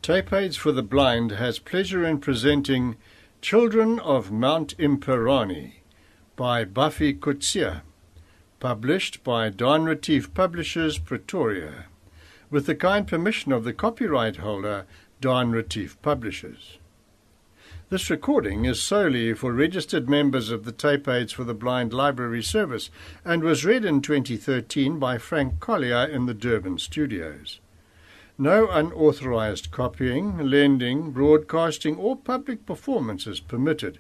Tape-Aids for the Blind has pleasure in presenting Children of Mount Imperani by Baffie Coetzee, published by Don Retief Publishers, Pretoria, with the kind permission of the copyright holder, Don Retief Publishers. This recording is solely for registered members of the Tape-Aids for the Blind Library Service and was read in 2013 by Frank Collier in the Durban studios. No unauthorized copying, lending, broadcasting or public performance is permitted.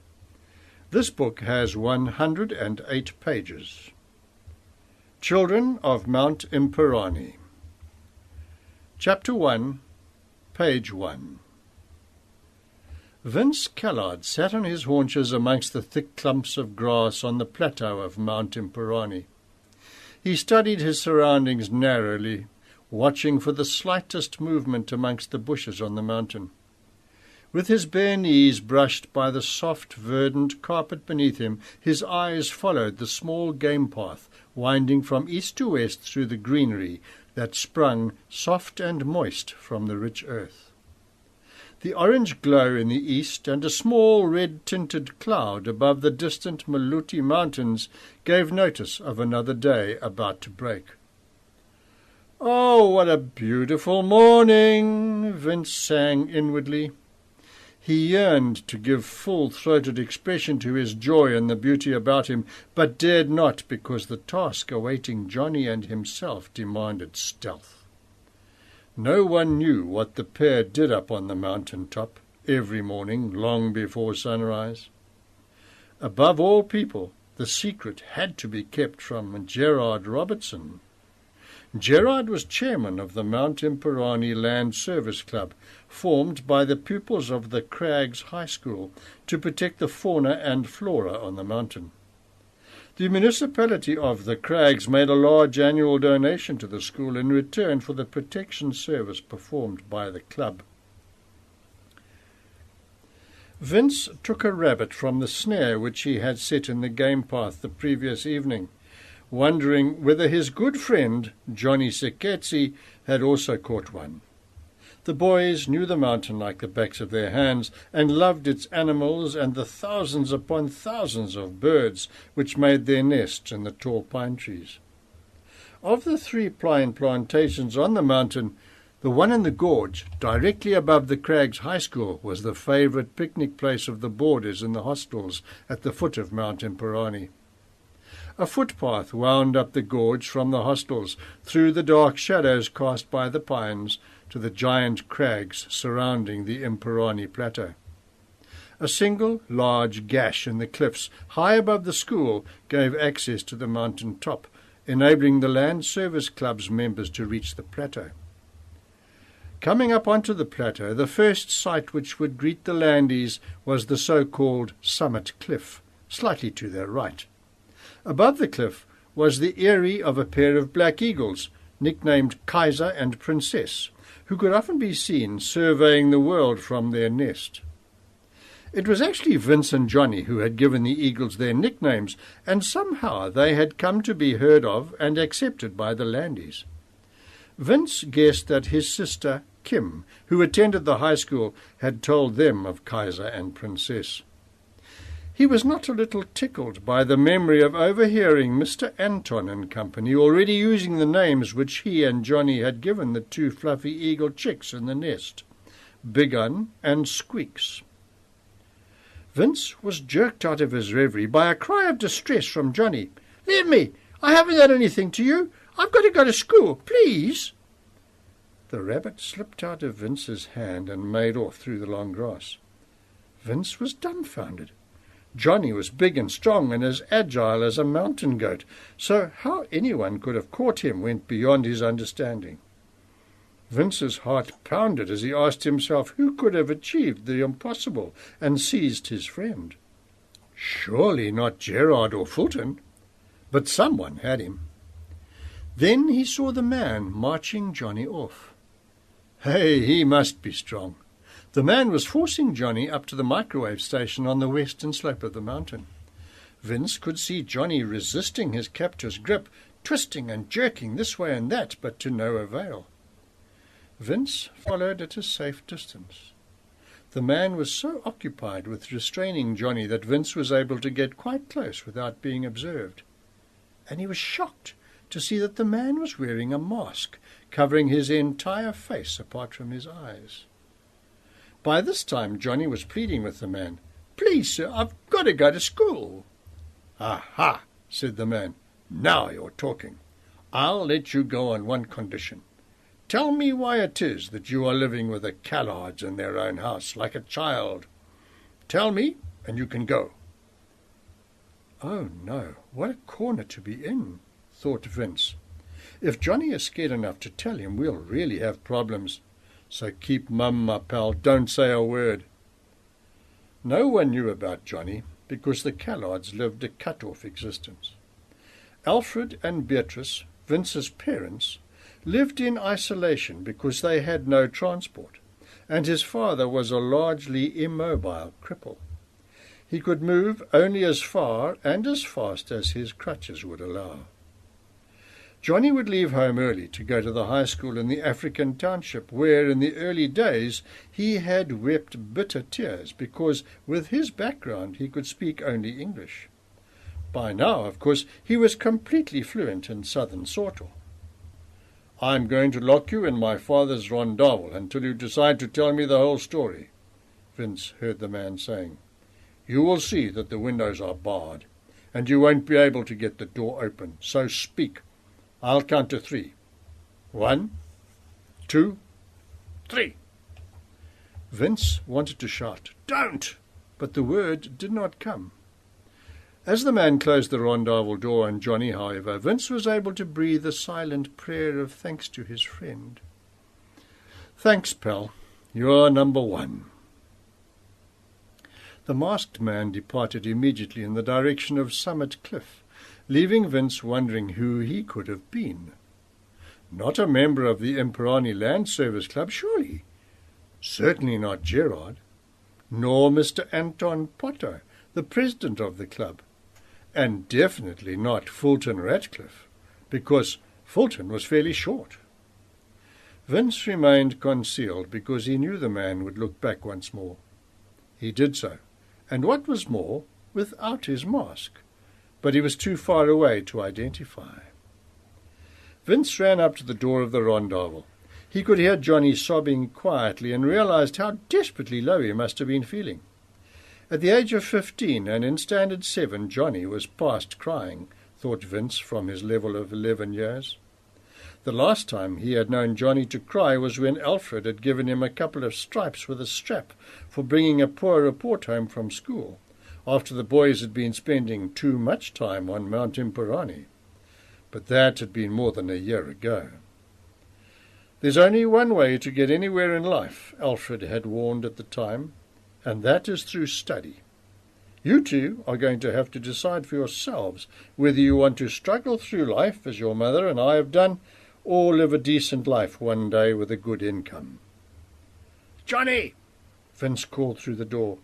This book has 108 pages. Children of Mount Imperani. Chapter 1, Page 1. Vince Callard sat on his haunches amongst the thick clumps of grass on the plateau of Mount Imperani. He studied his surroundings narrowly, watching for the slightest movement amongst the bushes on the mountain. With his bare knees brushed by the soft, verdant carpet beneath him, his eyes followed the small game path winding from east to west through the greenery that sprung soft and moist from the rich earth. The orange glow in the east and a small red-tinted cloud above the distant Maluti Mountains gave notice of another day about to break. "Oh, what a beautiful morning!" Vince sang inwardly. He yearned to give full-throated expression to his joy in the beauty about him, but dared not because the task awaiting Johnny and himself demanded stealth. No one knew what the pair did up on the mountain top every morning long before sunrise. Above all people, the secret had to be kept from Gerard Robertson. Gerard was chairman of the Mount Imperani Land Service Club, formed by the pupils of the Crags High School to protect the fauna and flora on the mountain. The municipality of the Crags made a large annual donation to the school in return for the protection service performed by the club. Vince took a rabbit from the snare which he had set in the game path the previous evening, wondering whether his good friend, Johnny Coetzee, had also caught one. The boys knew the mountain like the backs of their hands and loved its animals and the thousands upon thousands of birds which made their nests in the tall pine trees. Of the 3 pine plantations on the mountain, the one in the gorge, directly above the Crags High School, was the favourite picnic place of the boarders in the hostels at the foot of Mount Imperani. A footpath wound up the gorge from the hostels, through the dark shadows cast by the pines, to the giant crags surrounding the Imperani plateau. A single large gash in the cliffs high above the school gave access to the mountain top, enabling the Land Service Club's members to reach the plateau. Coming up onto the plateau, the first sight which would greet the landies was the so-called Summit Cliff, slightly to their right. Above the cliff was the eyrie of a pair of black eagles, nicknamed Kaiser and Princess, who could often be seen surveying the world from their nest. It was actually Vince and Johnny who had given the eagles their nicknames, and somehow they had come to be heard of and accepted by the landies. Vince guessed that his sister, Kim, who attended the high school, had told them of Kaiser and Princess. He was not a little tickled by the memory of overhearing Mr. Anton and company already using the names which he and Johnny had given the 2 fluffy eagle chicks in the nest, Big Un and Squeaks. Vince was jerked out of his reverie by a cry of distress from Johnny. "Leave me! I haven't done anything to you! I've got to go to school, please!" The rabbit slipped out of Vince's hand and made off through the long grass. Vince was dumbfounded. Johnny was big and strong and as agile as a mountain goat, so how anyone could have caught him went beyond his understanding. Vince's heart pounded as he asked himself who could have achieved the impossible and seized his friend. Surely not Gerard or Fulton, but someone had him. Then he saw the man marching Johnny off. Hey, he must be strong. The man was forcing Johnny up to the microwave station on the western slope of the mountain. Vince could see Johnny resisting his captor's grip, twisting and jerking this way and that, but to no avail. Vince followed at a safe distance. The man was so occupied with restraining Johnny that Vince was able to get quite close without being observed. And he was shocked to see that the man was wearing a mask, covering his entire face apart from his eyes. By this time Johnny was pleading with the man. "Please, sir, I've got to go to school." "Aha," said the man. "Now you're talking. I'll let you go on one condition. Tell me why it is that you are living with the Callards in their own house, like a child. Tell me, and you can go." "Oh, no, what a corner to be in," thought Vince. "If Johnny is scared enough to tell him, we'll really have problems. So keep mum, my pal, don't say a word." No one knew about Johnny, because the Callards lived a cut-off existence. Alfred and Beatrice, Vince's parents, lived in isolation because they had no transport, and his father was a largely immobile cripple. He could move only as far and as fast as his crutches would allow. Johnny would leave home early to go to the high school in the African township, where in the early days he had wept bitter tears because, with his background, he could speak only English. By now, of course, he was completely fluent in Southern Sawtell. "I'm going to lock you in my father's rondavel until you decide to tell me the whole story," Vince heard the man saying. "You will see that the windows are barred, and you won't be able to get the door open, so speak. I'll count to 3. 1, 2, 3. Vince wanted to shout, "Don't!" but the word did not come. As the man closed the rondavel door on Johnny, however, Vince was able to breathe a silent prayer of thanks to his friend. "Thanks, pal. You're number 1. The masked man departed immediately in the direction of Summit Cliff, leaving Vince wondering who he could have been. Not a member of the Imperani Land Service Club, surely. Certainly not Gerard, nor Mr. Anton Potter, the president of the club, and definitely not Fulton Ratcliffe, because Fulton was fairly short. Vince remained concealed because he knew the man would look back once more. He did so, and what was more, without his mask, but he was too far away to identify. Vince ran up to the door of the rondavel. He could hear Johnny sobbing quietly and realized how desperately low he must have been feeling. At the age of 15 and in Standard 7, Johnny was past crying, thought Vince from his level of 11 years. The last time he had known Johnny to cry was when Alfred had given him a couple of stripes with a strap for bringing a poor report home from school, after the boys had been spending too much time on Mount Imperani. But that had been more than a year ago. "There's only one way to get anywhere in life," Alfred had warned at the time, "and that is through study. You two are going to have to decide for yourselves whether you want to struggle through life, as your mother and I have done, or live a decent life one day with a good income." "Johnny!" Vince called through the door.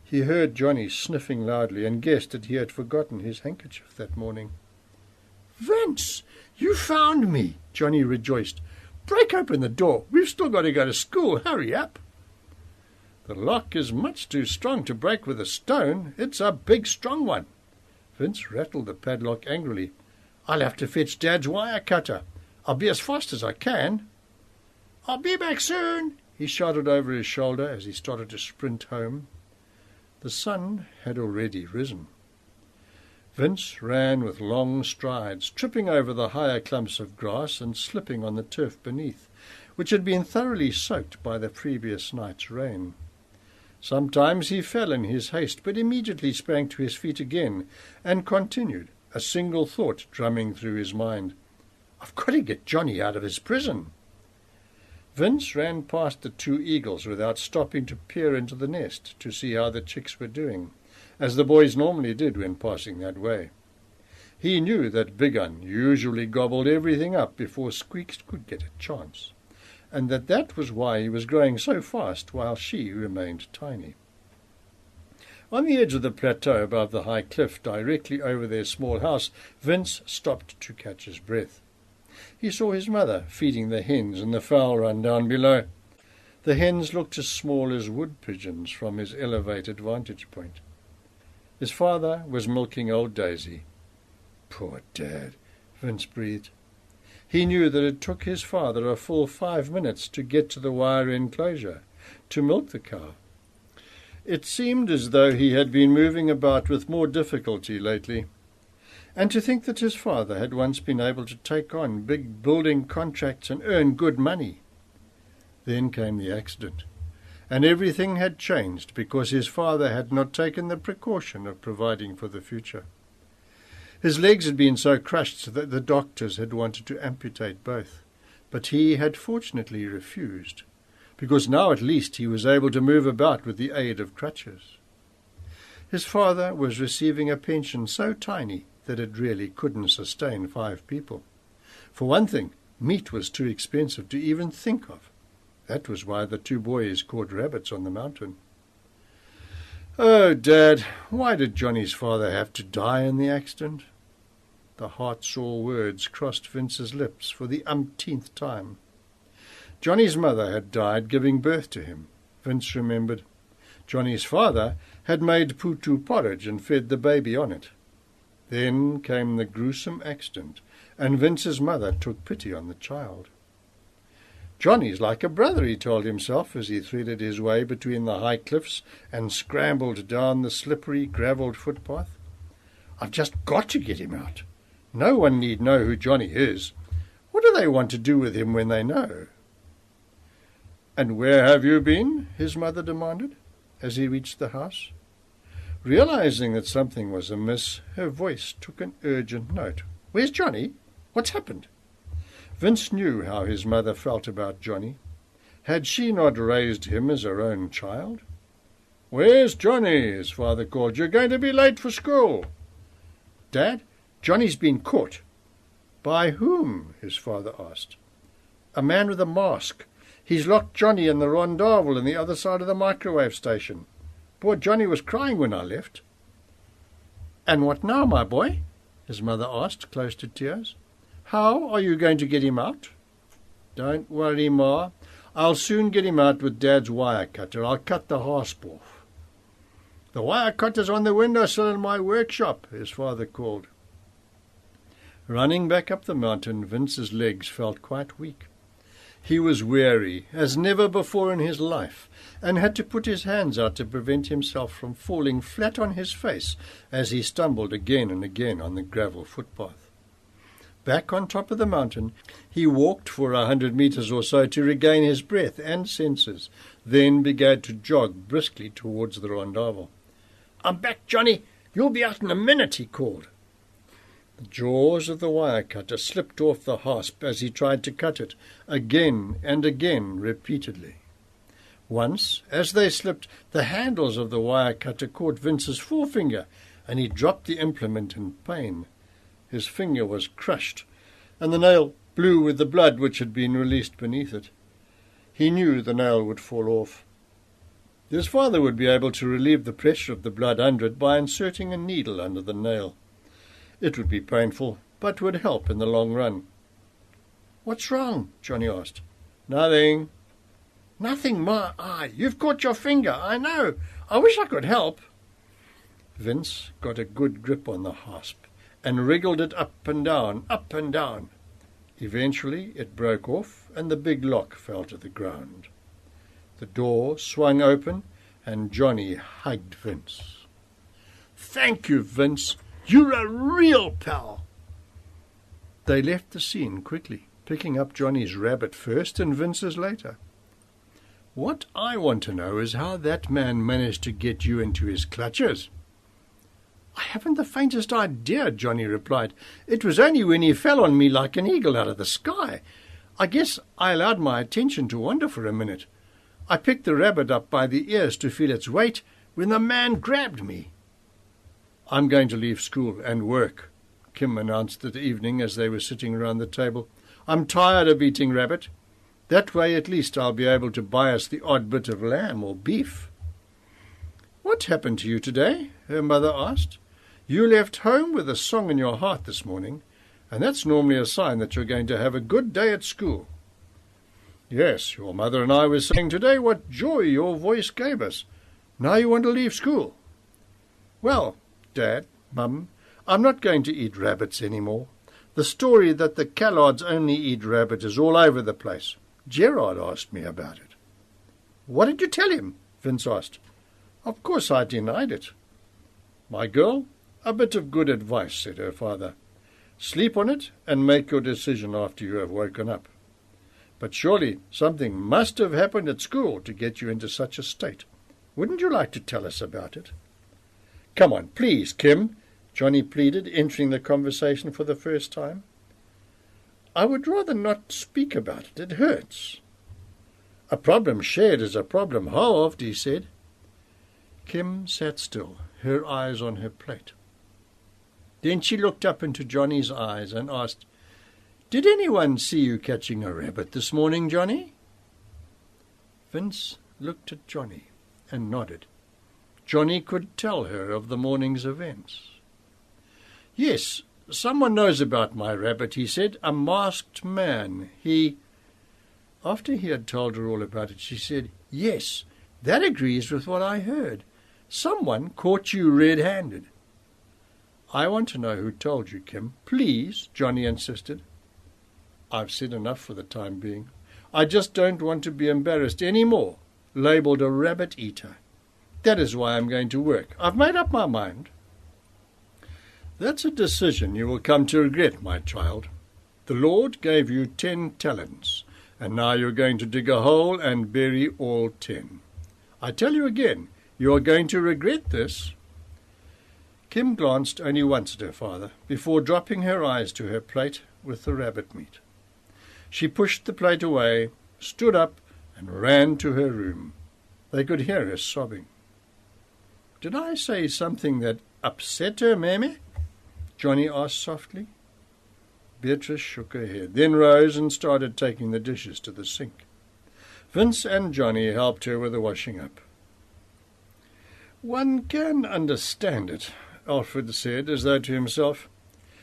He heard Johnny sniffing loudly and guessed that he had forgotten his handkerchief that morning. "Vince, you found me!" Johnny rejoiced. "Break open the door. We've still got to go to school. Hurry up." "The lock is much too strong to break with a stone. It's a big, strong one." Vince rattled the padlock angrily. "I'll have to fetch Dad's wire cutter. I'll be as fast as I can." "I'll be back soon," he shouted over his shoulder as he started to sprint home. The sun had already risen. Vince ran with long strides, tripping over the higher clumps of grass and slipping on the turf beneath, which had been thoroughly soaked by the previous night's rain. Sometimes he fell in his haste, but immediately sprang to his feet again and continued, a single thought drumming through his mind. "I've got to get Johnny out of his prison." Vince ran past the 2 eagles without stopping to peer into the nest to see how the chicks were doing, as the boys normally did when passing that way. He knew that Big Un usually gobbled everything up before Squeaks could get a chance, and that was why he was growing so fast while she remained tiny. On the edge of the plateau above the high cliff directly over their small house, Vince stopped to catch his breath. He saw his mother feeding the hens in the fowl run down below. The hens looked as small as wood pigeons from his elevated vantage point. His father was milking old Daisy. Poor Dad, Vince breathed. He knew that it took his father a full 5 minutes to get to the wire enclosure, to milk the cow. It seemed as though he had been moving about with more difficulty lately. And to think that his father had once been able to take on big building contracts and earn good money. Then came the accident, and everything had changed because his father had not taken the precaution of providing for the future. His legs had been so crushed that the doctors had wanted to amputate both, but he had fortunately refused, because now at least he was able to move about with the aid of crutches. His father was receiving a pension so tiny that it really couldn't sustain 5 people. For one thing, meat was too expensive to even think of. That was why the 2 boys caught rabbits on the mountain. Oh, Dad, why did Johnny's father have to die in the accident? The heart-sore words crossed Vince's lips for the umpteenth time. Johnny's mother had died giving birth to him, Vince remembered. Johnny's father had made putu porridge and fed the baby on it. Then came the gruesome accident, and Vince's mother took pity on the child. Johnny's like a brother, he told himself as he threaded his way between the high cliffs and scrambled down the slippery, gravelled footpath. I've just got to get him out. No one need know who Johnny is. What do they want to do with him when they know? And where have you been? His mother demanded, as he reached the house. Realizing that something was amiss, her voice took an urgent note. Where's Johnny? What's happened? Vince knew how his mother felt about Johnny. Had she not raised him as her own child? Where's Johnny? His father called. You're going to be late for school. Dad, Johnny's been caught. By whom? His father asked. A man with a mask. He's locked Johnny in the rondavel on the other side of the microwave station. Poor Johnny was crying when I left. And what now, my boy? His mother asked, close to tears. How are you going to get him out? Don't worry, Ma. I'll soon get him out with Dad's wire cutter. I'll cut the hasp off. The wire cutter's on the windowsill in my workshop, his father called. Running back up the mountain, Vince's legs felt quite weak. He was weary, as never before in his life, and had to put his hands out to prevent himself from falling flat on his face as he stumbled again and again on the gravel footpath. Back on top of the mountain, he walked for 100 meters or so to regain his breath and senses, then began to jog briskly towards the rondavel. I'm back, Johnny. You'll be out in a minute, he called. The jaws of the wire cutter slipped off the hasp as he tried to cut it, again and again, repeatedly. Once, as they slipped, the handles of the wire cutter caught Vince's forefinger, and he dropped the implement in pain. His finger was crushed, and the nail blew with the blood which had been released beneath it. He knew the nail would fall off. His father would be able to relieve the pressure of the blood under it by inserting a needle under the nail. It would be painful, but would help in the long run. What's wrong? Johnny asked. Nothing. Nothing, Ma. You've caught your finger, I know. I wish I could help. Vince got a good grip on the hasp and wriggled it up and down, up and down. Eventually it broke off, and the big lock fell to the ground. The door swung open, and Johnny hugged Vince. Thank you, Vince. You're a real pal. They left the scene quickly, picking up Johnny's rabbit first and Vince's later. What I want to know is how that man managed to get you into his clutches. I haven't the faintest idea, Johnny replied. It was only when he fell on me like an eagle out of the sky. I guess I allowed my attention to wander for a minute. I picked the rabbit up by the ears to feel its weight when the man grabbed me. I'm going to leave school and work, Kim announced that evening as they were sitting around the table. I'm tired of eating rabbit. That way at least I'll be able to buy us the odd bit of lamb or beef. What happened to you today? Her mother asked. You left home with a song in your heart this morning, and that's normally a sign that you're going to have a good day at school. Yes, your mother and I were saying today what joy your voice gave us. Now you want to leave school. Well, Dad, Mum, I'm not going to eat rabbits any more. The story that the Callards only eat rabbit is all over the place. Gerard asked me about it. What did you tell him? Vince asked. Of course I denied it. My girl, a bit of good advice, said her father. Sleep on it and make your decision after you have woken up. But surely something must have happened at school to get you into such a state. Wouldn't you like to tell us about it? Come on, please, Kim, Johnny pleaded, entering the conversation for the first time. I would rather not speak about it. It hurts. A problem shared is a problem halved, he said. Kim sat still, her eyes on her plate. Then she looked up into Johnny's eyes and asked, Did anyone see you catching a rabbit this morning, Johnny? Vince looked at Johnny and nodded. Johnny could tell her of the morning's events. Yes, someone knows about my rabbit, he said. A masked man. After he had told her all about it, she said, Yes, that agrees with what I heard. Someone caught you red-handed. I want to know who told you, Kim. Please, Johnny insisted. I've said enough for the time being. I just don't want to be embarrassed any more, labelled a rabbit-eater. That is why I'm going to work. I've made up my mind. That's a decision you will come to regret, my child. The Lord gave you 10 talents, and now you're going to dig a hole and bury all 10. I tell you again, you are going to regret this. Kim glanced only once at her father, before dropping her eyes to her plate with the rabbit meat. She pushed the plate away, stood up, and ran to her room. They could hear her sobbing. Did I say something that upset her, Mammy? Johnny asked softly. Beatrice shook her head, then rose and started taking the dishes to the sink. Vince and Johnny helped her with the washing up. One can understand it, Alfred said, as though to himself.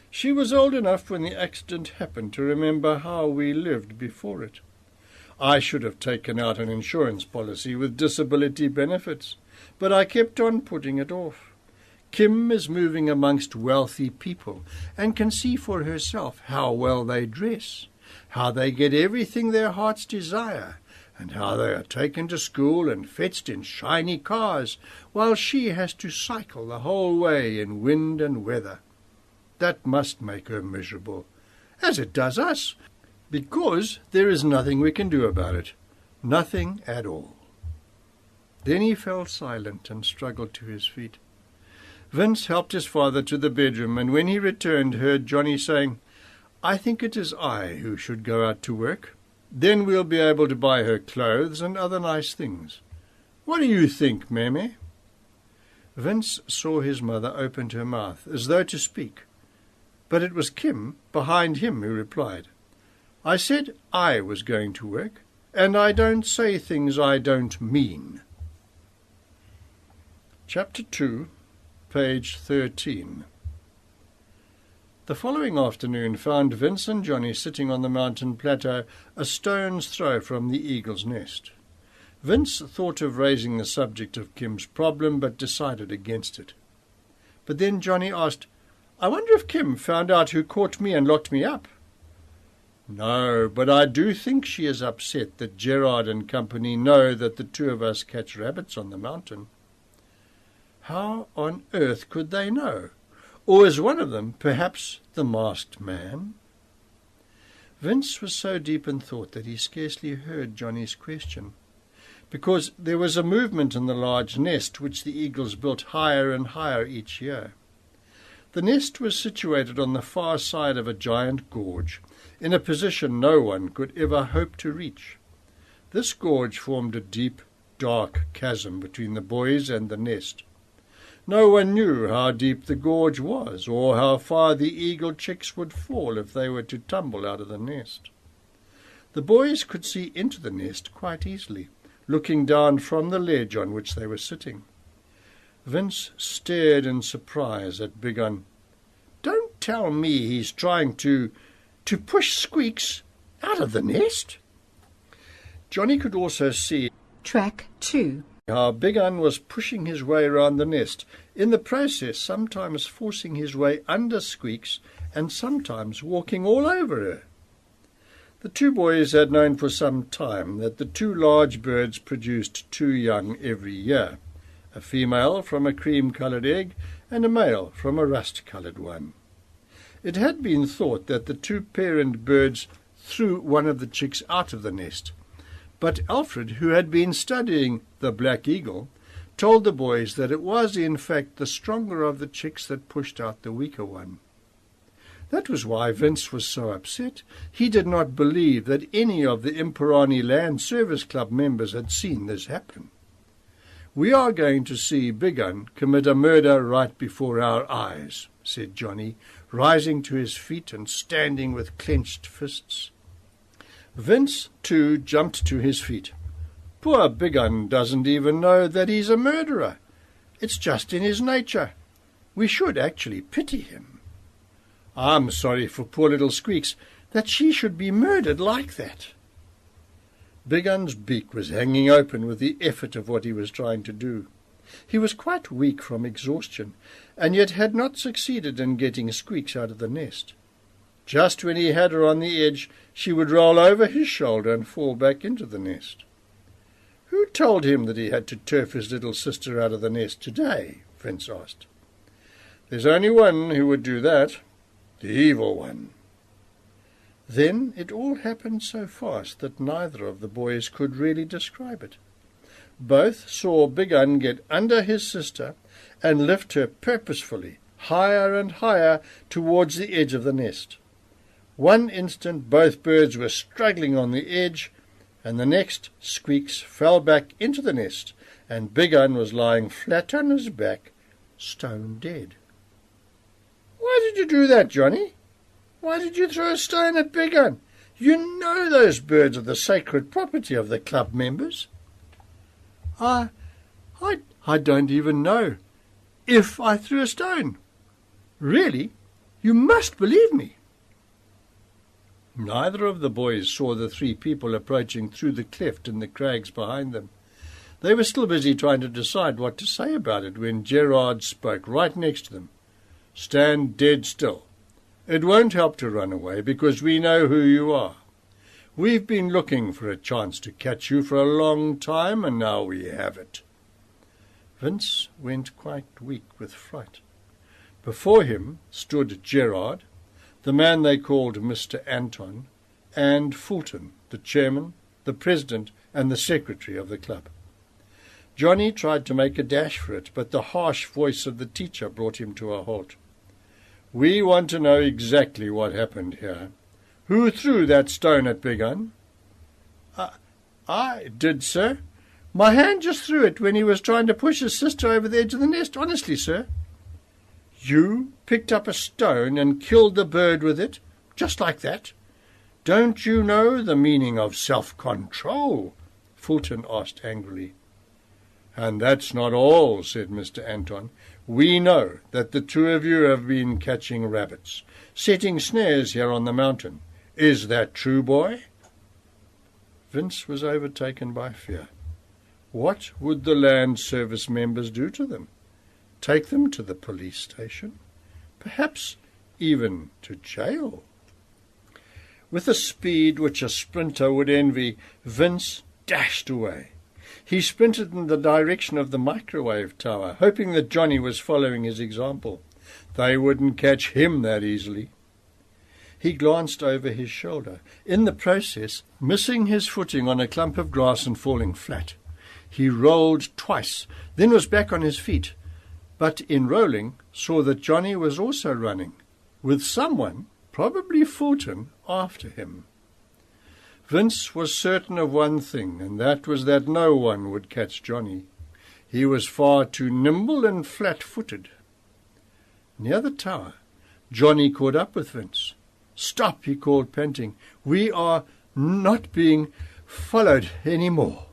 She was old enough when the accident happened to remember how we lived before it. I should have taken out an insurance policy with disability benefits, but I kept on putting it off. Kim is moving amongst wealthy people and can see for herself how well they dress, how they get everything their hearts desire, and how they are taken to school and fetched in shiny cars, while she has to cycle the whole way in wind and weather. That must make her miserable, as it does us, because there is nothing we can do about it, nothing at all. Then he fell silent and struggled to his feet. Vince helped his father to the bedroom, and when he returned heard Johnny saying, I think it is I who should go out to work. Then we'll be able to buy her clothes and other nice things. What do you think, Mammy? Vince saw his mother open her mouth, as though to speak, but it was Kim behind him who replied, I said I was going to work, and I don't say things I don't mean. Chapter 2, page 13. The following afternoon found Vince and Johnny sitting on the mountain plateau, a stone's throw from the eagle's nest. Vince thought of raising the subject of Kim's problem, but decided against it. But then Johnny asked, I wonder if Kim found out who caught me and locked me up? No, but I do think she is upset that Gerard and company know that the two of us catch rabbits on the mountain. How on earth could they know? Or is one of them perhaps the masked man? Vince was so deep in thought that he scarcely heard Johnny's question, because there was a movement in the large nest which the eagles built higher and higher each year. The nest was situated on the far side of a giant gorge, in a position no one could ever hope to reach. This gorge formed a deep, dark chasm between the boys and the nest. No one knew how deep the gorge was, or how far the eagle chicks would fall if they were to tumble out of the nest. The boys could see into the nest quite easily, looking down from the ledge on which they were sitting. Vince stared in surprise at Big Un. Don't tell me he's trying to push Squeaks out of the nest? Johnny could also see Track 2. how Big Un was pushing his way around the nest, in the process sometimes forcing his way under Squeaks and sometimes walking all over her. The two boys had known for some time that the two large birds produced two young every year, a female from a cream-coloured egg and a male from a rust-coloured one. It had been thought that the two parent birds threw one of the chicks out of the nest, but Alfred, who had been studying the black eagle, told the boys that it was in fact the stronger of the chicks that pushed out the weaker one. That was why Vince was so upset. He did not believe that any of the Imperani Land Service Club members had seen this happen. "We are going to see Big Un commit a murder right before our eyes," said Johnny, rising to his feet and standing with clenched fists. Vince, too, jumped to his feet. "Poor Big Un doesn't even know that he's a murderer. It's just in his nature. We should actually pity him. I'm sorry for poor little Squeaks, that she should be murdered like that." Big Un's beak was hanging open with the effort of what he was trying to do. He was quite weak from exhaustion, and yet had not succeeded in getting Squeaks out of the nest. Just when he had her on the edge, she would roll over his shoulder and fall back into the nest. "Who told him that he had to turf his little sister out of the nest today?" Vince asked. "There's only one who would do that, the evil one." Then it all happened so fast that neither of the boys could really describe it. Both saw Big Un get under his sister and lift her purposefully higher and higher towards the edge of the nest. One instant both birds were struggling on the edge, and the next Squeaks fell back into the nest, and Big Un was lying flat on his back, stone dead. "Why did you do that, Johnny? Why did you throw a stone at Big Un? You know those birds are the sacred property of the club members." I don't even know if I threw a stone. Really? You must believe me." Neither of the boys saw the three people approaching through the cleft in the crags behind them. They were still busy trying to decide what to say about it when Gerard spoke right next to them. "Stand dead still. It won't help to run away, because we know who you are. We've been looking for a chance to catch you for a long time, and now we have it." Vince went quite weak with fright. Before him stood Gerard, the man they called Mr. Anton, and Fulton, the chairman, the president, and the secretary of the club. Johnny tried to make a dash for it, but the harsh voice of the teacher brought him to a halt. "We want to know exactly what happened here. Who threw that stone at Big Un?" I did, sir. My hand just threw it when he was trying to push his sister over the edge of the nest, honestly, sir." "You picked up a stone and killed the bird with it, just like that? Don't you know the meaning of self-control?" Fulton asked angrily. "And that's not all," said Mr. Anton. "We know that the two of you have been catching rabbits, setting snares here on the mountain. Is that true, boy?" Vince was overtaken by fear. What would the Land Service members do to them? Take them to the police station? Perhaps even to jail? With a speed which a sprinter would envy, Vince dashed away. He sprinted in the direction of the microwave tower, hoping that Johnny was following his example. They wouldn't catch him that easily. He glanced over his shoulder, in the process missing his footing on a clump of grass and falling flat. He rolled twice, then was back on his feet, but in rolling saw that Johnny was also running, with someone, probably Fulton, after him. Vince was certain of one thing, and that was that no one would catch Johnny. He was far too nimble and flat-footed. Near the tower, Johnny caught up with Vince. "Stop," he called, panting. "We are not being followed any more."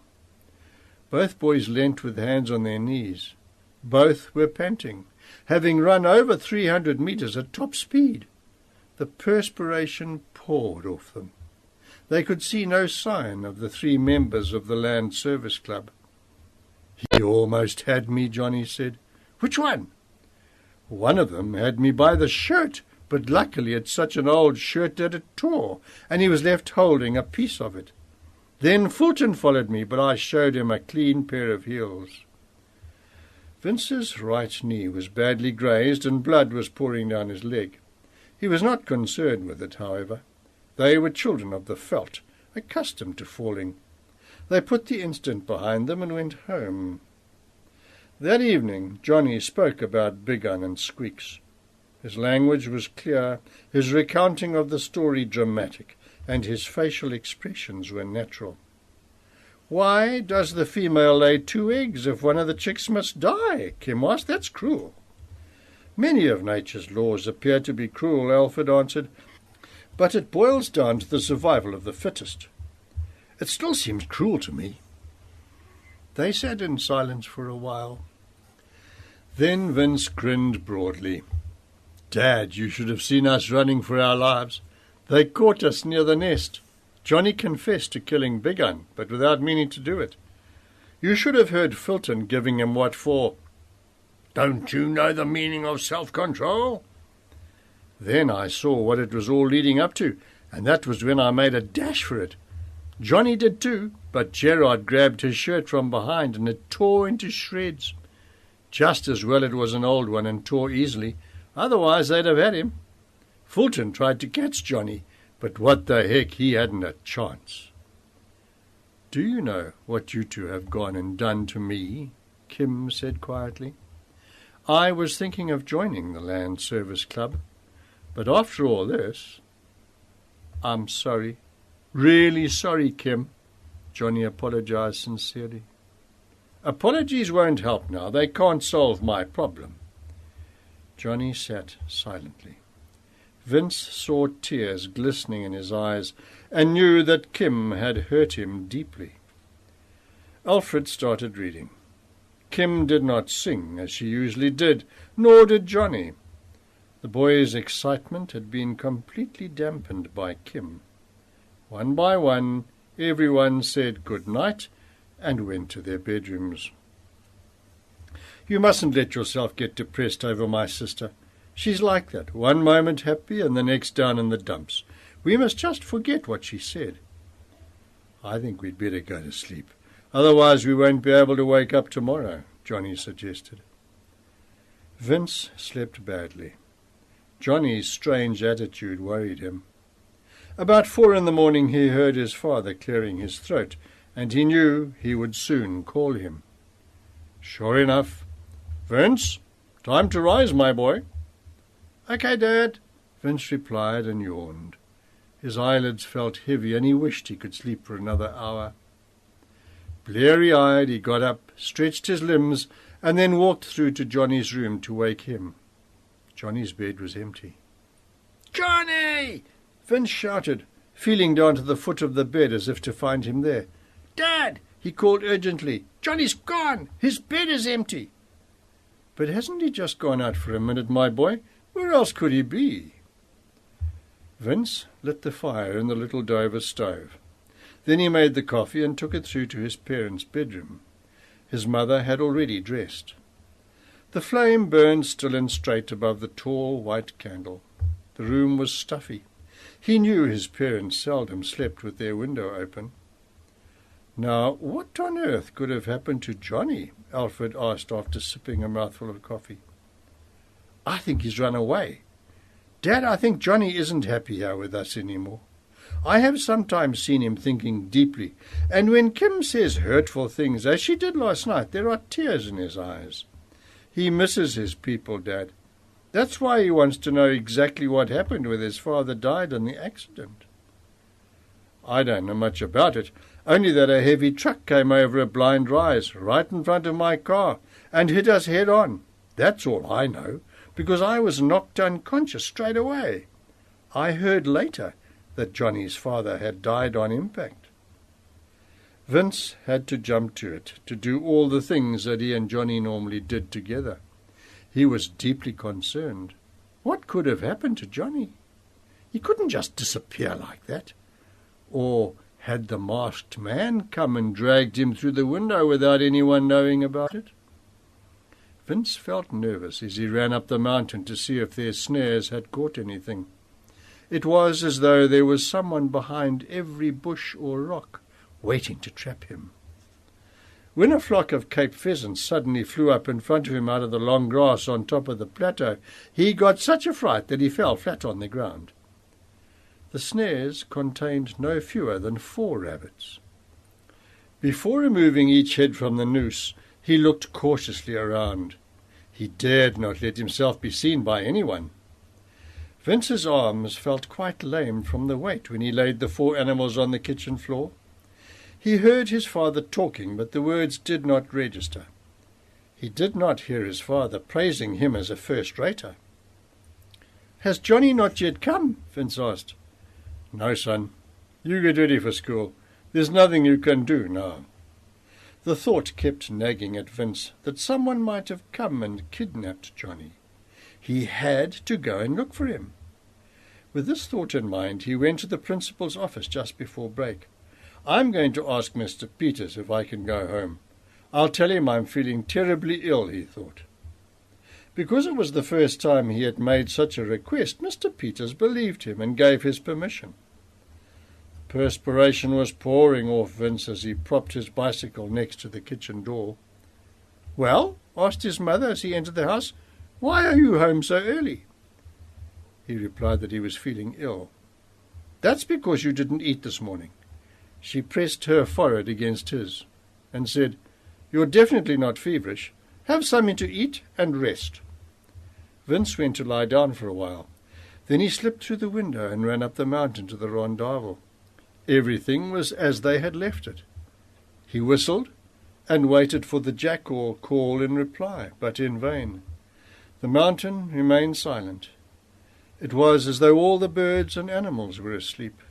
Both boys leant with hands on their knees. Both were panting. having run over 300 metres at top speed. The perspiration poured off them. They could see no sign of the 3 members of the Land Service Club. "He almost had me," Johnny said. "Which one?" "One of them had me by the shirt, but luckily it's such an old shirt that it tore, and he was left holding a piece of it. Then Fulton followed me, but I showed him a clean pair of heels." Vince's right knee was badly grazed, and blood was pouring down his leg. He was not concerned with it, however. They were children of the veldt, accustomed to falling. They put the incident behind them and went home. That evening Johnny spoke about Big Un and Squeaks. His language was clear, his recounting of the story dramatic, and his facial expressions were natural. "Why does the female lay 2 eggs if one of the chicks must die?" Kim asked. "That's cruel." "Many of nature's laws appear to be cruel," Alfred answered, "but it boils down to the survival of the fittest. It still seems cruel to me." They sat in silence for a while. Then Vince grinned broadly. "Dad, you should have seen us running for our lives. They caught us near the nest. Johnny confessed to killing Big Un, but without meaning to do it. You should have heard Fulton giving him what for. 'Don't you know the meaning of self-control?' Then I saw what it was all leading up to, and that was when I made a dash for it. Johnny did too, but Gerard grabbed his shirt from behind and it tore into shreds. Just as well it was an old one and tore easily, otherwise they'd have had him. Fulton tried to catch Johnny, but what the heck, he hadn't a chance." "Do you know what you two have gone and done to me?" Kim said quietly. "I was thinking of joining the Land Service Club, but after all this—" "I'm sorry, really sorry, Kim," Johnny apologized sincerely. "Apologies won't help now. They can't solve my problem." Johnny sat silently. Vince saw tears glistening in his eyes and knew that Kim had hurt him deeply. Alfred started reading. Kim did not sing as she usually did, nor did Johnny. The boy's excitement had been completely dampened by Kim. One by one, everyone said good night and went to their bedrooms. "You mustn't let yourself get depressed over my sister. She's like that, one moment happy and the next down in the dumps. We must just forget what she said." "I think we'd better go to sleep. Otherwise we won't be able to wake up tomorrow," Johnny suggested. Vince slept badly. Johnny's strange attitude worried him. About 4 in the morning he heard his father clearing his throat, and he knew he would soon call him. Sure enough. "Vince, time to rise, my boy." "Okay, Dad," Vince replied and yawned. His eyelids felt heavy and he wished he could sleep for another hour. Bleary-eyed, he got up, stretched his limbs, and then walked through to Johnny's room to wake him. Johnny's bed was empty. "Johnny!" Vince shouted, feeling down to the foot of the bed as if to find him there. "Dad!" he called urgently. "Johnny's gone! His bed is empty!" "But hasn't he just gone out for a minute, my boy? Where else could he be?" Vince lit the fire in the little Dover stove. Then he made the coffee and took it through to his parents' bedroom. His mother had already dressed. The flame burned still and straight above the tall white candle. The room was stuffy. He knew his parents seldom slept with their window open. "Now, what on earth could have happened to Johnny?" Alfred asked after sipping a mouthful of coffee. "I think he's run away. Dad, I think Johnny isn't happy here with us any more. I have sometimes seen him thinking deeply, and when Kim says hurtful things, as she did last night, there are tears in his eyes. He misses his people, Dad. That's why he wants to know exactly what happened when his father died in the accident." "I don't know much about it, only that a heavy truck came over a blind rise right in front of my car and hit us head on. That's all I know, because I was knocked unconscious straight away. I heard later that Johnny's father had died on impact." Vince had to jump to it, to do all the things that he and Johnny normally did together. He was deeply concerned. What could have happened to Johnny? He couldn't just disappear like that. Or had the masked man come and dragged him through the window without anyone knowing about it? Vince felt nervous as he ran up the mountain to see if their snares had caught anything. It was as though there was someone behind every bush or rock, waiting to trap him. When a flock of Cape pheasants suddenly flew up in front of him out of the long grass on top of the plateau, he got such a fright that he fell flat on the ground. The snares contained no fewer than 4 rabbits. Before removing each head from the noose, he looked cautiously around. He dared not let himself be seen by anyone. Vince's arms felt quite lame from the weight when he laid the 4 animals on the kitchen floor. He heard his father talking, but the words did not register. He did not hear his father praising him as a first-rater. "Has Johnny not yet come?" Vince asked. "No, son. You get ready for school. There's nothing you can do now." The thought kept nagging at Vince that someone might have come and kidnapped Johnny. He had to go and look for him. With this thought in mind, he went to the principal's office just before break. "I'm going to ask Mr. Peters if I can go home. I'll tell him I'm feeling terribly ill," he thought. Because it was the first time he had made such a request, Mr. Peters believed him and gave his permission. Perspiration was pouring off Vince as he propped his bicycle next to the kitchen door. "Well?" asked his mother as he entered the house. "Why are you home so early?" He replied that he was feeling ill. "That's because you didn't eat this morning." She pressed her forehead against his and said, "You're definitely not feverish. Have something to eat and rest." Vince went to lie down for a while. Then he slipped through the window and ran up the mountain to the rondavel. Everything was as they had left it. He whistled and waited for the jackal call in reply, but in vain. The mountain remained silent. It was as though all the birds and animals were asleep.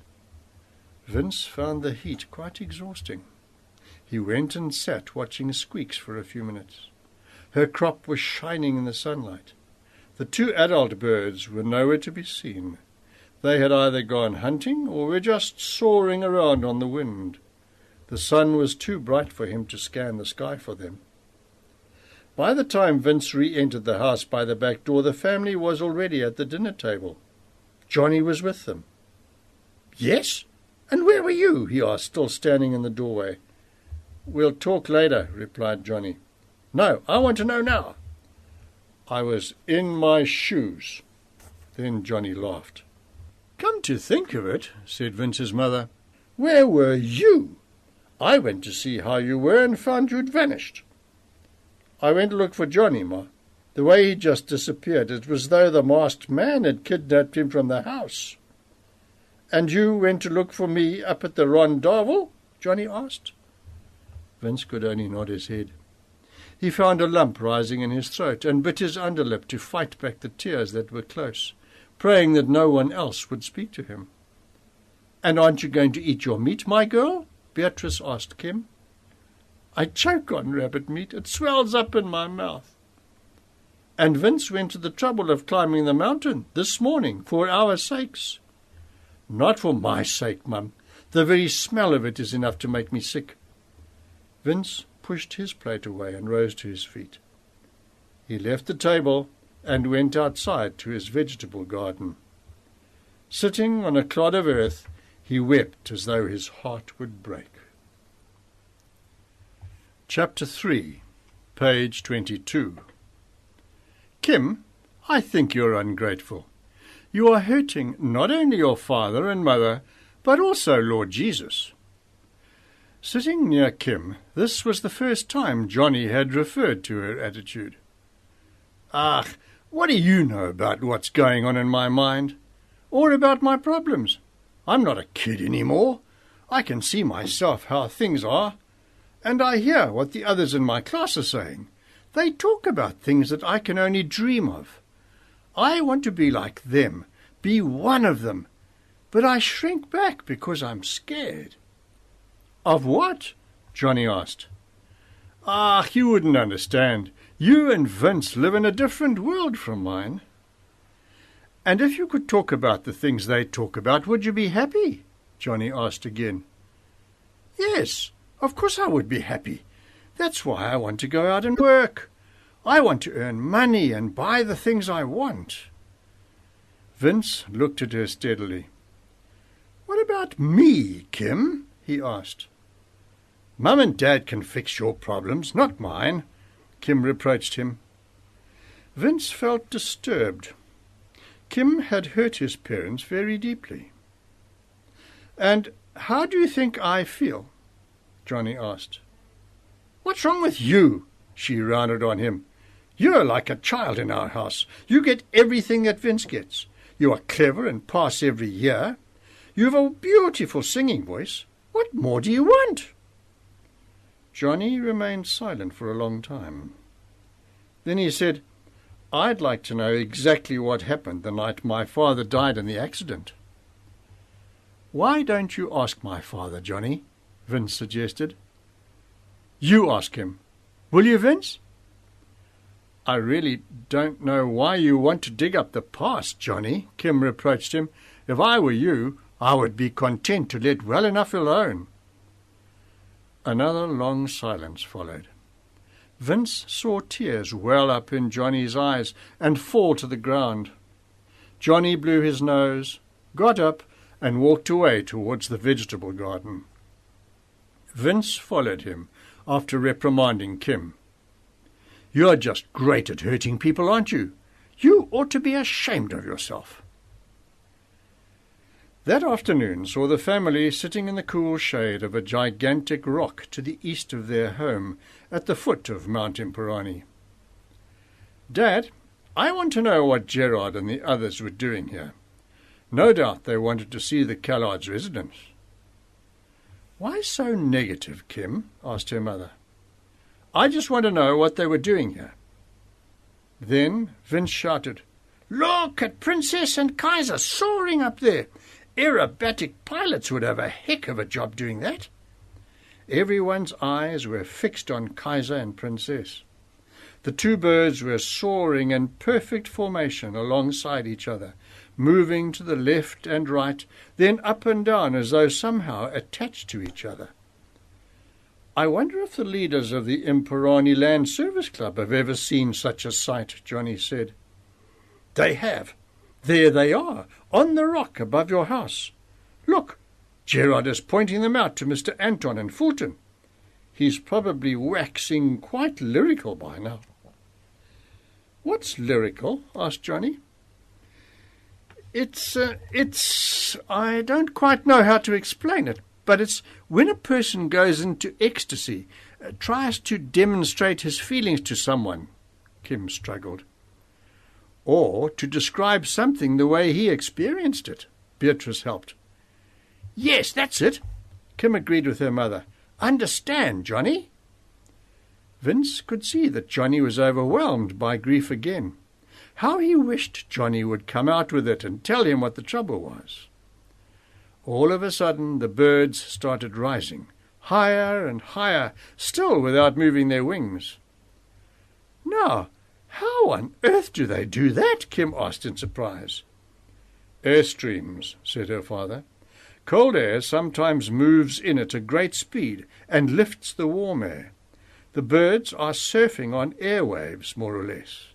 Vince found the heat quite exhausting. He went and sat watching Squeaks for a few minutes. Her crop was shining in the sunlight. The 2 adult birds were nowhere to be seen. They had either gone hunting or were just soaring around on the wind. The sun was too bright for him to scan the sky for them. By the time Vince re-entered the house by the back door, the family was already at the dinner table. Johnny was with them. "Yes? And where were you?" he asked, still standing in the doorway. "We'll talk later," replied Johnny. "No, I want to know now." "I was in my shoes." Then Johnny laughed. "Come to think of it," said Vince's mother, "where were you? I went to see how you were and found you'd vanished." "I went to look for Johnny, Ma. The way he just disappeared, it was as though the masked man had kidnapped him from the house." "And you went to look for me up at the rondavel?" Johnny asked. Vince could only nod his head. He found a lump rising in his throat and bit his underlip to fight back the tears that were close, praying that no one else would speak to him. "And aren't you going to eat your meat, my girl?" Beatrice asked Kim. "I choke on rabbit meat. It swells up in my mouth." "And Vince went to the trouble of climbing the mountain this morning for our sakes." "Not for my sake, Mum. The very smell of it is enough to make me sick." Vince pushed his plate away and rose to his feet. He left the table and went outside to his vegetable garden. Sitting on a clod of earth, he wept as though his heart would break. Chapter 3, page 22. "Kim, I think you're ungrateful. You are hurting not only your father and mother, but also Lord Jesus." Sitting near Kim, this was the first time Johnny had referred to her attitude. "Ah, what do you know about what's going on in my mind? Or about my problems? I'm not a kid anymore. I can see myself how things are. And I hear what the others in my class are saying. They talk about things that I can only dream of. I want to be like them, be one of them. But I shrink back because I'm scared." "Of what?" Johnny asked. "Ah, you wouldn't understand. You and Vince live in a different world from mine. And if you could talk about the things they talk about, would you be happy? Johnny asked again. Yes, of course I would be happy. That's why I want to go out and work. I want to earn money and buy the things I want. Vince looked at her steadily. What about me, Kim? He asked. Mum and Dad can fix your problems, not mine, Kim reproached him. Vince felt disturbed. Kim had hurt his parents very deeply. And how do you think I feel? Johnny asked. What's wrong with you? She rounded on him. You're like a child in our house. You get everything that Vince gets. You are clever and pass every year. You have a beautiful singing voice. What more do you want? Johnny remained silent for a long time. Then he said, I'd like to know exactly what happened the night my father died in the accident. Why don't you ask my father, Johnny? Vince suggested. You ask him. Will you, Vince? I really don't know why you want to dig up the past, Johnny, Kim reproached him. If I were you, I would be content to let well enough alone. Another long silence followed. Vince saw tears well up in Johnny's eyes and fall to the ground. Johnny blew his nose, got up, and walked away towards the vegetable garden. Vince followed him after reprimanding Kim. You're just great at hurting people, aren't you? You ought to be ashamed of yourself. That afternoon saw the family sitting in the cool shade of a gigantic rock to the east of their home at the foot of Mount Imperani. Dad, I want to know what Gerard and the others were doing here. No doubt they wanted to see the Callards' residence. Why so negative, Kim? Asked her mother. I just want to know what they were doing here. Then Vince shouted, Look at Princess and Kaiser soaring up there. Aerobatic pilots would have a heck of a job doing that. Everyone's eyes were fixed on Kaiser and Princess. The two birds were soaring in perfect formation alongside each other, moving to the left and right, then up and down as though somehow attached to each other. I wonder if the leaders of the Imperani Land Service Club have ever seen such a sight, Johnny said. They have. There they are, on the rock above your house. Look, Gerard is pointing them out to Mr. Anton and Fulton. He's probably waxing quite lyrical by now. What's lyrical? Asked Johnny. I don't quite know how to explain it, but it's when a person goes into ecstasy, tries to demonstrate his feelings to someone, Kim struggled. Or to describe something the way he experienced it, Beatrice helped. Yes, that's it, Kim agreed with her mother. Understand, Johnny? Vince could see that Johnny was overwhelmed by grief again. How he wished Johnny would come out with it and tell him what the trouble was. All of a sudden the birds started rising, higher and higher, still without moving their wings. Now, how on earth do they do that? Kim asked in surprise. Airstreams, said her father. Cold air sometimes moves in at a great speed and lifts the warm air. The birds are surfing on airwaves, more or less.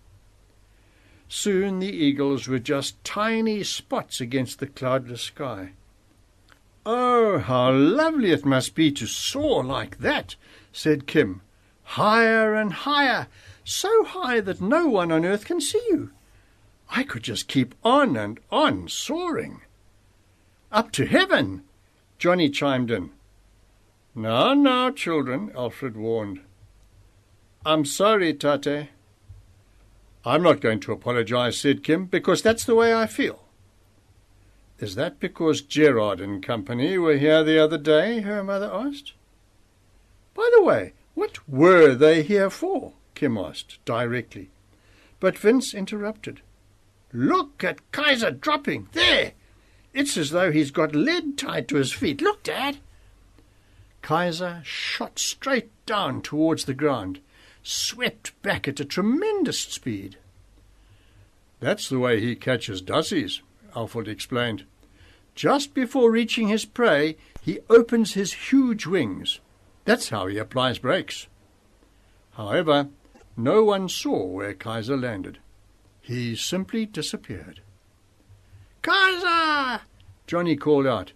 Soon the eagles were just tiny spots against the cloudless sky. Oh, how lovely it must be to soar like that, said Kim. Higher and higher, so high that no one on earth can see you. I could just keep on and on soaring. Up to heaven, Johnny chimed in. Now, now, children, Alfred warned. I'm sorry, Tate. I'm not going to apologize, said Kim, because that's the way I feel. Is that because Gerard and company were here the other day? Her mother asked. By the way, what were they here for? Kim asked directly. But Vince interrupted. Look at Kaiser dropping. There! It's as though he's got lead tied to his feet. Look, Dad! Kaiser shot straight down towards the ground. swept back at a tremendous speed. "That's the way he catches dussies," Alfred explained. "Just before reaching his prey, he opens his huge wings. That's how he applies brakes." However, no one saw where Kaiser landed. He simply disappeared. "Kaiser!" Johnny called out.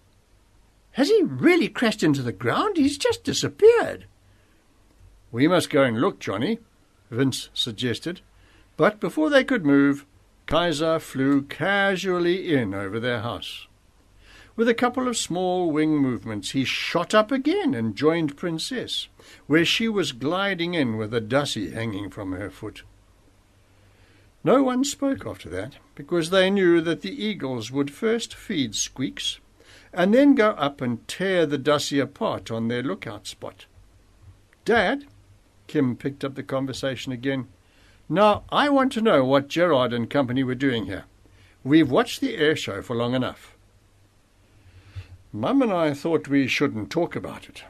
"Has he really crashed into the ground? He's just disappeared." "We must go and look, Johnny," Vince suggested. But before they could move, Kaiser flew casually in over their house. With a couple of small wing movements, he shot up again and joined Princess, where she was gliding in with a dussie hanging from her foot. No one spoke after that, because they knew that the eagles would first feed Squeaks, and then go up and tear the dussie apart on their lookout spot. "Dad," Kim picked up the conversation again, "now I want to know what Gerard and company were doing here. We've watched the air show for long enough." "Mum and I thought we shouldn't talk about it."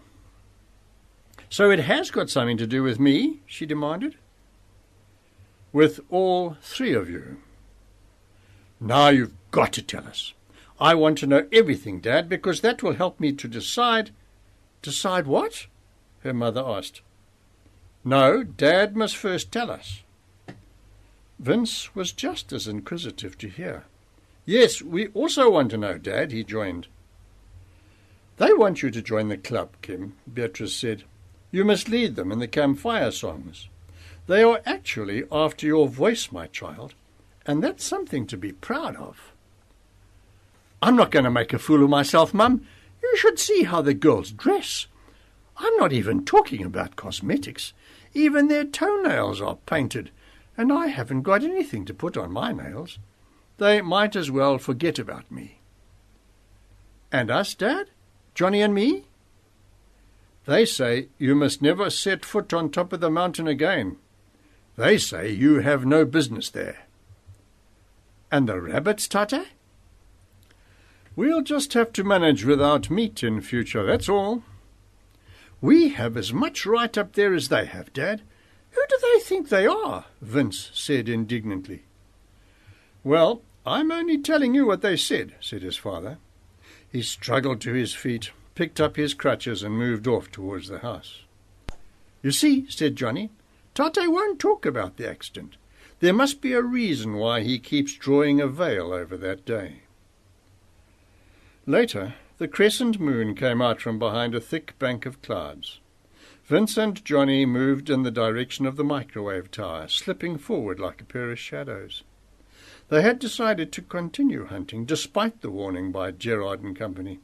"So it has got something to do with me?" she demanded. "With all three of you." "Now you've got to tell us. I want to know everything, Dad, because that will help me to decide." "Decide what?" her mother asked. "No, Dad must first tell us." Vince was just as inquisitive to hear. "Yes, we also want to know, Dad," he joined. "They want you to join the club, Kim," Beatrice said. "You must lead them in the campfire songs. They are actually after your voice, my child, and that's something to be proud of." "I'm not going to make a fool of myself, Mum. You should see how the girls dress. I'm not even talking about cosmetics. Even their toenails are painted, and I haven't got anything to put on my nails. They might as well forget about me." "And us, Dad? Johnny and me?" "They say you must never set foot on top of the mountain again. They say you have no business there." "And the rabbits, Tate?" "We'll just have to manage without meat in future, that's all." "We have as much right up there as they have, Dad. Who do they think they are?" Vince said indignantly. "Well, I'm only telling you what they said," said his father. He struggled to his feet, picked up his crutches, and moved off towards the house. "You see," said Johnny, "Tate won't talk about the accident. There must be a reason why he keeps drawing a veil over that day." Later, the crescent moon came out from behind a thick bank of clouds. Vince and Johnny moved in the direction of the microwave tower, slipping forward like a pair of shadows. They had decided to continue hunting, despite the warning by Gerard and company.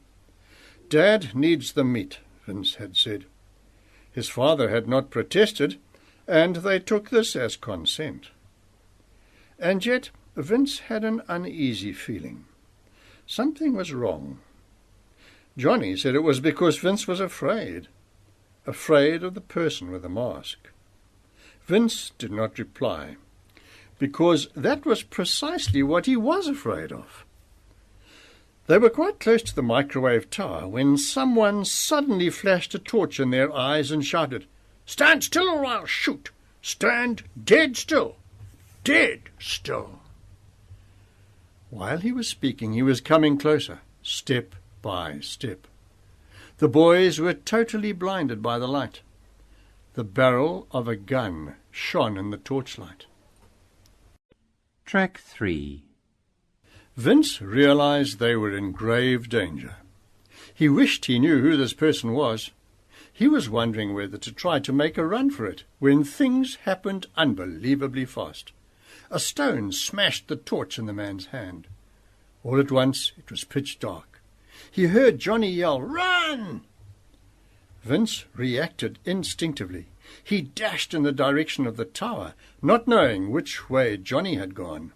"Dad needs the meat," Vince had said. His father had not protested, and they took this as consent. And yet Vince had an uneasy feeling. Something was wrong. Johnny said it was because Vince was afraid of the person with the mask. Vince did not reply, because that was precisely what he was afraid of. They were quite close to the microwave tower when someone suddenly flashed a torch in their eyes and shouted, "Stand still or I'll shoot! Stand dead still! Dead still!" While he was speaking, he was coming closer, step by step. The boys were totally blinded by the light. The barrel of a gun shone in the torchlight. Track 3. Vince realized they were in grave danger. He wished he knew who this person was. He was wondering whether to try to make a run for it when things happened unbelievably fast. A stone smashed the torch in the man's hand. All at once it was pitch dark. He heard Johnny yell, "Run!" Vince reacted instinctively. He dashed in the direction of the tower, not knowing which way Johnny had gone.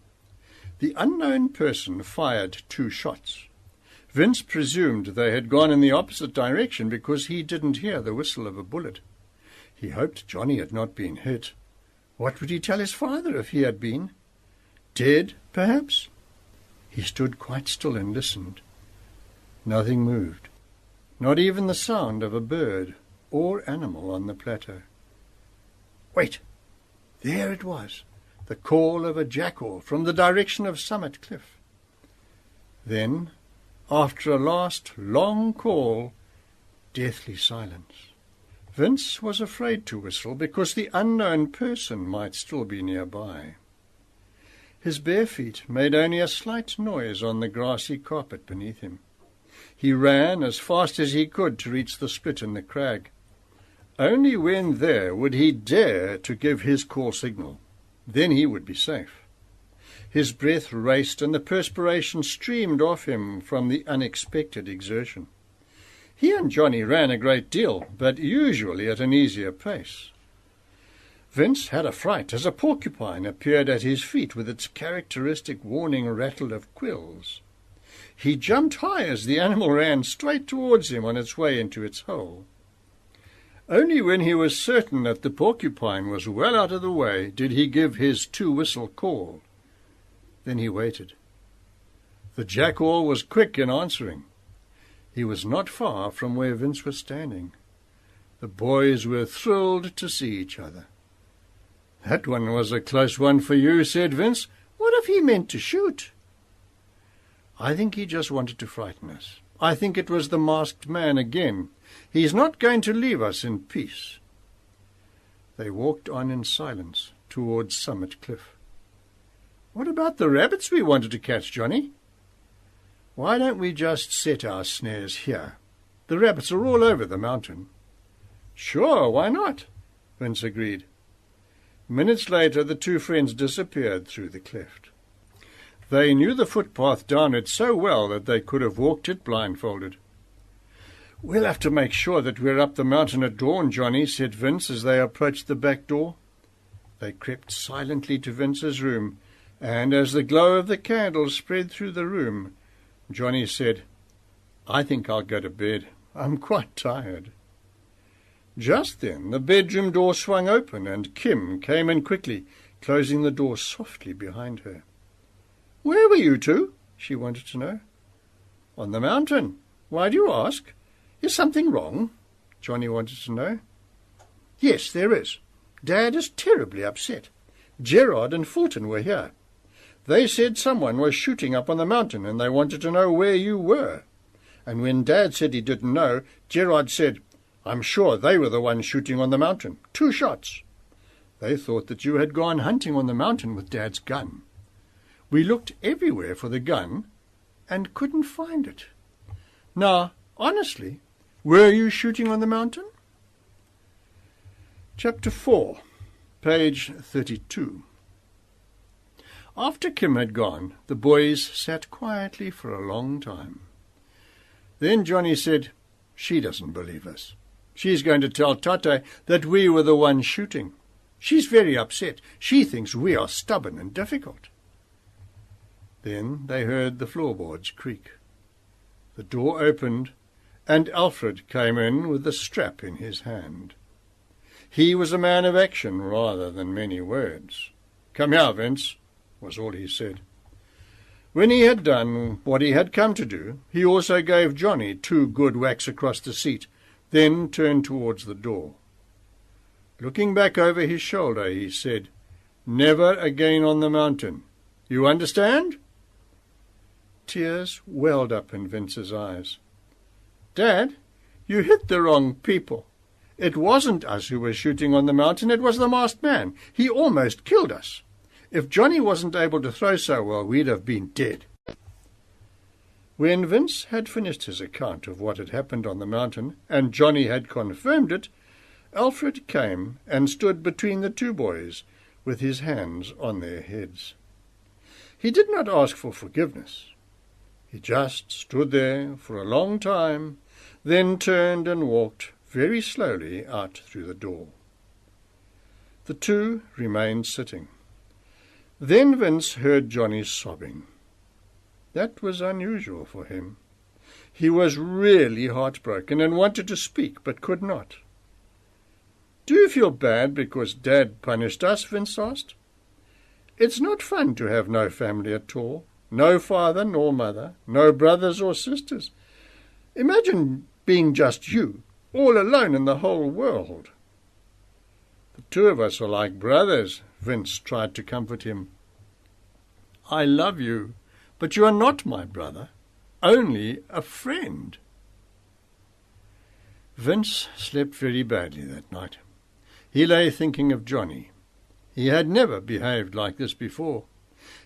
The unknown person fired 2 shots. Vince presumed they had gone in the opposite direction because he didn't hear the whistle of a bullet. He hoped Johnny had not been hit. What would he tell his father if he had been? Dead, perhaps? He stood quite still and listened. Nothing moved, not even the sound of a bird or animal on the plateau. Wait! There it was, the call of a jackal from the direction of Summit Cliff. Then, after a last long call, deathly silence. Vince was afraid to whistle because the unknown person might still be nearby. His bare feet made only a slight noise on the grassy carpet beneath him. He ran as fast as he could to reach the split in the crag. Only when there would he dare to give his call signal. Then he would be safe. His breath raced and the perspiration streamed off him from the unexpected exertion. He and Johnny ran a great deal, but usually at an easier pace. Vince had a fright as a porcupine appeared at his feet with its characteristic warning rattle of quills. He jumped high as the animal ran straight towards him on its way into its hole. Only when he was certain that the porcupine was well out of the way did he give his two-whistle call. Then he waited. The jackal was quick in answering. He was not far from where Vince was standing. The boys were thrilled to see each other. "That one was a close one for you," said Vince. "What if he meant to shoot?" "I think he just wanted to frighten us. I think it was the masked man again. He's not going to leave us in peace." They walked on in silence towards Summit Cliff. "What about the rabbits we wanted to catch, Johnny?" "Why don't we just set our snares here? The rabbits are all over the mountain." "Sure, why not?" Vince agreed. Minutes later the two friends disappeared through the cleft. They knew the footpath down it so well that they could have walked it blindfolded. "We'll have to make sure that we're up the mountain at dawn, Johnny," said Vince as they approached the back door. They crept silently to Vince's room, and as the glow of the candle spread through the room, Johnny said, "I think I'll go to bed. I'm quite tired." Just then the bedroom door swung open, and Kim came in quickly, closing the door softly behind her. "Where were you two?" she wanted to know. "On the mountain. Why do you ask? Is something wrong?" Johnny wanted to know. "Yes, there is. Dad is terribly upset. Gerard and Fulton were here. They said someone was shooting up on the mountain, and they wanted to know where you were. And when Dad said he didn't know, Gerard said, 'I'm sure they were the ones shooting on the mountain. 2 shots. They thought that you had gone hunting on the mountain with Dad's gun. We looked everywhere for the gun and couldn't find it. Now, honestly, were you shooting on the mountain?" Chapter 4, page 32. After Kim had gone, the boys sat quietly for a long time. Then Johnny said, "She doesn't believe us. She's going to tell Tate that we were the ones shooting. She's very upset. She thinks we are stubborn and difficult." Then they heard the floorboards creak. The door opened, and Alfred came in with the strap in his hand. He was a man of action rather than many words. "Come here, Vince," was all he said. When he had done what he had come to do, he also gave Johnny 2 good whacks across the seat, then turned towards the door. Looking back over his shoulder, he said, "Never again on the mountain. You understand?" Tears welled up in Vince's eyes. "Dad, you hit the wrong people. It wasn't us who were shooting on the mountain, it was the masked man. He almost killed us. If Johnny wasn't able to throw so well, we'd have been dead." When Vince had finished his account of what had happened on the mountain, and Johnny had confirmed it, Alfred came and stood between the 2 boys, with his hands on their heads. He did not ask for forgiveness. He just stood there for a long time, then turned and walked very slowly out through the door. The 2 remained sitting. Then Vince heard Johnny sobbing. That was unusual for him. He was really heartbroken and wanted to speak, but could not. "Do you feel bad because Dad punished us?" Vince asked. "It's not fun to have no family at all. No father nor mother, no brothers or sisters. Imagine being just you, all alone in the whole world." The two of us are like brothers, Vince tried to comfort him. I love you, but you are not my brother, only a friend. Vince slept very badly that night. He lay thinking of Johnny. He had never behaved like this before.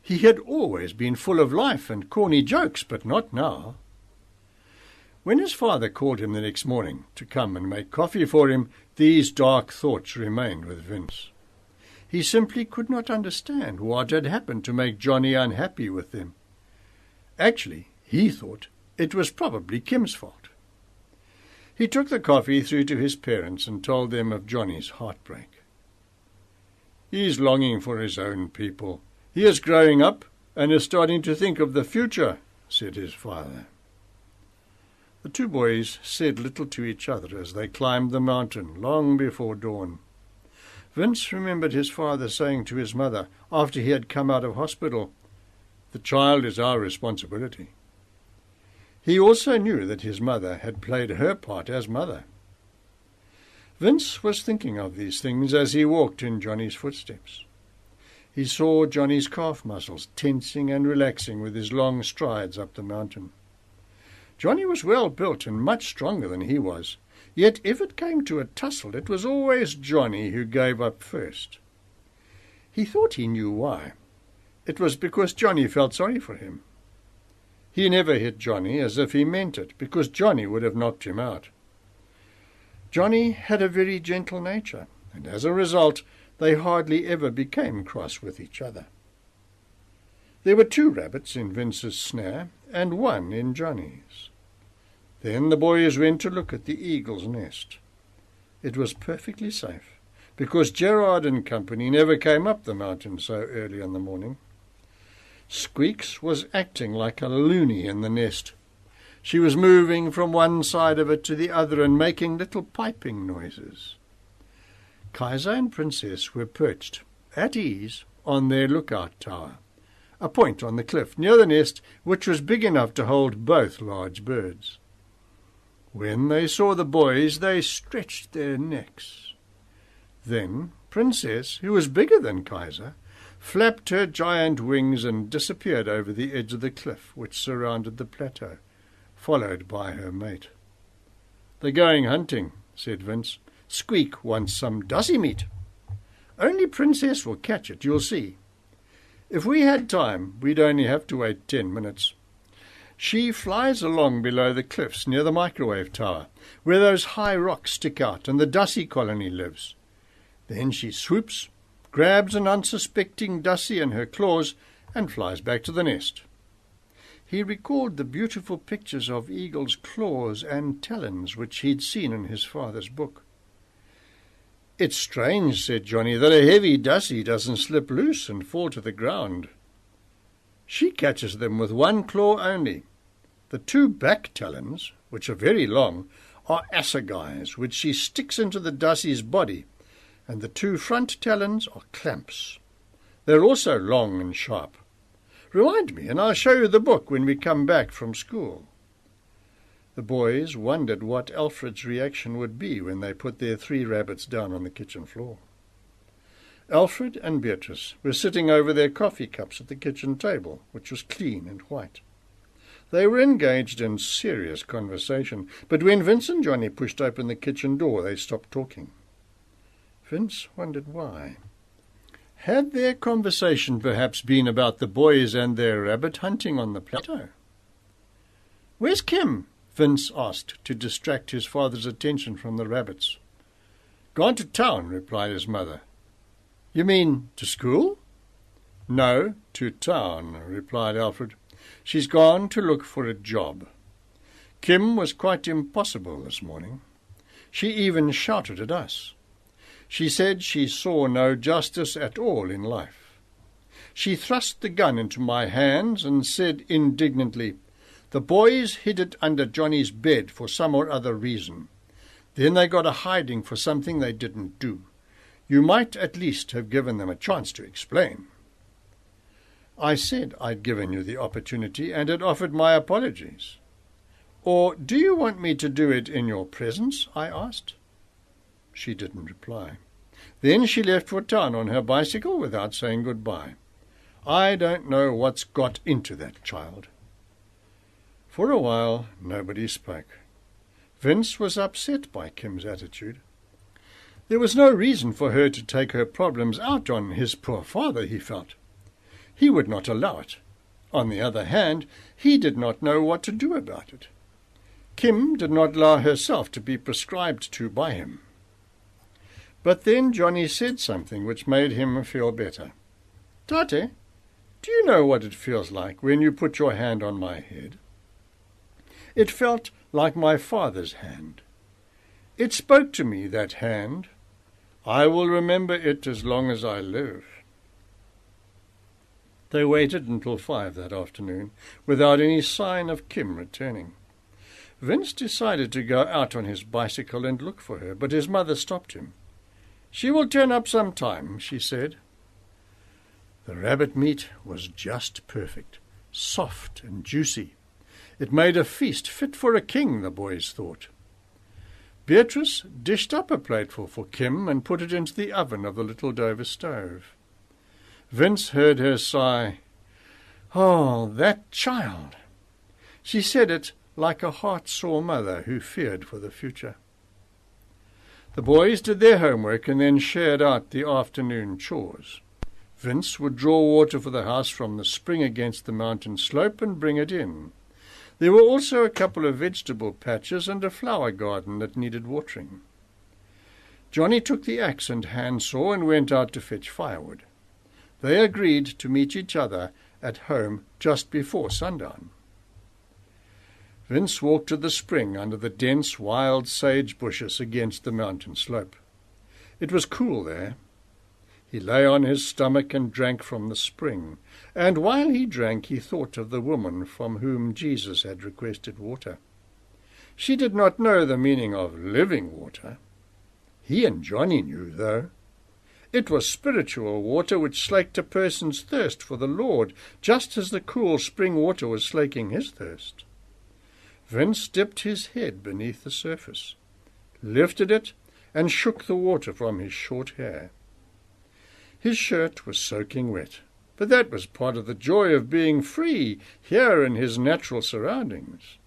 He had always been full of life and corny jokes, but not now. When his father called him the next morning to come and make coffee for him, these dark thoughts remained with Vince. He simply could not understand what had happened to make Johnny unhappy with them. Actually, he thought it was probably Kim's fault. He took the coffee through to his parents and told them of Johnny's heartbreak. He's longing for his own people. He is growing up and is starting to think of the future, said his father. The two boys said little to each other as they climbed the mountain long before dawn. Vince remembered his father saying to his mother after he had come out of hospital, "The child is our responsibility." He also knew that his mother had played her part as mother. Vince was thinking of these things as he walked in Johnny's footsteps. He saw Johnny's calf muscles tensing and relaxing with his long strides up the mountain. Johnny was well built and much stronger than he was, yet if it came to a tussle, it was always Johnny who gave up first. He thought he knew why. It was because Johnny felt sorry for him. He never hit Johnny as if he meant it, because Johnny would have knocked him out. Johnny had a very gentle nature, and as a result, they hardly ever became cross with each other. There were 2 rabbits in Vince's snare, and 1 in Johnny's. Then the boys went to look at the eagle's nest. It was perfectly safe, because Gerard and company never came up the mountain so early in the morning. Squeaks was acting like a loony in the nest. She was moving from one side of it to the other and making little piping noises. Kaiser and Princess were perched, at ease, on their lookout tower, a point on the cliff near the nest which was big enough to hold both large birds. When they saw the boys, they stretched their necks. Then Princess, who was bigger than Kaiser, flapped her giant wings and disappeared over the edge of the cliff which surrounded the plateau, followed by her mate. "They're going hunting," said Vince. "Squeak wants some dussy meat. Only Princess will catch it, you'll see. If we had time, we'd only have to wait 10 minutes. She flies along below the cliffs near the microwave tower, where those high rocks stick out and the dussy colony lives. Then she swoops, grabs an unsuspecting dussy in her claws, and flies back to the nest." He recalled the beautiful pictures of eagles' claws and talons which he'd seen in his father's book. "It's strange," said Johnny, "that a heavy dussy doesn't slip loose and fall to the ground. She catches them with 1 claw only. The 2 back talons, which are very long, are assegais, which she sticks into the dussy's body, and the 2 front talons are clamps. They're also long and sharp. Remind me, and I'll show you the book when we come back from school." The boys wondered what Alfred's reaction would be when they put their 3 rabbits down on the kitchen floor. Alfred and Beatrice were sitting over their coffee cups at the kitchen table, which was clean and white. They were engaged in serious conversation, but when Vince and Johnny pushed open the kitchen door, they stopped talking. Vince wondered why. Had their conversation perhaps been about the boys and their rabbit hunting on the plateau? "Where's Kim?" Vince asked, to distract his father's attention from the rabbits. "Gone to town," replied his mother. "You mean to school?" "No, to town," replied Alfred. "She's gone to look for a job. Kim was quite impossible this morning. She even shouted at us. She said she saw no justice at all in life. She thrust the gun into my hands and said indignantly, 'The boys hid it under Johnny's bed for some or other reason. Then they got a hiding for something they didn't do. You might at least have given them a chance to explain.' I said I'd given you the opportunity and had offered my apologies. 'Or do you want me to do it in your presence?' I asked. She didn't reply. Then she left for town on her bicycle without saying goodbye. I don't know what's got into that child. For a while, nobody spoke. Vince was upset by Kim's attitude. There was no reason for her to take her problems out on his poor father, he felt. He would not allow it. On the other hand, he did not know what to do about it. Kim did not allow herself to be prescribed to by him. But then Johnny said something which made him feel better. "Tate, do you know what it feels like when you put your hand on my head?" It felt like my father's hand. It spoke to me, that hand. I will remember it as long as I live. They waited until 5 that afternoon, without any sign of Kim returning. Vince decided to go out on his bicycle and look for her, but his mother stopped him. "She will turn up some time," she said. The rabbit meat was just perfect, soft and juicy. It made a feast fit for a king, the boys thought. Beatrice dished up a plateful for Kim and put it into the oven of the little Dover stove. Vince heard her sigh. "Oh, that child!" She said it like a heart-sore mother who feared for the future. The boys did their homework and then shared out the afternoon chores. Vince would draw water for the house from the spring against the mountain slope and bring it in. There were also a couple of vegetable patches and a flower garden that needed watering. Johnny took the axe and handsaw and went out to fetch firewood. They agreed to meet each other at home just before sundown. Vince walked to the spring under the dense wild sage bushes against the mountain slope. It was cool there. He lay on his stomach and drank from the spring, and while he drank he thought of the woman from whom Jesus had requested water. She did not know the meaning of living water. He and Johnny knew, though. It was spiritual water which slaked a person's thirst for the Lord, just as the cool spring water was slaking his thirst. Vince dipped his head beneath the surface, lifted it, and shook the water from his short hair. His shirt was soaking wet, but that was part of the joy of being free here in his natural surroundings.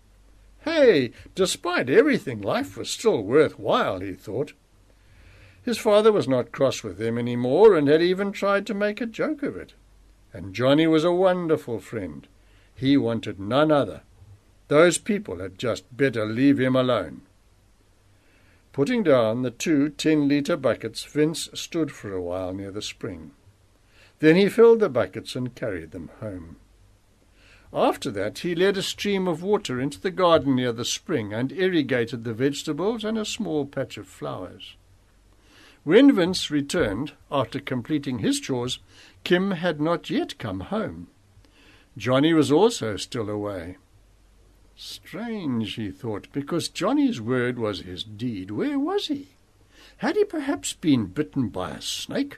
Hey, despite everything, life was still worthwhile, he thought. His father was not cross with him any more and had even tried to make a joke of it. And Johnny was a wonderful friend. He wanted none other. Those people had just better leave him alone. Putting down the 2 10-litre buckets, Vince stood for a while near the spring. Then he filled the buckets and carried them home. After that he led a stream of water into the garden near the spring and irrigated the vegetables and a small patch of flowers. When Vince returned, after completing his chores, Kim had not yet come home. Johnny was also still away. Strange, he thought, because Johnny's word was his deed. Where was he? Had he perhaps been bitten by a snake?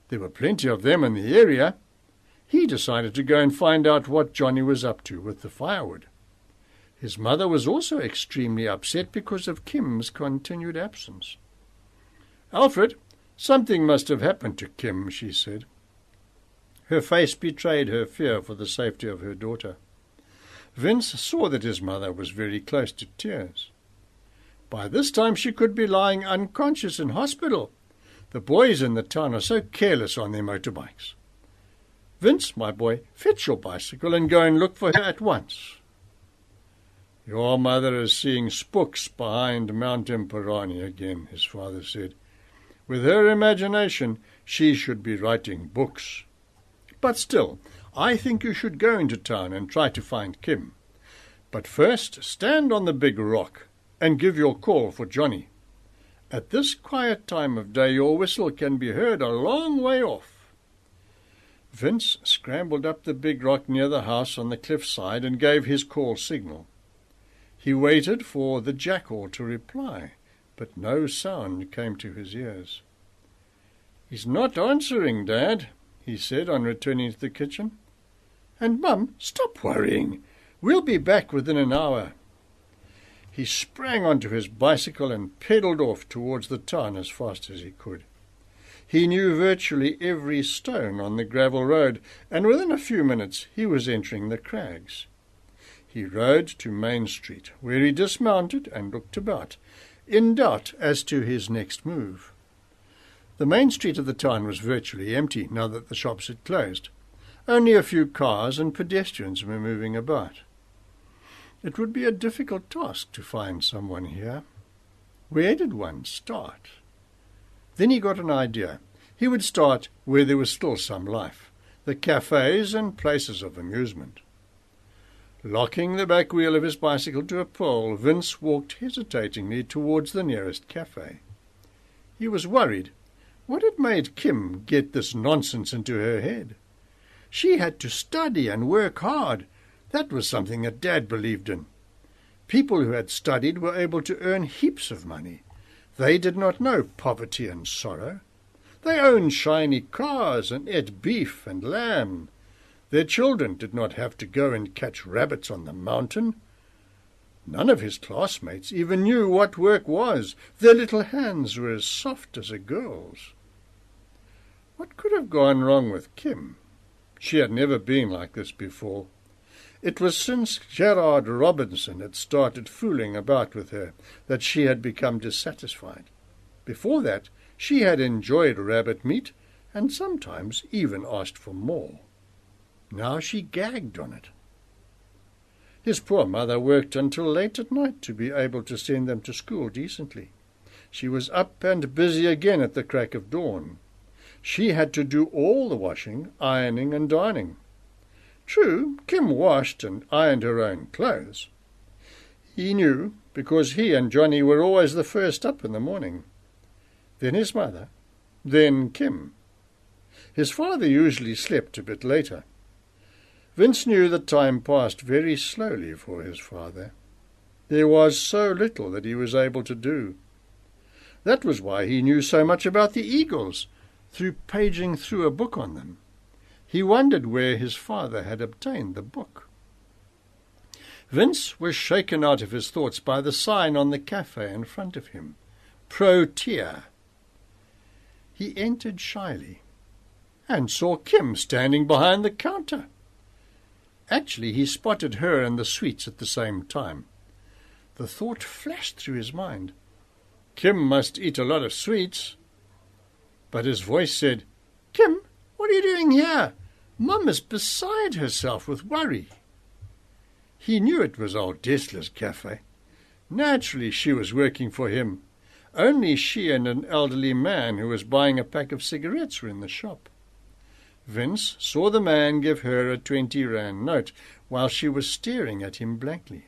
There were plenty of them in the area. He decided to go and find out what Johnny was up to with the firewood. His mother was also extremely upset because of Kim's continued absence. "Alfred, something must have happened to Kim," she said. Her face betrayed her fear for the safety of her daughter. Vince saw that his mother was very close to tears. By this time she could be lying unconscious in hospital. The boys in the town are so careless on their motorbikes. "Vince, my boy, fetch your bicycle and go and look for her at once." "Your mother is seeing spooks behind Mount Imperani again," his father said. "With her imagination, she should be writing books. But still, I think you should go into town and try to find Kim. But first, stand on the big rock and give your call for Johnny. At this quiet time of day, your whistle can be heard a long way off." Vince scrambled up the big rock near the house on the cliffside and gave his call signal. He waited for the jackal to reply, but no sound came to his ears. "He's not answering, Dad," he said on returning to the kitchen. "And, Mum, stop worrying. We'll be back within an hour." He sprang onto his bicycle and pedalled off towards the town as fast as he could. He knew virtually every stone on the gravel road, and within a few minutes he was entering the crags. He rode to Main Street, where he dismounted and looked about, in doubt as to his next move. The main street of the town was virtually empty now that the shops had closed. Only a few cars and pedestrians were moving about. It would be a difficult task to find someone here. Where did one start? Then he got an idea. He would start where there was still some life, the cafes and places of amusement. Locking the back wheel of his bicycle to a pole, Vince walked hesitatingly towards the nearest cafe. He was worried. What had made Kim get this nonsense into her head? She had to study and work hard. That was something that Dad believed in. People who had studied were able to earn heaps of money. They did not know poverty and sorrow. They owned shiny cars and ate beef and lamb. Their children did not have to go and catch rabbits on the mountain. None of his classmates even knew what work was. Their little hands were as soft as a girl's. What could have gone wrong with Kim? She had never been like this before. It was since Gerard Robinson had started fooling about with her that she had become dissatisfied. Before that, she had enjoyed rabbit meat and sometimes even asked for more. Now she gagged on it. His poor mother worked until late at night to be able to send them to school decently. She was up and busy again at the crack of dawn. She had to do all the washing, ironing, and darning. True, Kim washed and ironed her own clothes. He knew, because he and Johnny were always the first up in the morning. Then his mother, then Kim. His father usually slept a bit later. Vince knew that time passed very slowly for his father. There was so little that he was able to do. That was why he knew so much about the eagles, through paging through a book on them. He wondered where his father had obtained the book. Vince was shaken out of his thoughts by the sign on the cafe in front of him, Protea. He entered shyly and saw Kim standing behind the counter. Actually, he spotted her and the sweets at the same time. The thought flashed through his mind. Kim must eat a lot of sweets. But his voice said, "Kim, what are you doing here? Mum is beside herself with worry." He knew it was old Dessler's cafe. Naturally, she was working for him. Only she and an elderly man who was buying a pack of cigarettes were in the shop. Vince saw the man give her a 20-rand note while she was staring at him blankly.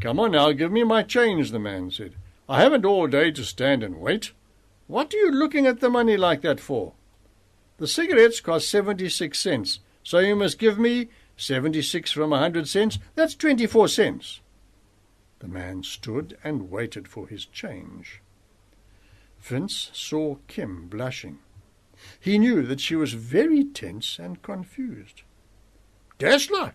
"Come on now, give me my change," the man said. "I haven't all day to stand and wait. What are you looking at the money like that for? The cigarettes cost 76 cents, so you must give me 76 from 100 cents. That's 24 cents. The man stood and waited for his change. Vince saw Kim blushing. He knew that she was very tense and confused. "Dessler!"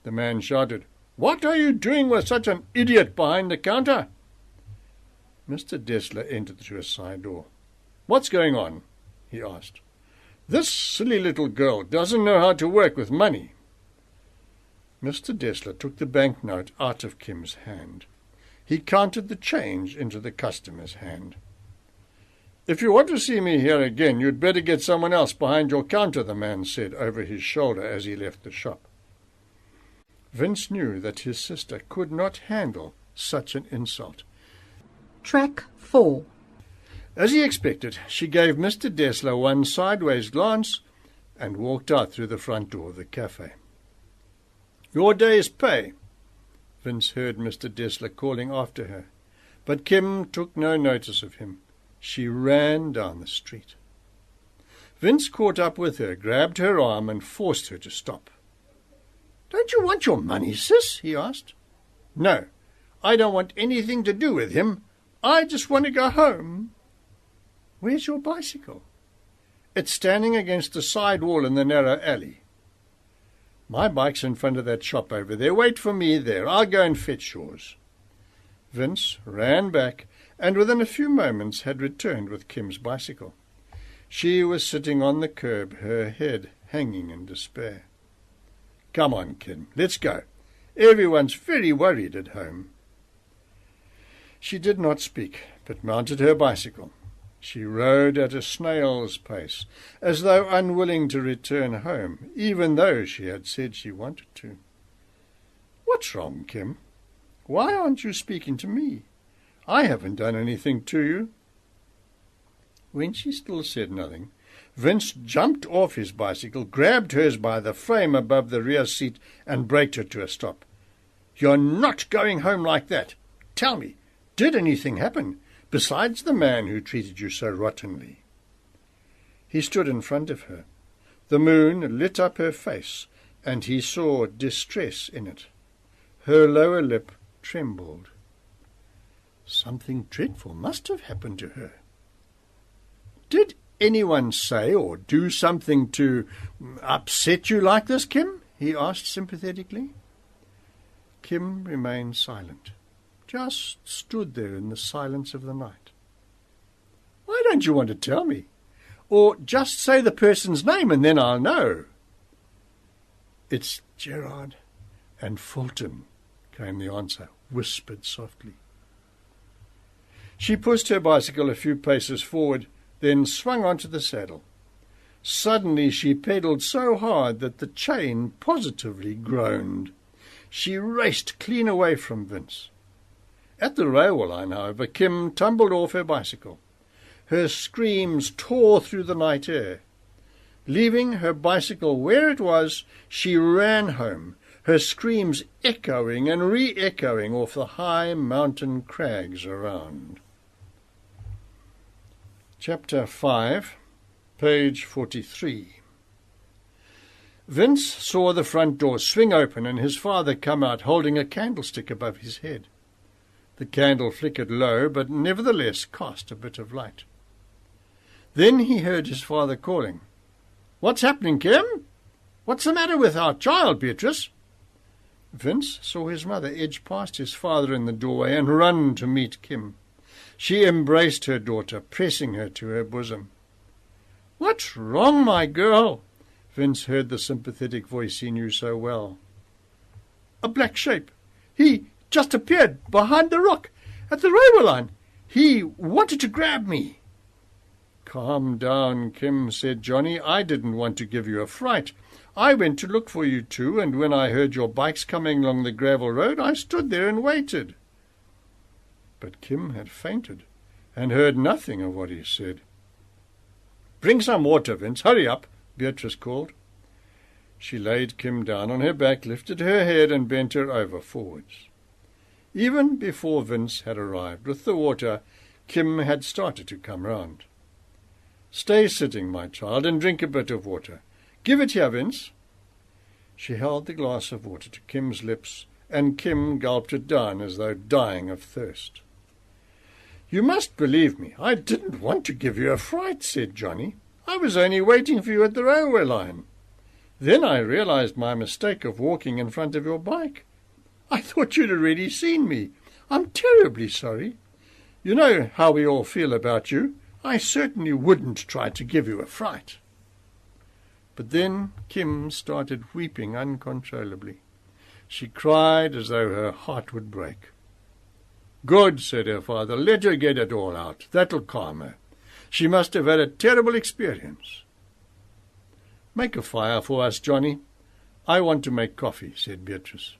the man shouted. "What are you doing with such an idiot behind the counter?" Mr. Dessler entered through a side door. "What's going on?" he asked. "This silly little girl doesn't know how to work with money." Mr. Dessler took the banknote out of Kim's hand. He counted the change into the customer's hand. "If you want to see me here again, you'd better get someone else behind your counter," the man said over his shoulder as he left the shop. Vince knew that his sister could not handle such an insult. Track 4. As he expected, she gave Mr. Dessler one sideways glance and walked out through the front door of the cafe. "Your day's pay," Vince heard Mr. Dessler calling after her, but Kim took no notice of him. She ran down the street. Vince caught up with her, grabbed her arm and forced her to stop. "Don't you want your money, sis?" he asked. "No, I don't want anything to do with him. I just want to go home." "Where's your bicycle?" "It's standing against the side wall in the narrow alley." "My bike's in front of that shop over there. Wait for me there. I'll go and fetch yours." Vince ran back and within a few moments had returned with Kim's bicycle. She was sitting on the curb, her head hanging in despair. "Come on, Kim, let's go. Everyone's very worried at home." She did not speak, but mounted her bicycle. She rode at a snail's pace, as though unwilling to return home, even though she had said she wanted to. "What's wrong, Kim? Why aren't you speaking to me? I haven't done anything to you." When she still said nothing, Vince jumped off his bicycle, grabbed hers by the frame above the rear seat, and braked her to a stop. "You're not going home like that. Tell me, did anything happen, besides the man who treated you so rottenly?" He stood in front of her. The moon lit up her face, and he saw distress in it. Her lower lip trembled. Something dreadful must have happened to her. "Did anyone say or do something to upset you like this, Kim?" he asked sympathetically. Kim remained silent, just stood there in the silence of the night. "Why don't you want to tell me? Or just say the person's name and then I'll know." "It's Gerard and Fulton," came the answer, whispered softly. She pushed her bicycle a few paces forward, then swung onto the saddle. Suddenly she pedalled so hard that the chain positively groaned. She raced clean away from Vince. At the railway line, however, Kim tumbled off her bicycle. Her screams tore through the night air. Leaving her bicycle where it was, she ran home, her screams echoing and re-echoing off the high mountain crags around. Chapter 5, page 43. Vince saw the front door swing open and his father come out holding a candlestick above his head. The candle flickered low, but nevertheless cast a bit of light. Then he heard his father calling, "What's happening, Kim? What's the matter with our child, Beatrice?" Vince saw his mother edge past his father in the doorway and run to meet Kim. She embraced her daughter, pressing her to her bosom. "What's wrong, my girl?" Vince heard the sympathetic voice he knew so well. "A black shape. He just appeared behind the rock at the railway line. He wanted to grab me." "Calm down, Kim," said Johnny. "I didn't want to give you a fright. I went to look for you too, and when I heard your bikes coming along the gravel road, I stood there and waited." But Kim had fainted and heard nothing of what he said. "Bring some water, Vince. Hurry up," Beatrice called. She laid Kim down on her back, lifted her head and bent her over forwards. Even before Vince had arrived with the water, Kim had started to come round. "Stay sitting, my child, and drink a bit of water. Give it here, Vince." She held the glass of water to Kim's lips, and Kim gulped it down as though dying of thirst. "You must believe me. I didn't want to give you a fright," said Johnny. "I was only waiting for you at the railway line. Then I realized my mistake of walking in front of your bike. I thought you'd already seen me. I'm terribly sorry. You know how we all feel about you. I certainly wouldn't try to give you a fright." But then Kim started weeping uncontrollably. She cried as though her heart would break. "Good," said her father. "Let her get it all out. That'll calm her. She must have had a terrible experience." "Make a fire for us, Johnny. I want to make coffee," said Beatrice.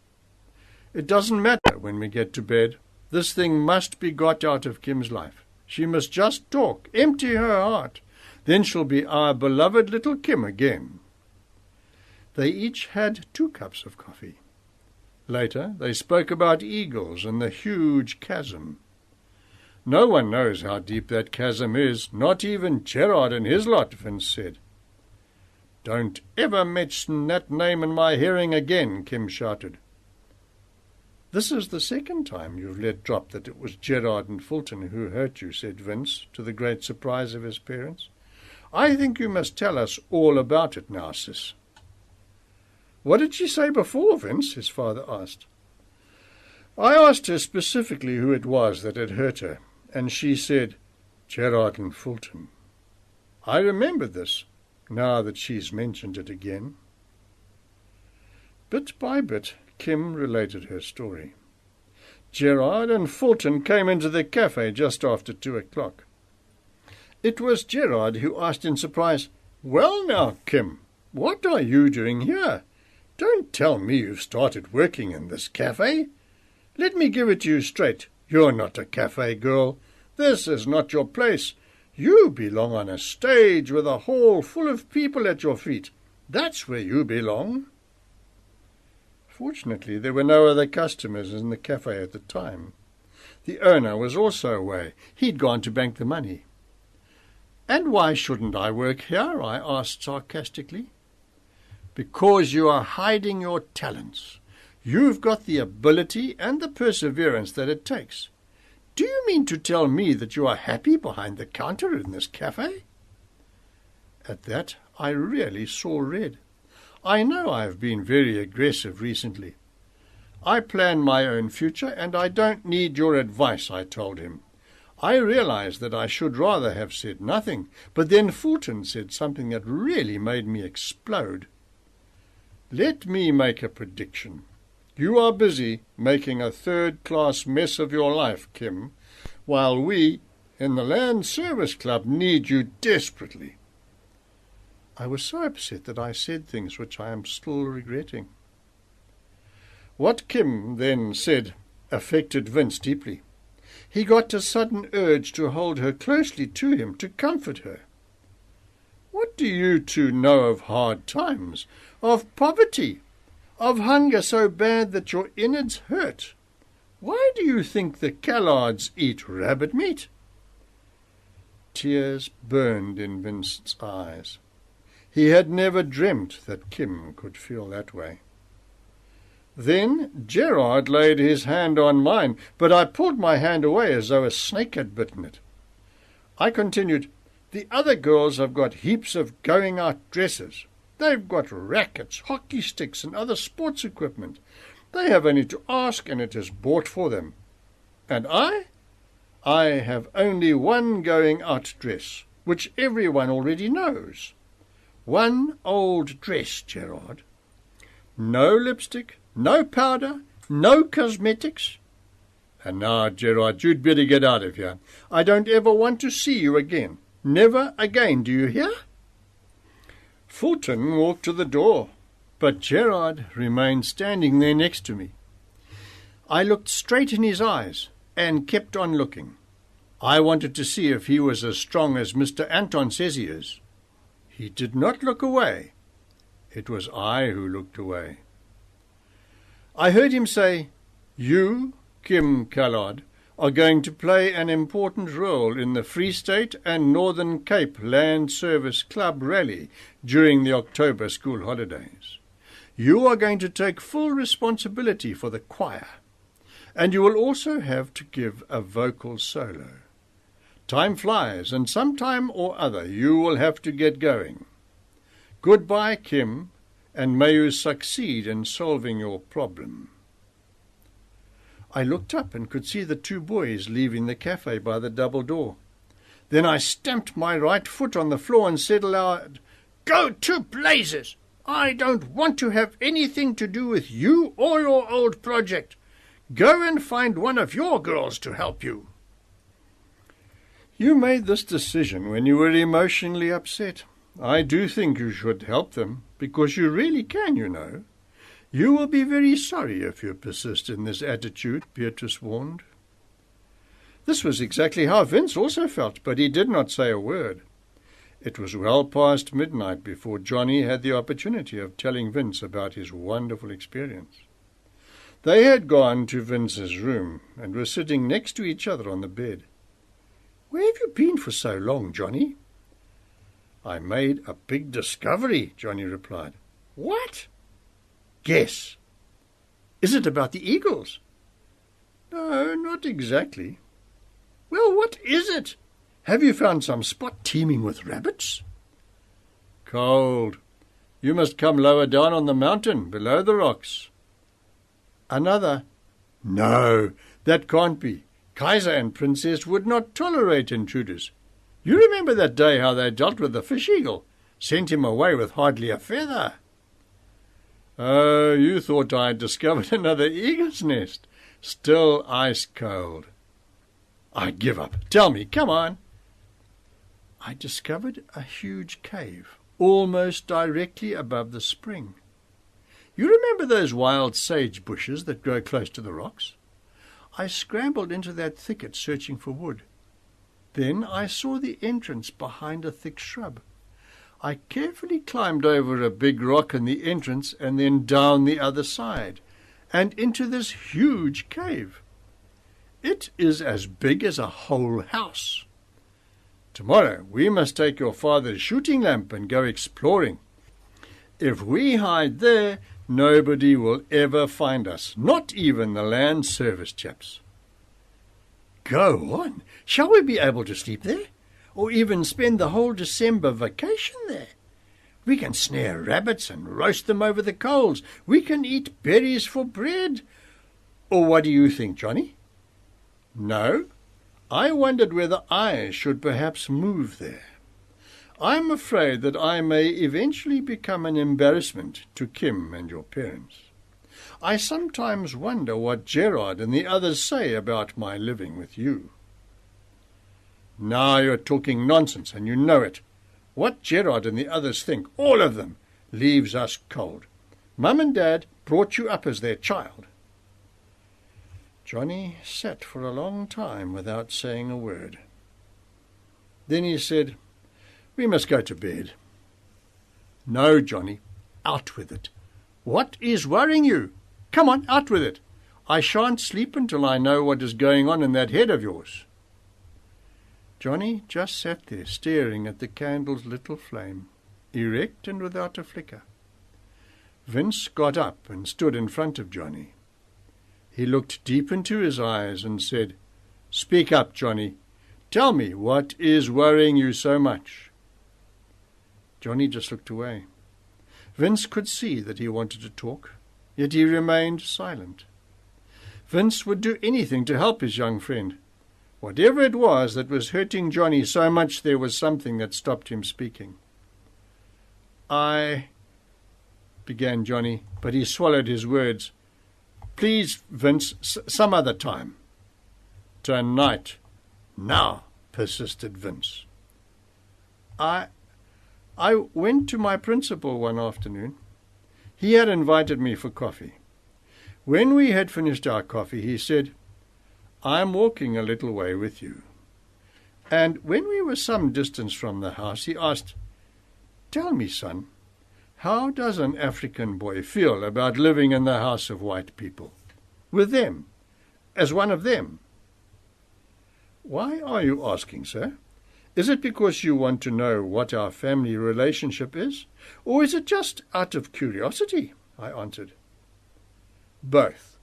"It doesn't matter when we get to bed. This thing must be got out of Kim's life. She must just talk, empty her heart. Then she'll be our beloved little Kim again." They each had 2 cups of coffee. Later they spoke about eagles and the huge chasm. "No one knows how deep that chasm is, not even Gerard and his lot," Vince said. "Don't ever mention that name in my hearing again," Kim shouted. "This is the second time you've let drop that it was Gerard and Fulton who hurt you," said Vince, to the great surprise of his parents. "I think you must tell us all about it now, sis." "What did she say before, Vince?" his father asked. "I asked her specifically who it was that had hurt her, and she said Gerard and Fulton." I remember this, now that she's mentioned it again. Bit by bit, Kim related her story. Gerard and Fulton came into the cafe just after 2:00. It was Gerard who asked in surprise, "Well now, Kim, what are you doing here? Don't tell me you've started working in this cafe. Let me give it to you straight. You're not a cafe girl. This is not your place. You belong on a stage with a hall full of people at your feet. That's where you belong." Fortunately, there were no other customers in the cafe at the time. The owner was also away. He'd gone to bank the money. "And why shouldn't I work here?" I asked sarcastically. "Because you are hiding your talents. You've got the ability and the perseverance that it takes. Do you mean to tell me that you are happy behind the counter in this cafe?" At that, I really saw red. I know I've been very aggressive recently. "I plan my own future, and I don't need your advice," I told him. I realized that I should rather have said nothing, but then Fulton said something that really made me explode. "Let me make a prediction. You are busy making a third-class mess of your life, Kim, while we, in the Land Service Club, need you desperately." I was so upset that I said things which I am still regretting. What Kim then said affected Vince deeply. He got a sudden urge to hold her closely to him, to comfort her. "What do you two know of hard times, of poverty, of hunger so bad that your innards hurt? Why do you think the Callards eat rabbit meat?" Tears burned in Vincent's eyes. He had never dreamt that Kim could feel that way. Then Gerard laid his hand on mine, but I pulled my hand away as though a snake had bitten it. I continued, "The other girls have got heaps of going-out dresses. They've got rackets, hockey sticks, and other sports equipment. They have only to ask, and it is bought for them. And I have only one going-out dress, which everyone already knows. One old dress, Gerard. No lipstick, no powder, no cosmetics. And now, Gerard, you'd better get out of here. I don't ever want to see you again. Never again, do you hear?" Fulton walked to the door, but Gerard remained standing there next to me. I looked straight in his eyes and kept on looking. I wanted to see if he was as strong as Mr. Anton says he is. He did not look away. It was I who looked away. I heard him say, "You, Kim Callard, are going to play an important role in the Free State and Northern Cape Land Service Club rally during the October school holidays. You are going to take full responsibility for the choir, and you will also have to give a vocal solo. Time flies, and sometime or other you will have to get going. Goodbye, Kim, and may you succeed in solving your problem." I looked up and could see the two boys leaving the cafe by the double door. Then I stamped my right foot on the floor and said aloud, "Go to blazes! I don't want to have anything to do with you or your old project. Go and find one of your girls to help you." "You made this decision when you were emotionally upset. I do think you should help them, because you really can, you know. You will be very sorry if you persist in this attitude," Beatrice warned. This was exactly how Vince also felt, but he did not say a word. It was well past midnight before Johnny had the opportunity of telling Vince about his wonderful experience. They had gone to Vince's room and were sitting next to each other on the bed. "Where have you been for so long, Johnny?" "I made a big discovery," Johnny replied. "What?" "Guess." "Is it about the eagles?" "No, not exactly." "Well, what is it? Have you found some spot teeming with rabbits?" "Cold. You must come lower down on the mountain, below the rocks." "Another?" "No, that can't be. Kaiser and Princess would not tolerate intruders." You remember that day how they dealt with the fish-eagle, sent him away with hardly a feather? Oh, you thought I had discovered another eagle's nest, still ice cold. I give up. Tell me, come on. I discovered a huge cave, almost directly above the spring. You remember those wild sage bushes that grow close to the rocks? I scrambled into that thicket searching for wood. Then I saw the entrance behind a thick shrub. I carefully climbed over a big rock in the entrance and then down the other side, and into this huge cave. It is as big as a whole house. Tomorrow we must take your father's shooting lamp and go exploring. If we hide there, nobody will ever find us, not even the land service chaps. Go on. Shall we be able to sleep there? Or even spend the whole December vacation there? We can snare rabbits and roast them over the coals. We can eat berries for bread. Or what do you think, Johnny? No, I wondered whether I should perhaps move there. I'm afraid that I may eventually become an embarrassment to Kim and your parents. I sometimes wonder what Gerard and the others say about my living with you. Now you're talking nonsense, and you know it. What Gerard and the others think, all of them, leaves us cold. Mum and Dad brought you up as their child. Johnny sat for a long time without saying a word. Then he said, "We must go to bed." "No, Johnny, out with it. What is worrying you? Come on, out with it. I shan't sleep until I know what is going on in that head of yours." Johnny just sat there staring at the candle's little flame, erect and without a flicker. Vince got up and stood in front of Johnny. He looked deep into his eyes and said, "Speak up, Johnny. Tell me, what is worrying you so much?" Johnny just looked away. Vince could see that he wanted to talk, yet he remained silent. Vince would do anything to help his young friend. Whatever it was that was hurting Johnny so much, there was something that stopped him speaking. "I—" began Johnny, but he swallowed his words. "Please, Vince, some other time." "Tonight. Now," persisted Vince. I went to my principal one afternoon. He had invited me for coffee. When we had finished our coffee, he said, "I'm walking a little way with you." And when we were some distance from the house, he asked, "Tell me, son, how does an African boy feel about living in the house of white people? With them, as one of them?" "Why are you asking, sir? Is it because you want to know what our family relationship is, or is it just out of curiosity?" I answered. "Both.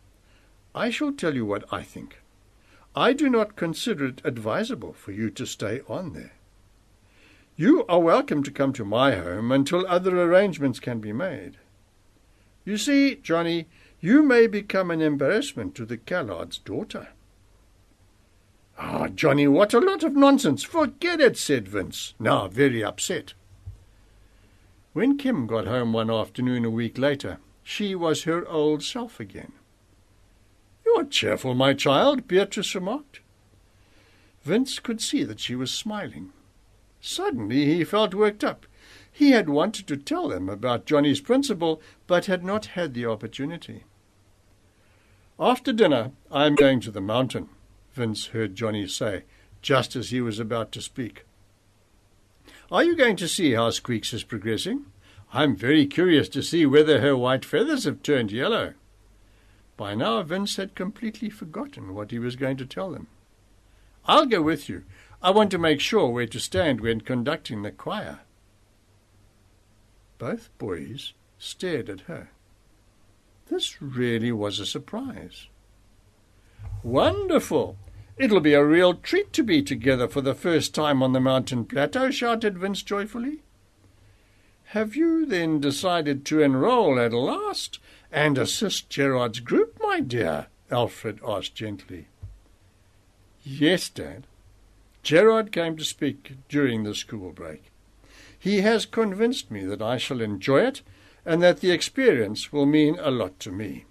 I shall tell you what I think. I do not consider it advisable for you to stay on there. You are welcome to come to my home until other arrangements can be made. You see, Johnny, you may become an embarrassment to the Callard's daughter." "Ah, Johnny, what a lot of nonsense! Forget it," said Vince, now very upset. When Kim got home one afternoon a week later, she was her old self again. "You're cheerful, my child," Beatrice remarked. Vince could see that she was smiling. Suddenly he felt worked up. He had wanted to tell them about Johnny's principal, but had not had the opportunity. "After dinner, I'm going to the mountain," Vince heard Johnny say, just as he was about to speak. "Are you going to see how Squeaks is progressing? I'm very curious to see whether her white feathers have turned yellow." By now Vince had completely forgotten what he was going to tell them. "I'll go with you. I want to make sure where to stand when conducting the choir." Both boys stared at her. This really was a surprise. "Wonderful! It'll be a real treat to be together for the first time on the mountain plateau," shouted Vince joyfully. "Have you then decided to enroll at last and assist Gerard's group, my dear?" Alfred asked gently. "Yes, Dad. Gerard came to speak during the school break. He has convinced me that I shall enjoy it and that the experience will mean a lot to me.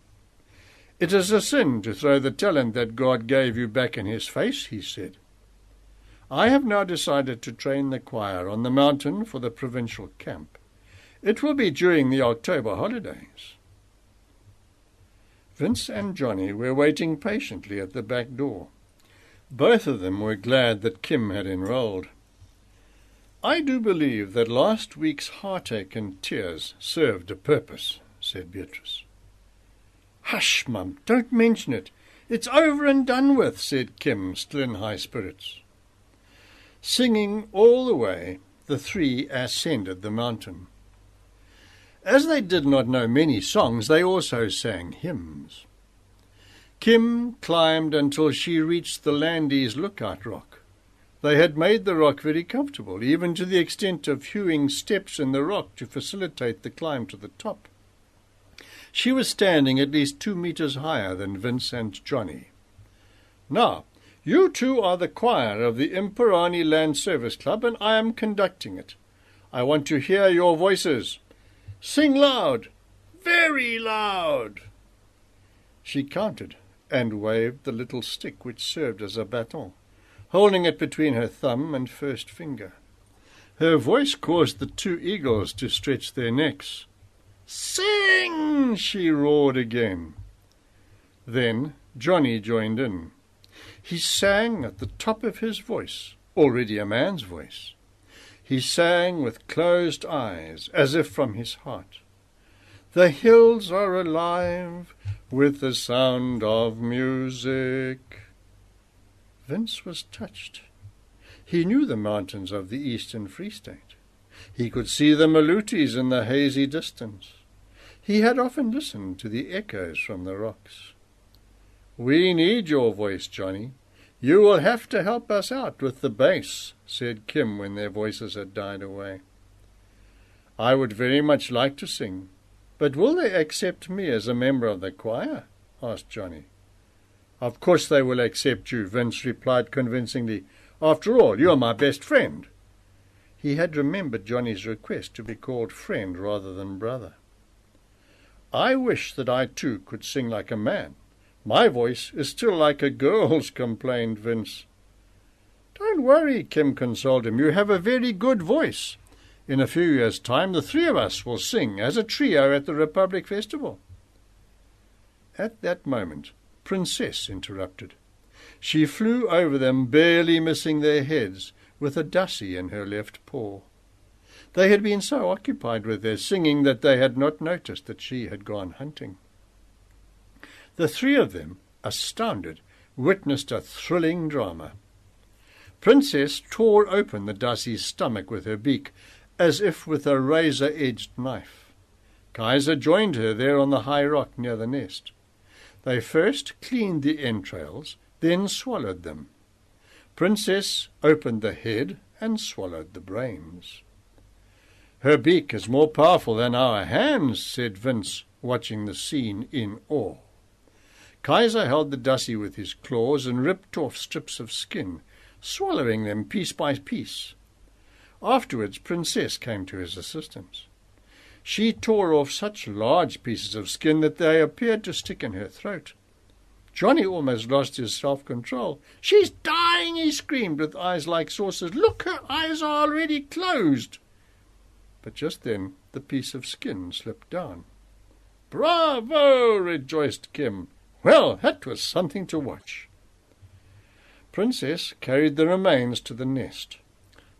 It is a sin to throw the talent that God gave you back in his face, he said. I have now decided to train the choir on the mountain for the provincial camp. It will be during the October holidays. Vince and Johnny were waiting patiently at the back door. Both of them were glad that Kim had enrolled. I do believe that last week's heartache and tears served a purpose, said Beatrice. Hush, Mum, don't mention it. It's over and done with, said Kim, still in high spirits. Singing all the way, the three ascended the mountain. As they did not know many songs, they also sang hymns. Kim climbed until she reached the Landy's lookout rock. They had made the rock very comfortable, even to the extent of hewing steps in the rock to facilitate the climb to the top. She was standing at least 2 meters higher than Vince and Johnny. Now, you two are the choir of the Imperani Land Service Club, and I am conducting it. I want to hear your voices. Sing loud, very loud. She counted and waved the little stick which served as a baton, holding it between her thumb and first finger. Her voice caused the 2 eagles to stretch their necks. Sing! She roared again. Then Johnny joined in. He sang at the top of his voice, already a man's voice. He sang with closed eyes, as if from his heart. The hills are alive with the sound of music. Vince was touched. He knew the mountains of the eastern Free State. He could see the Malooties in the hazy distance. He had often listened to the echoes from the rocks. We need your voice, Johnny. You will have to help us out with the bass, said Kim when their voices had died away. I would very much like to sing, but will they accept me as a member of the choir? Asked Johnny. Of course they will accept you, Vince replied convincingly. After all, you are my best friend. He had remembered Johnny's request to be called friend rather than brother. I wish that I too could sing like a man. My voice is still like a girl's, complained Vince. Don't worry, Kim consoled him. You have a very good voice. In a few years' time, the 3 of us will sing as a trio at the Republic Festival. At that moment, Princess interrupted. She flew over them, barely missing their heads, with a dussie in her left paw. They had been so occupied with their singing that they had not noticed that she had gone hunting. The 3 of them, astounded, witnessed a thrilling drama. Princess tore open the Dussie's stomach with her beak, as if with a razor-edged knife. Kaiser joined her there on the high rock near the nest. They first cleaned the entrails, then swallowed them. Princess opened the head and swallowed the brains. Her beak is more powerful than our hands, said Vince, watching the scene in awe. Kaiser held the Dussie with his claws and ripped off strips of skin, swallowing them piece by piece. Afterwards, Princess came to his assistance. She tore off such large pieces of skin that they appeared to stick in her throat. Johnny almost lost his self-control. She's dying, he screamed with eyes like saucers. Look, her eyes are already closed. But just then the piece of skin slipped down. Bravo! Rejoiced Kim. Well, that was something to watch. Princess carried the remains to the nest.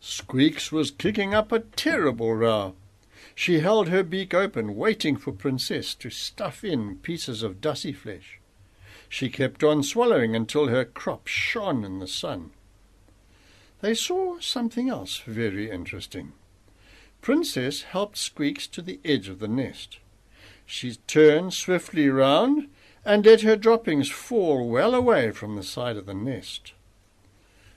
Squeaks was kicking up a terrible row. She held her beak open, waiting for Princess to stuff in pieces of Dussie flesh. She kept on swallowing until her crop shone in the sun. They saw something else very interesting. Princess helped Squeaks to the edge of the nest. She turned swiftly round and let her droppings fall well away from the side of the nest.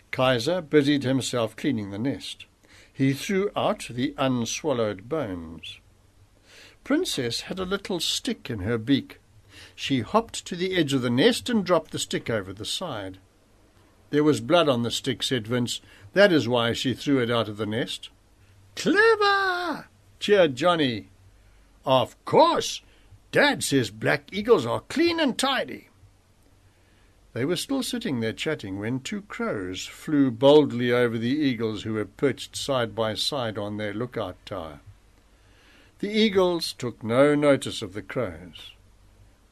Kaiser busied himself cleaning the nest. He threw out the unswallowed bones. Princess had a little stick in her beak. She hopped to the edge of the nest and dropped the stick over the side. There was blood on the stick, said Vince. That is why she threw it out of the nest. Clever! Cheered Johnny. Of course. Dad says black eagles are clean and tidy. They were still sitting there chatting when 2 crows flew boldly over the eagles who were perched side by side on their lookout tower. The eagles took no notice of the crows.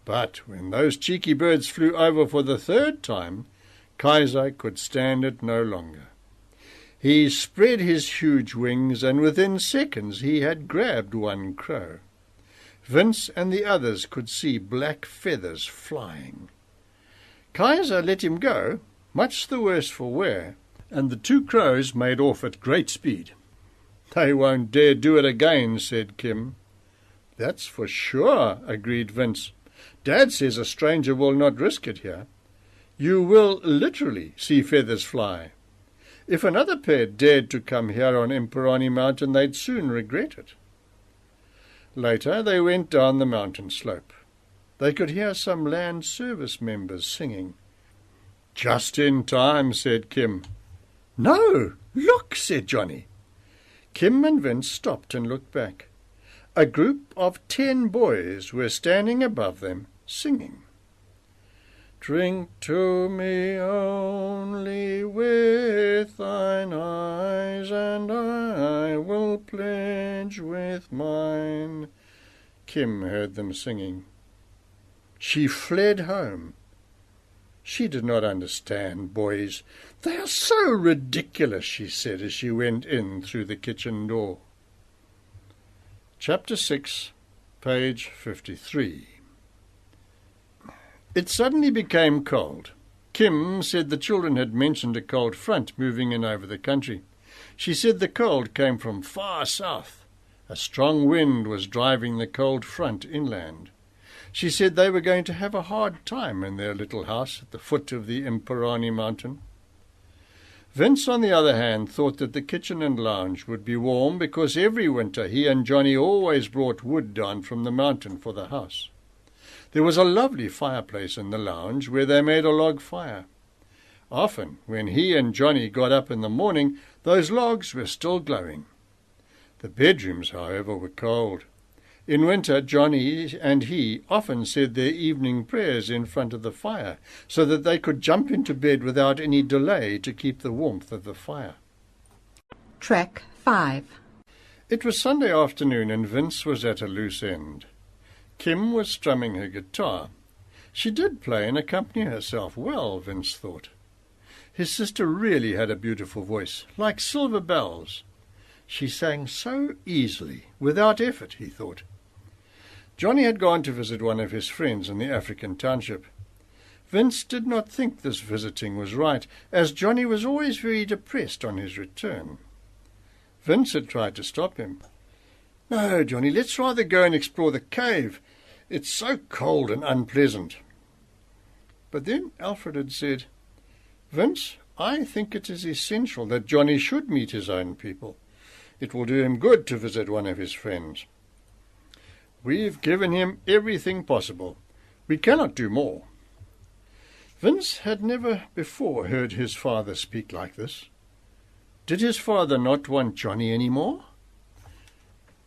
But when those cheeky birds flew over for the 3rd time, Coetzee could stand it no longer. He spread his huge wings, and within seconds he had grabbed one crow. Vince and the others could see black feathers flying. Coetzee let him go, much the worse for wear, and the 2 crows made off at great speed. They won't dare do it again, said Kim. That's for sure, agreed Vince. Dad says a stranger will not risk it here. You will literally see feathers fly. If another pair dared to come here on Imperani Mountain, they'd soon regret it. Later they went down the mountain slope. They could hear some land service members singing. Just in time, said Kim. No, look, said Johnny. Kim and Vince stopped and looked back. A group of 10 boys were standing above them, singing. Drink to me only with thine eyes, and I will pledge with mine. Kim heard them singing. She fled home. She did not understand boys. They are so ridiculous, she said as she went in through the kitchen door. Chapter 6, page 53. It suddenly became cold. Kim said the children had mentioned a cold front moving in over the country. She said the cold came from far south. A strong wind was driving the cold front inland. She said they were going to have a hard time in their little house at the foot of the Imperani mountain. Vince, on the other hand, thought that the kitchen and lounge would be warm because every winter he and Johnny always brought wood down from the mountain for the house. There was a lovely fireplace in the lounge where they made a log fire. Often, when he and Johnny got up in the morning, those logs were still glowing. The bedrooms, however, were cold. In winter, Johnny and he often said their evening prayers in front of the fire, so that they could jump into bed without any delay to keep the warmth of the fire. Track 5. It was Sunday afternoon, and Vince was at a loose end. Kim was strumming her guitar. She did play and accompany herself well, Vince thought. His sister really had a beautiful voice, like silver bells. She sang so easily, without effort, he thought. Johnny had gone to visit one of his friends in the African township. Vince did not think this visiting was right, as Johnny was always very depressed on his return. Vince had tried to stop him. "No, Johnny, let's rather go and explore the cave. It's so cold and unpleasant." But then Alfred had said, "Vince, I think it is essential that Johnny should meet his own people. It will do him good to visit one of his friends. We've given him everything possible. We cannot do more." Vince had never before heard his father speak like this. Did his father not want Johnny any more?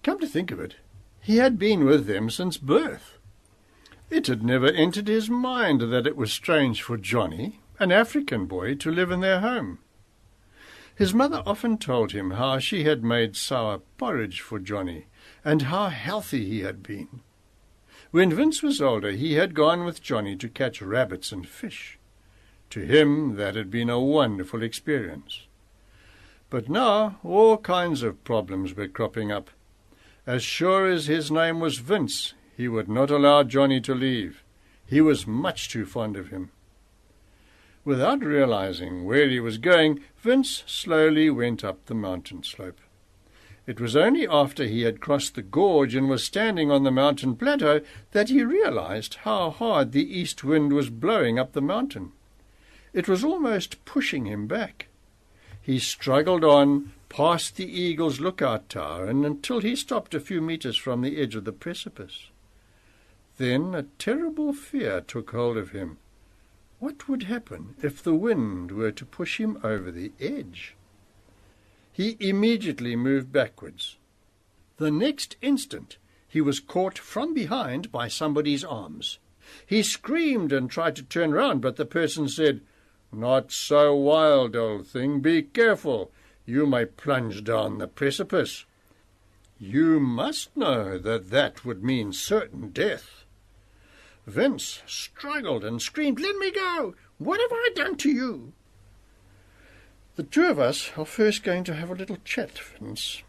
Come to think of it, he had been with them since birth. It had never entered his mind that it was strange for Johnny, an African boy, to live in their home. His mother often told him how she had made sour porridge for Johnny, and how healthy he had been. When Vince was older, he had gone with Johnny to catch rabbits and fish. To him that had been a wonderful experience. But now all kinds of problems were cropping up. As sure as his name was Vince, he would not allow Johnny to leave. He was much too fond of him. Without realizing where he was going, Vince slowly went up the mountain slope. It was only after he had crossed the gorge and was standing on the mountain plateau that he realized how hard the east wind was blowing up the mountain. It was almost pushing him back. He struggled on past the eagle's lookout tower and until he stopped a few meters from the edge of the precipice. Then a terrible fear took hold of him. What would happen if the wind were to push him over the edge? He immediately moved backwards. The next instant he was caught from behind by somebody's arms. He screamed and tried to turn round, but the person said, "Not so wild, old thing. Be careful. You may plunge down the precipice." You must know that that would mean certain death. Vince struggled and screamed, "Let me go! What have I done to you?" "The two of us are first going to have a little chat, Vince.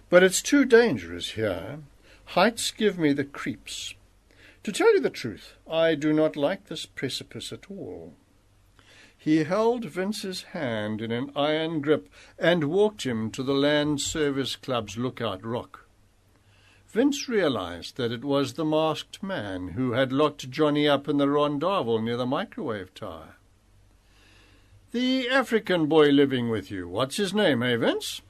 But it's too dangerous here. Heights give me the creeps. To tell you the truth, I do not like this precipice at all." He held Vince's hand in an iron grip and walked him to the Land Service Club's lookout rock. Vince realized that it was the masked man who had locked Johnny up in the rondavel near the microwave tower. "The African boy living with you, what's his name, Vince?"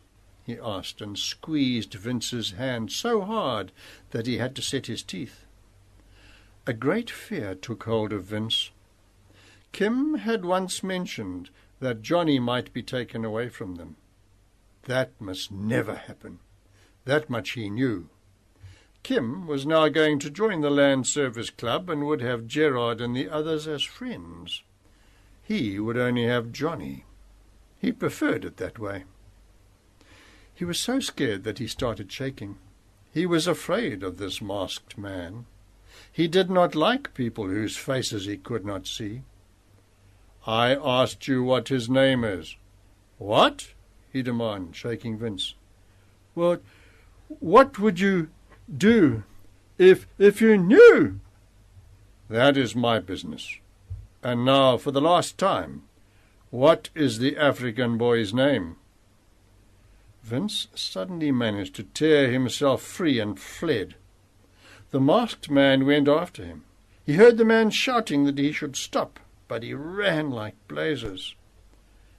he asked, and squeezed Vince's hand so hard that he had to set his teeth. A great fear took hold of Vince. Kim had once mentioned that Johnny might be taken away from them. That must never happen. That much he knew. Kim was now going to join the Land Service Club and would have Gerard and the others as friends. He would only have Johnny. He preferred it that way. He was so scared that he started shaking. He was afraid of this masked man. He did not like people whose faces he could not see. "I asked you what his name is." "What?" he demanded, shaking Vince. "Well, what would you do if you knew?" "That is my business. And now, for the last time, what is the African boy's name?" Vince suddenly managed to tear himself free and fled. The masked man went after him. He heard the man shouting that he should stop, but he ran like blazes.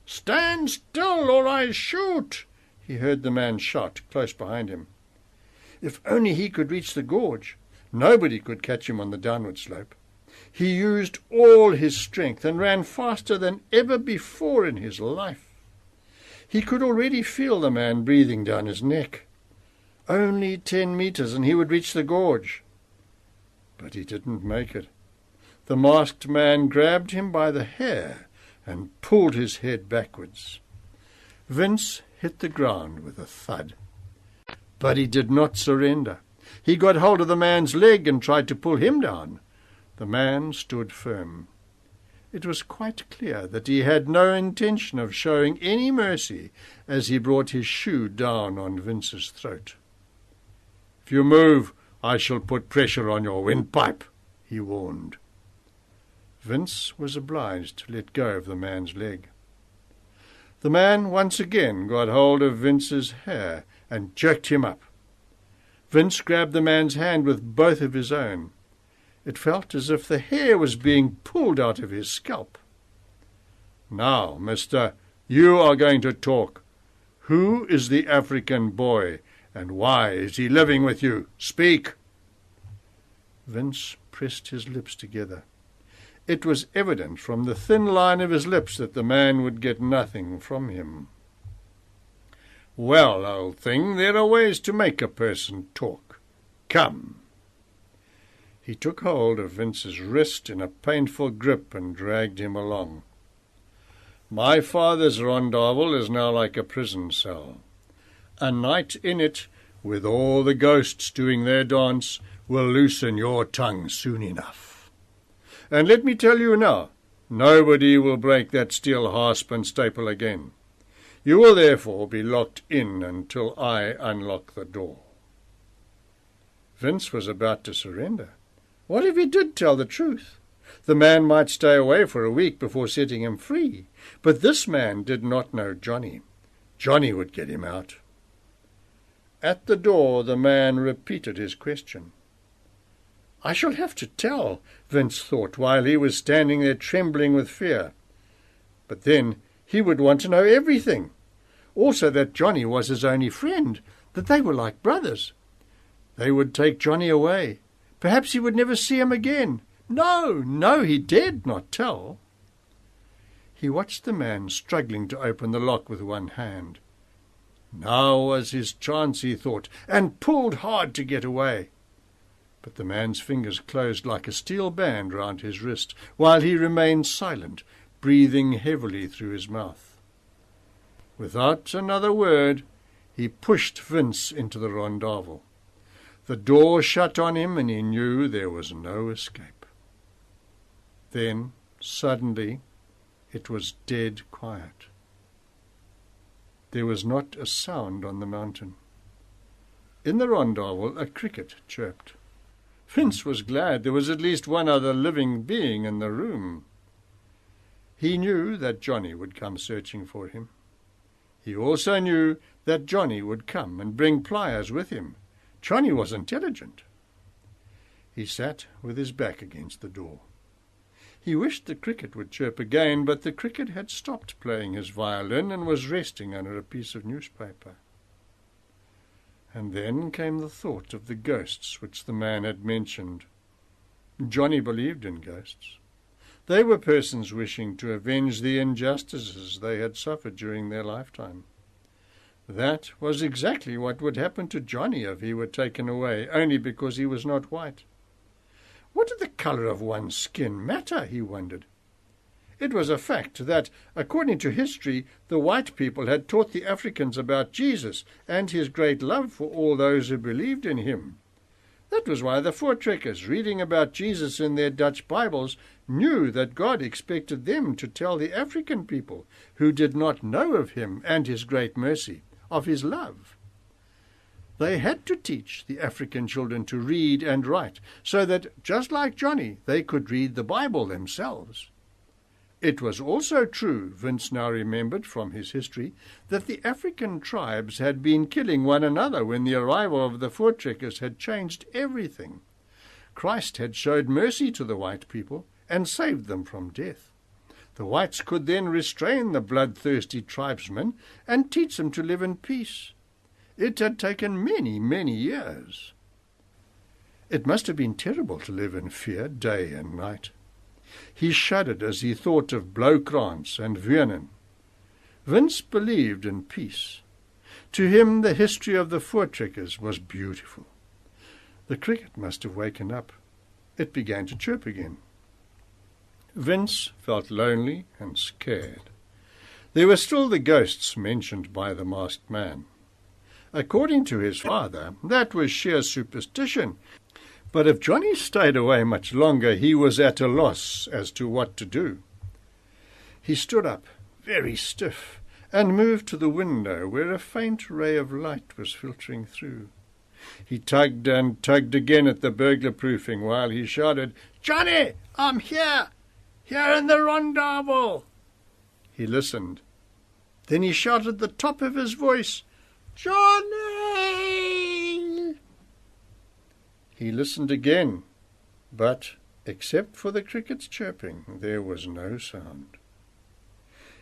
"Stand still or I shoot!" he heard the man shout close behind him. If only he could reach the gorge, nobody could catch him on the downward slope. He used all his strength and ran faster than ever before in his life. He could already feel the man breathing down his neck. Only 10 meters and he would reach the gorge. But he didn't make it. The masked man grabbed him by the hair and pulled his head backwards. Vince hit the ground with a thud. But he did not surrender. He got hold of the man's leg and tried to pull him down. The man stood firm. It was quite clear that he had no intention of showing any mercy as he brought his shoe down on Vince's throat. "If you move, I shall put pressure on your windpipe," he warned. Vince was obliged to let go of the man's leg. The man once again got hold of Vince's hair and jerked him up. Vince grabbed the man's hand with both of his own. It felt as if the hair was being pulled out of his scalp. "Now, mister, you are going to talk. Who is the African boy, and why is he living with you? Speak!" Vince pressed his lips together. It was evident from the thin line of his lips that the man would get nothing from him. "Well, old thing, there are ways to make a person talk. Come." He took hold of Vince's wrist in a painful grip and dragged him along. "My father's rondavel is now like a prison cell. A night in it, with all the ghosts doing their dance, will loosen your tongue soon enough. And let me tell you now, nobody will break that steel hasp and staple again. You will therefore be locked in until I unlock the door." Vince was about to surrender. What if he did tell the truth? The man might stay away for a week before setting him free. But this man did not know Johnny. Johnny would get him out. At the door the man repeated his question. "I shall have to tell," Vince thought, while he was standing there trembling with fear. But then he would want to know everything. Also that Johnny was his only friend, that they were like brothers. They would take Johnny away. Perhaps he would never see him again. No, he dared not tell. He watched the man struggling to open the lock with one hand. Now was his chance, he thought, and pulled hard to get away. But the man's fingers closed like a steel band round his wrist, while he remained silent, breathing heavily through his mouth. Without another word, he pushed Vince into the rondavel. The door shut on him, and he knew there was no escape. Then, suddenly, it was dead quiet. There was not a sound on the mountain. In the rondavel, a cricket chirped. Vince was glad there was at least one other living being in the room. He knew that Johnny would come searching for him. He also knew that Johnny would come and bring pliers with him. Johnny was intelligent. He sat with his back against the door. He wished the cricket would chirp again, but the cricket had stopped playing his violin and was resting under a piece of newspaper. And then came the thought of the ghosts which the man had mentioned. Johnny believed in ghosts. They were persons wishing to avenge the injustices they had suffered during their lifetime. That was exactly what would happen to Johnny if he were taken away, only because he was not white. What did the colour of one's skin matter, he wondered. It was a fact that, according to history, the white people had taught the Africans about Jesus and his great love for all those who believed in him. That was why the Voortrekkers, reading about Jesus in their Dutch Bibles, knew that God expected them to tell the African people, who did not know of him and his great mercy, of his love. They had to teach the African children to read and write, so that, just like Johnny, they could read the Bible themselves. It was also true, Vince now remembered from his history, that the African tribes had been killing one another when the arrival of the Voortrekkers had changed everything. Christ had showed mercy to the white people and saved them from death. The whites could then restrain the bloodthirsty tribesmen and teach them to live in peace. It had taken many, many years. It must have been terrible to live in fear day and night. He shuddered as he thought of Blaukrans and Wenen. Vince believed in peace. To him the history of the Voortrekkers was beautiful. The cricket must have waken up. It began to chirp again. Vince felt lonely and scared. There were still the ghosts mentioned by the masked man. According to his father, that was sheer superstition. But if Johnny stayed away much longer, he was at a loss as to what to do. He stood up, very stiff, and moved to the window where a faint ray of light was filtering through. He tugged and tugged again at the burglar-proofing while he shouted, "Johnny, I'm here! Here in the rondavel!" He listened. Then he shouted at the top of his voice, "Johnny!" He listened again, but, except for the cricket's chirping, there was no sound.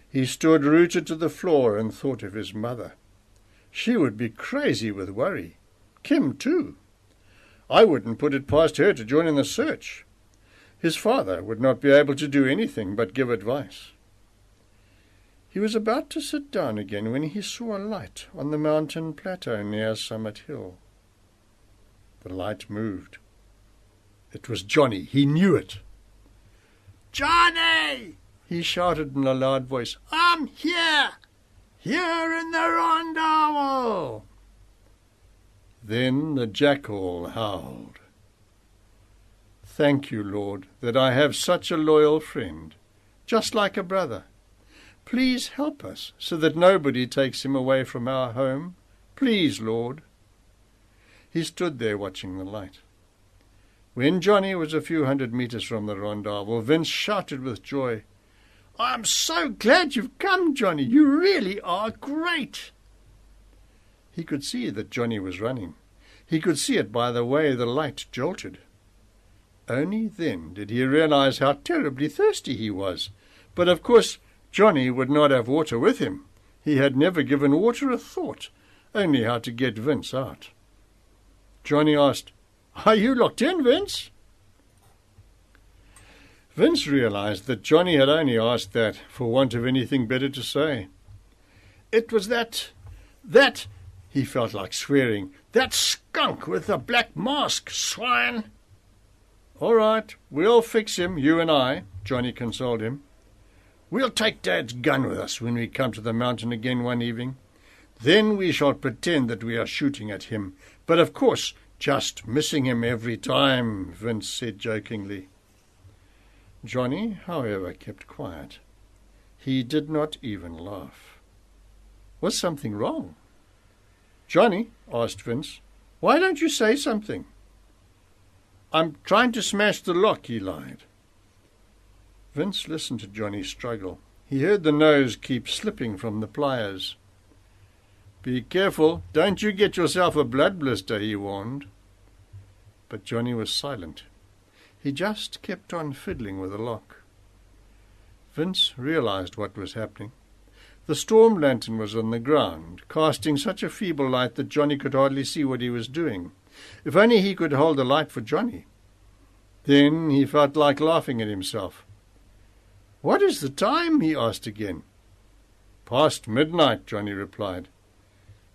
He stood rooted to the floor and thought of his mother. She would be crazy with worry. Kim, too. I wouldn't put it past her to join in the search. His father would not be able to do anything but give advice. He was about to sit down again when he saw a light on the mountain plateau near Summit Hill. The light moved. It was Johnny. He knew it. "Johnny!" he shouted in a loud voice. "I'm here! Here in the rondavel!" Then the jackal howled. "Thank you, Lord, that I have such a loyal friend, just like a brother. Please help us so that nobody takes him away from our home. Please, Lord." He stood there watching the light. When Johnny was a few hundred meters from the rondavel, Vince shouted with joy, "I'm so glad you've come, Johnny. You really are great." He could see that Johnny was running. He could see it by the way the light jolted. Only then did he realize how terribly thirsty he was. But of course Johnny would not have water with him. He had never given water a thought, only how to get Vince out. Johnny asked, "Are you locked in, Vince?" Vince realized that Johnny had only asked that for want of anything better to say. It was that, he felt like swearing, that skunk with the black mask, swine. All right, we'll fix him, you and I, Johnny consoled him. We'll take Dad's gun with us when we come to the mountain again one evening. Then we shall pretend that we are shooting at him, but of course just missing him every time, Vince said jokingly. Johnny, however, kept quiet. He did not even laugh. Was something wrong? Johnny, asked Vince, why don't you say something? I'm trying to smash the lock, he lied. Vince listened to Johnny struggle. He heard the nose keep slipping from the pliers. Be careful, don't you get yourself a blood blister, he warned. But Johnny was silent. He just kept on fiddling with the lock. Vince realized what was happening. The storm lantern was on the ground, casting such a feeble light that Johnny could hardly see what he was doing. If only he could hold the light for Johnny. Then he felt like laughing at himself. What is the time? He asked again. Past midnight, Johnny replied.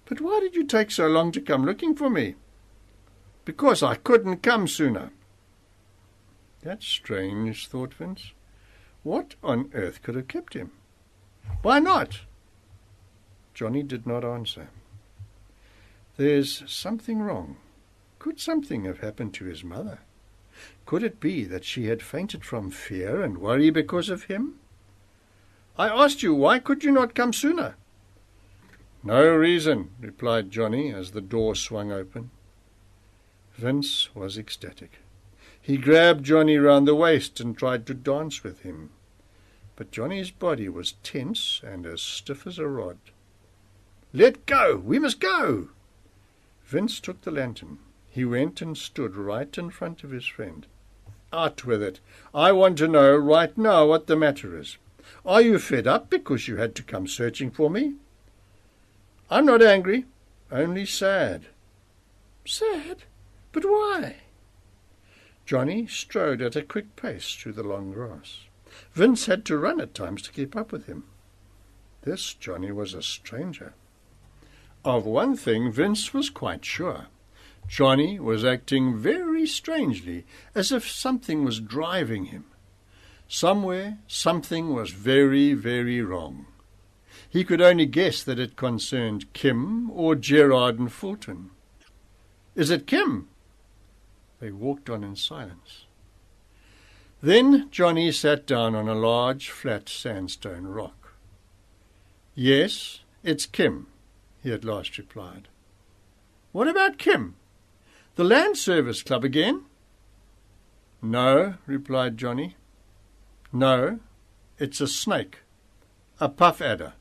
But why did you take so long to come looking for me? Because I couldn't come sooner. That's strange, thought Vince. What on earth could have kept him? Why not? Johnny did not answer. There's something wrong. Could something have happened to his mother? Could it be that she had fainted from fear and worry because of him? I asked you, why could you not come sooner? No reason, replied Johnny as the door swung open. Vince was ecstatic. He grabbed Johnny round the waist and tried to dance with him. But Johnny's body was tense and as stiff as a rod. Let go! We must go! Vince took the lantern. He went and stood right in front of his friend. Out with it. I want to know right now what the matter is. Are you fed up because you had to come searching for me? I'm not angry, only sad. Sad? But why? Johnny strode at a quick pace through the long grass. Vince had to run at times to keep up with him. This Johnny was a stranger. Of one thing Vince was quite sure. Johnny was acting very strangely, as if something was driving him. Somewhere something was very, very wrong. He could only guess that it concerned Kim or Gerard and Fulton. Is it Kim? They walked on in silence. Then Johnny sat down on a large, flat sandstone rock. Yes, it's Kim, he at last replied. What about Kim? The Land Service Club again? No, replied Johnny. No, it's a snake, a puff adder.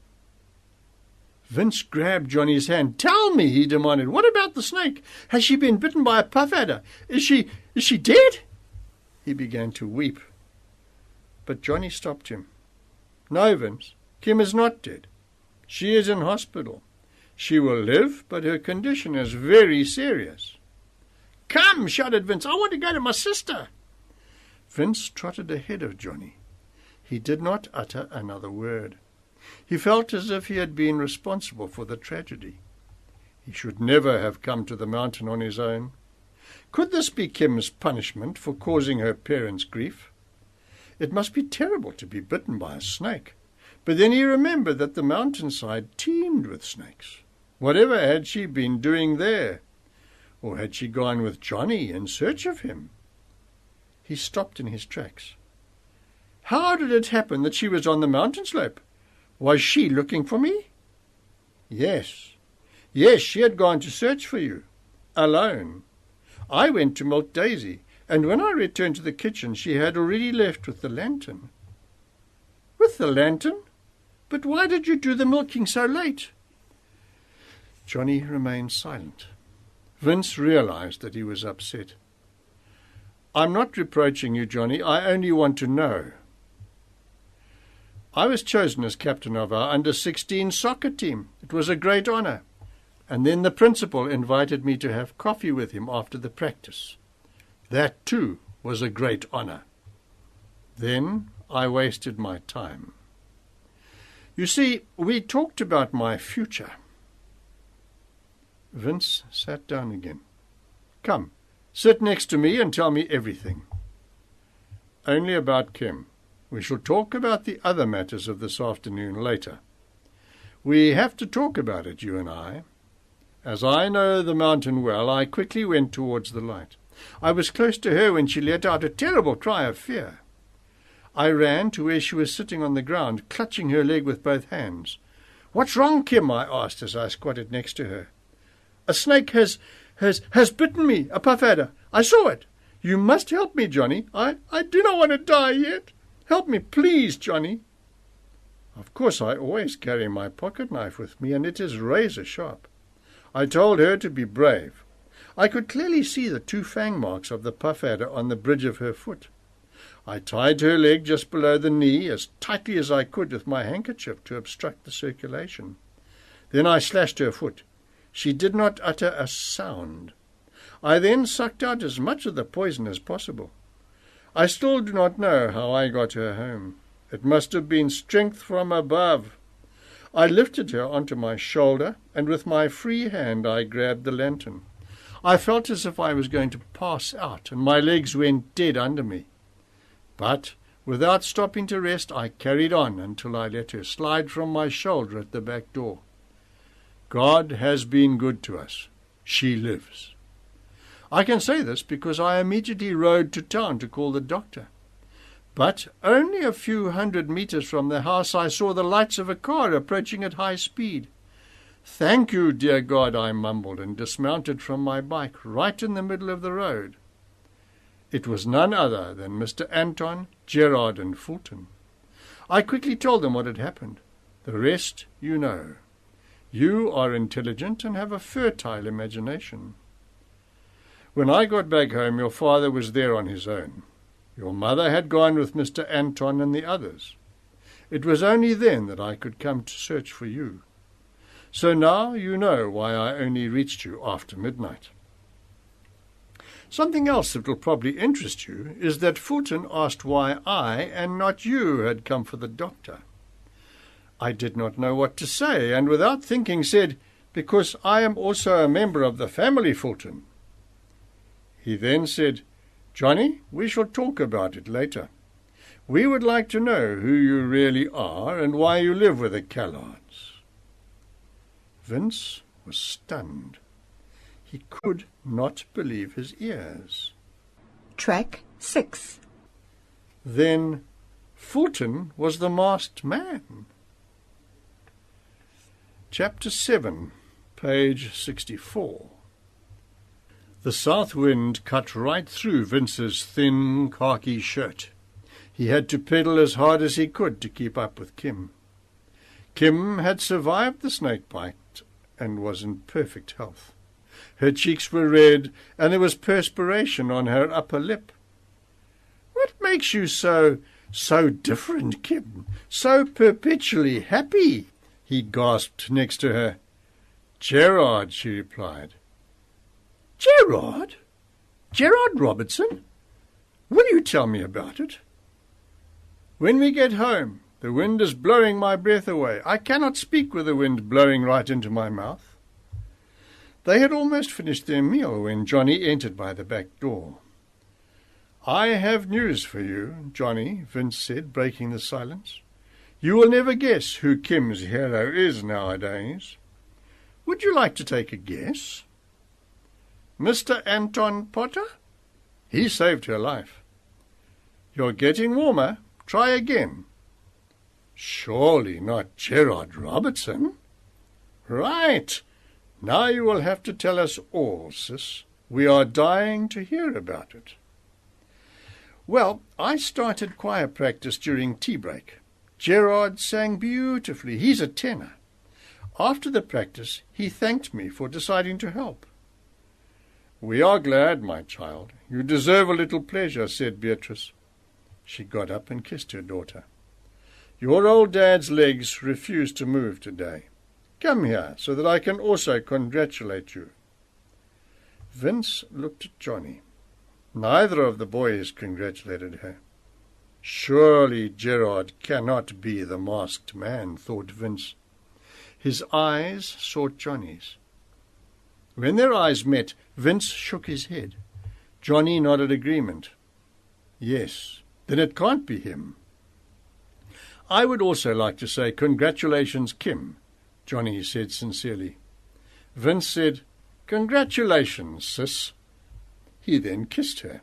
Vince grabbed Johnny's hand. Tell me, he demanded, what about the snake? Has she been bitten by a puff adder? Is she dead? He began to weep. But Johnny stopped him. No, Vince, Kim is not dead. She is in hospital. She will live, but her condition is very serious. Come, shouted Vince, I want to go to my sister. Vince trotted ahead of Johnny. He did not utter another word. He felt as if he had been responsible for the tragedy. He should never have come to the mountain on his own. Could this be Kim's punishment for causing her parents grief? It must be terrible to be bitten by a snake. But then he remembered that the mountainside teemed with snakes. Whatever had she been doing there? Or had she gone with Johnny in search of him? He stopped in his tracks. How did it happen that she was on the mountain slope? Was she looking for me? Yes. Yes, she had gone to search for you. Alone. I went to milk Daisy, and when I returned to the kitchen she had already left with the lantern. With the lantern? But why did you do the milking so late? Johnny remained silent. Vince realized that he was upset. I'm not reproaching you, Johnny. I only want to know. I was chosen as captain of our under-16 soccer team. It was a great honour. And then the principal invited me to have coffee with him after the practice. That, too, was a great honour. Then I wasted my time. You see, we talked about my future. Vince sat down again. Come, sit next to me and tell me everything. Only about Kim. We shall talk about the other matters of this afternoon later. We have to talk about it, you and I. As I know the mountain well, I quickly went towards the light. I was close to her when she let out a terrible cry of fear. I ran to where she was sitting on the ground, clutching her leg with both hands. "What's wrong, Kim?" I asked as I squatted next to her. "A snake has bitten me, a puff adder. I saw it. You must help me, Johnny. I do not want to die yet. Help me, please, Johnny." Of course, I always carry my pocket knife with me, and it is razor sharp. I told her to be brave. I could clearly see the 2 fang marks of the puff adder on the bridge of her foot. I tied her leg just below the knee as tightly as I could with my handkerchief to obstruct the circulation. Then I slashed her foot. She did not utter a sound. I then sucked out as much of the poison as possible. I still do not know how I got her home. It must have been strength from above. I lifted her onto my shoulder, and with my free hand I grabbed the lantern. I felt as if I was going to pass out, and my legs went dead under me. But without stopping to rest, I carried on until I let her slide from my shoulder at the back door. God has been good to us. She lives. I can say this because I immediately rode to town to call the doctor. But only a few 100 meters from the house I saw the lights of a car approaching at high speed. "Thank you, dear God," I mumbled, and dismounted from my bike right in the middle of the road. It was none other than Mr. Anton, Gerard, and Fulton. I quickly told them what had happened. The rest you know. You are intelligent and have a fertile imagination. When I got back home, your father was there on his own. Your mother had gone with Mr. Anton and the others. It was only then that I could come to search for you. So now you know why I only reached you after midnight. Something else that will probably interest you is that Fulton asked why I and not you had come for the doctor. I did not know what to say, and without thinking said, "Because I am also a member of the family, Fulton." He then said, "Johnny, we shall talk about it later. We would like to know who you really are and why you live with the Callards." Vince was stunned. He could not believe his ears. Track 6. Then Fulton was the masked man. Chapter 7, page 64. The south wind cut right through Vince's thin khaki shirt. He had to pedal as hard as he could to keep up with Kim. Kim had survived the snake bite and was in perfect health. Her cheeks were red, and there was perspiration on her upper lip. "What makes you so different, Kim? So perpetually happy?" he gasped next to her. "Gerard," she replied. "Gerard? Gerard Robertson? Will you tell me about it?" "When we get home. The wind is blowing my breath away. I cannot speak with the wind blowing right into my mouth." They had almost finished their meal when Johnny entered by the back door. "I have news for you, Johnny," Vince said, breaking the silence. "You will never guess who Kim's hero is nowadays. Would you like to take a guess?" "Mr. Anton Potter? He saved her life." "You're getting warmer. Try again." "Surely not Gerard Robertson?" "Right. Now you will have to tell us all, sis. We are dying to hear about it." "Well, I started choir practice during tea break. Gerard sang beautifully. He's a tenor. After the practice, he thanked me for deciding to help." "We are glad, my child. You deserve a little pleasure," said Beatrice. She got up and kissed her daughter. "Your old dad's legs refuse to move today. Come here, so that I can also congratulate you." Vince looked at Johnny. Neither of the boys congratulated her. Surely Gerard cannot be the masked man, thought Vince. His eyes sought Johnny's. When their eyes met, Vince shook his head. Johnny nodded agreement. Yes, then it can't be him. I would also like to say congratulations, Kim, Johnny said sincerely. Vince said, Congratulations, sis. He then kissed her.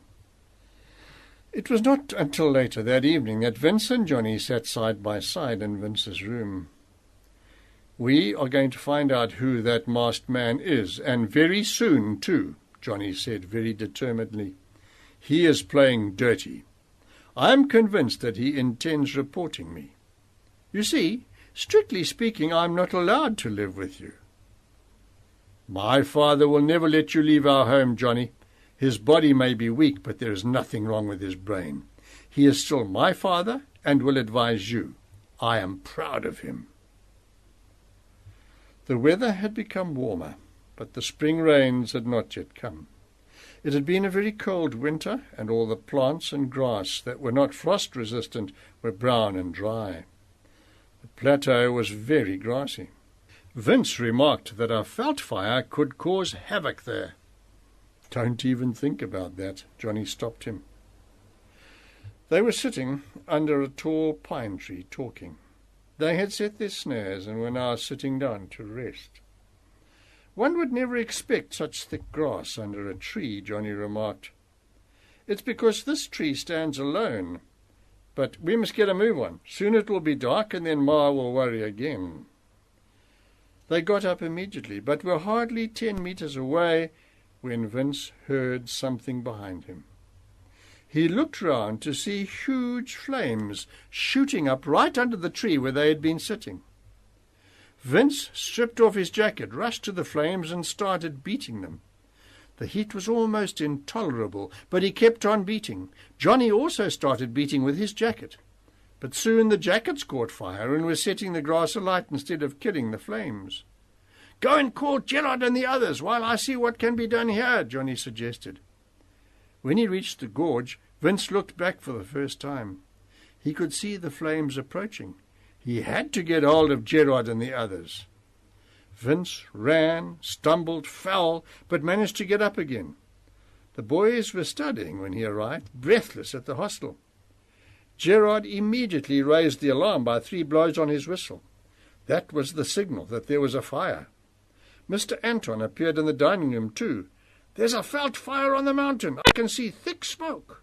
It was not until later that evening that Vince and Johnny sat side by side in Vince's room. We are going to find out who that masked man is, and very soon, too, Johnny said very determinedly. He is playing dirty. I am convinced that he intends reporting me. You see, strictly speaking, I am not allowed to live with you. My father will never let you leave our home, Johnny. His body may be weak, but there is nothing wrong with his brain. He is still my father and will advise you. I am proud of him. The weather had become warmer, but the spring rains had not yet come. It had been a very cold winter, and all the plants and grass that were not frost-resistant were brown and dry. The plateau was very grassy. Vince remarked that a veld fire could cause havoc there. Don't even think about that, Johnny stopped him. They were sitting under a tall pine tree talking. They had set their snares and were now sitting down to rest. One would never expect such thick grass under a tree, Johnny remarked. It's because this tree stands alone. But we must get a move on. Soon it will be dark, and then Ma will worry again. They got up immediately, but were hardly 10 meters away when Vince heard something behind him. He looked round to see huge flames shooting up right under the tree where they had been sitting. Vince stripped off his jacket, rushed to the flames, and started beating them. The heat was almost intolerable, but he kept on beating. Johnny also started beating with his jacket. But soon the jackets caught fire and were setting the grass alight instead of killing the flames. "Go and call Gerard and the others while I see what can be done here," Johnny suggested. When he reached the gorge, Vince looked back for the first time. He could see the flames approaching. He had to get hold of Gerard and the others. Vince ran, stumbled, fell, but managed to get up again. The boys were studying when he arrived, breathless at the hostel. Gerard immediately raised the alarm by 3 blows on his whistle. That was the signal that there was a fire. Mr. Anton appeared in the dining room too. "There's a veld fire on the mountain. I can see thick smoke."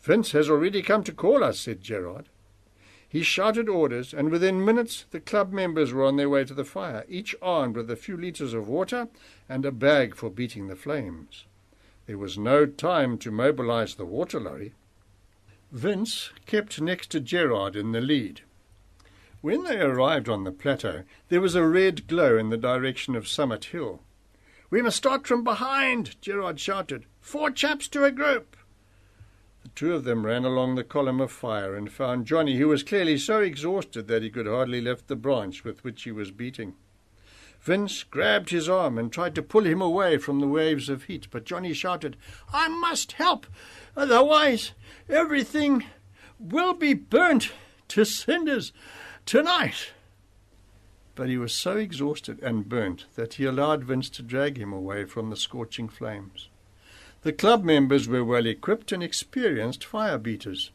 "Vince has already come to call us," said Gerard. He shouted orders, and within minutes the club members were on their way to the fire, each armed with a few litres of water and a bag for beating the flames. There was no time to mobilize the water lorry. Vince kept next to Gerard in the lead. When they arrived on the plateau, there was a red glow in the direction of Summit Hill. "We must start from behind," Gerard shouted. 4 chaps to a group." The 2 of them ran along the column of fire and found Johnny, who was clearly so exhausted that he could hardly lift the branch with which he was beating. Vince grabbed his arm and tried to pull him away from the waves of heat, but Johnny shouted, "I must help, otherwise everything will be burnt to cinders tonight." But he was so exhausted and burnt that he allowed Vince to drag him away from the scorching flames. The club members were well-equipped and experienced fire beaters.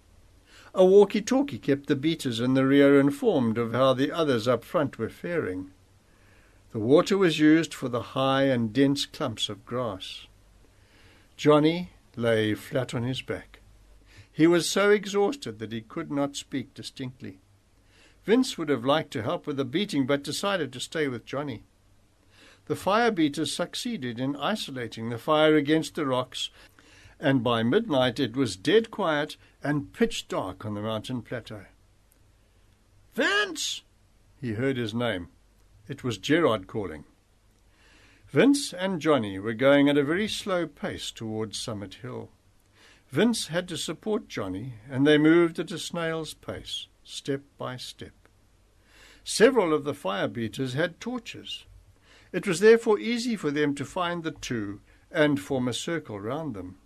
A walkie-talkie kept the beaters in the rear informed of how the others up front were faring. The water was used for the high and dense clumps of grass. Johnny lay flat on his back. He was so exhausted that he could not speak distinctly. Vince would have liked to help with the beating, but decided to stay with Johnny. The fire beaters succeeded in isolating the fire against the rocks, and by midnight it was dead quiet and pitch dark on the mountain plateau. "Vince!" He heard his name. It was Gerard calling. Vince and Johnny were going at a very slow pace towards Summit Hill. Vince had to support Johnny, and they moved at a snail's pace, step by step. Several of the fire beaters had torches. It was therefore easy for them to find the 2 and form a circle round them.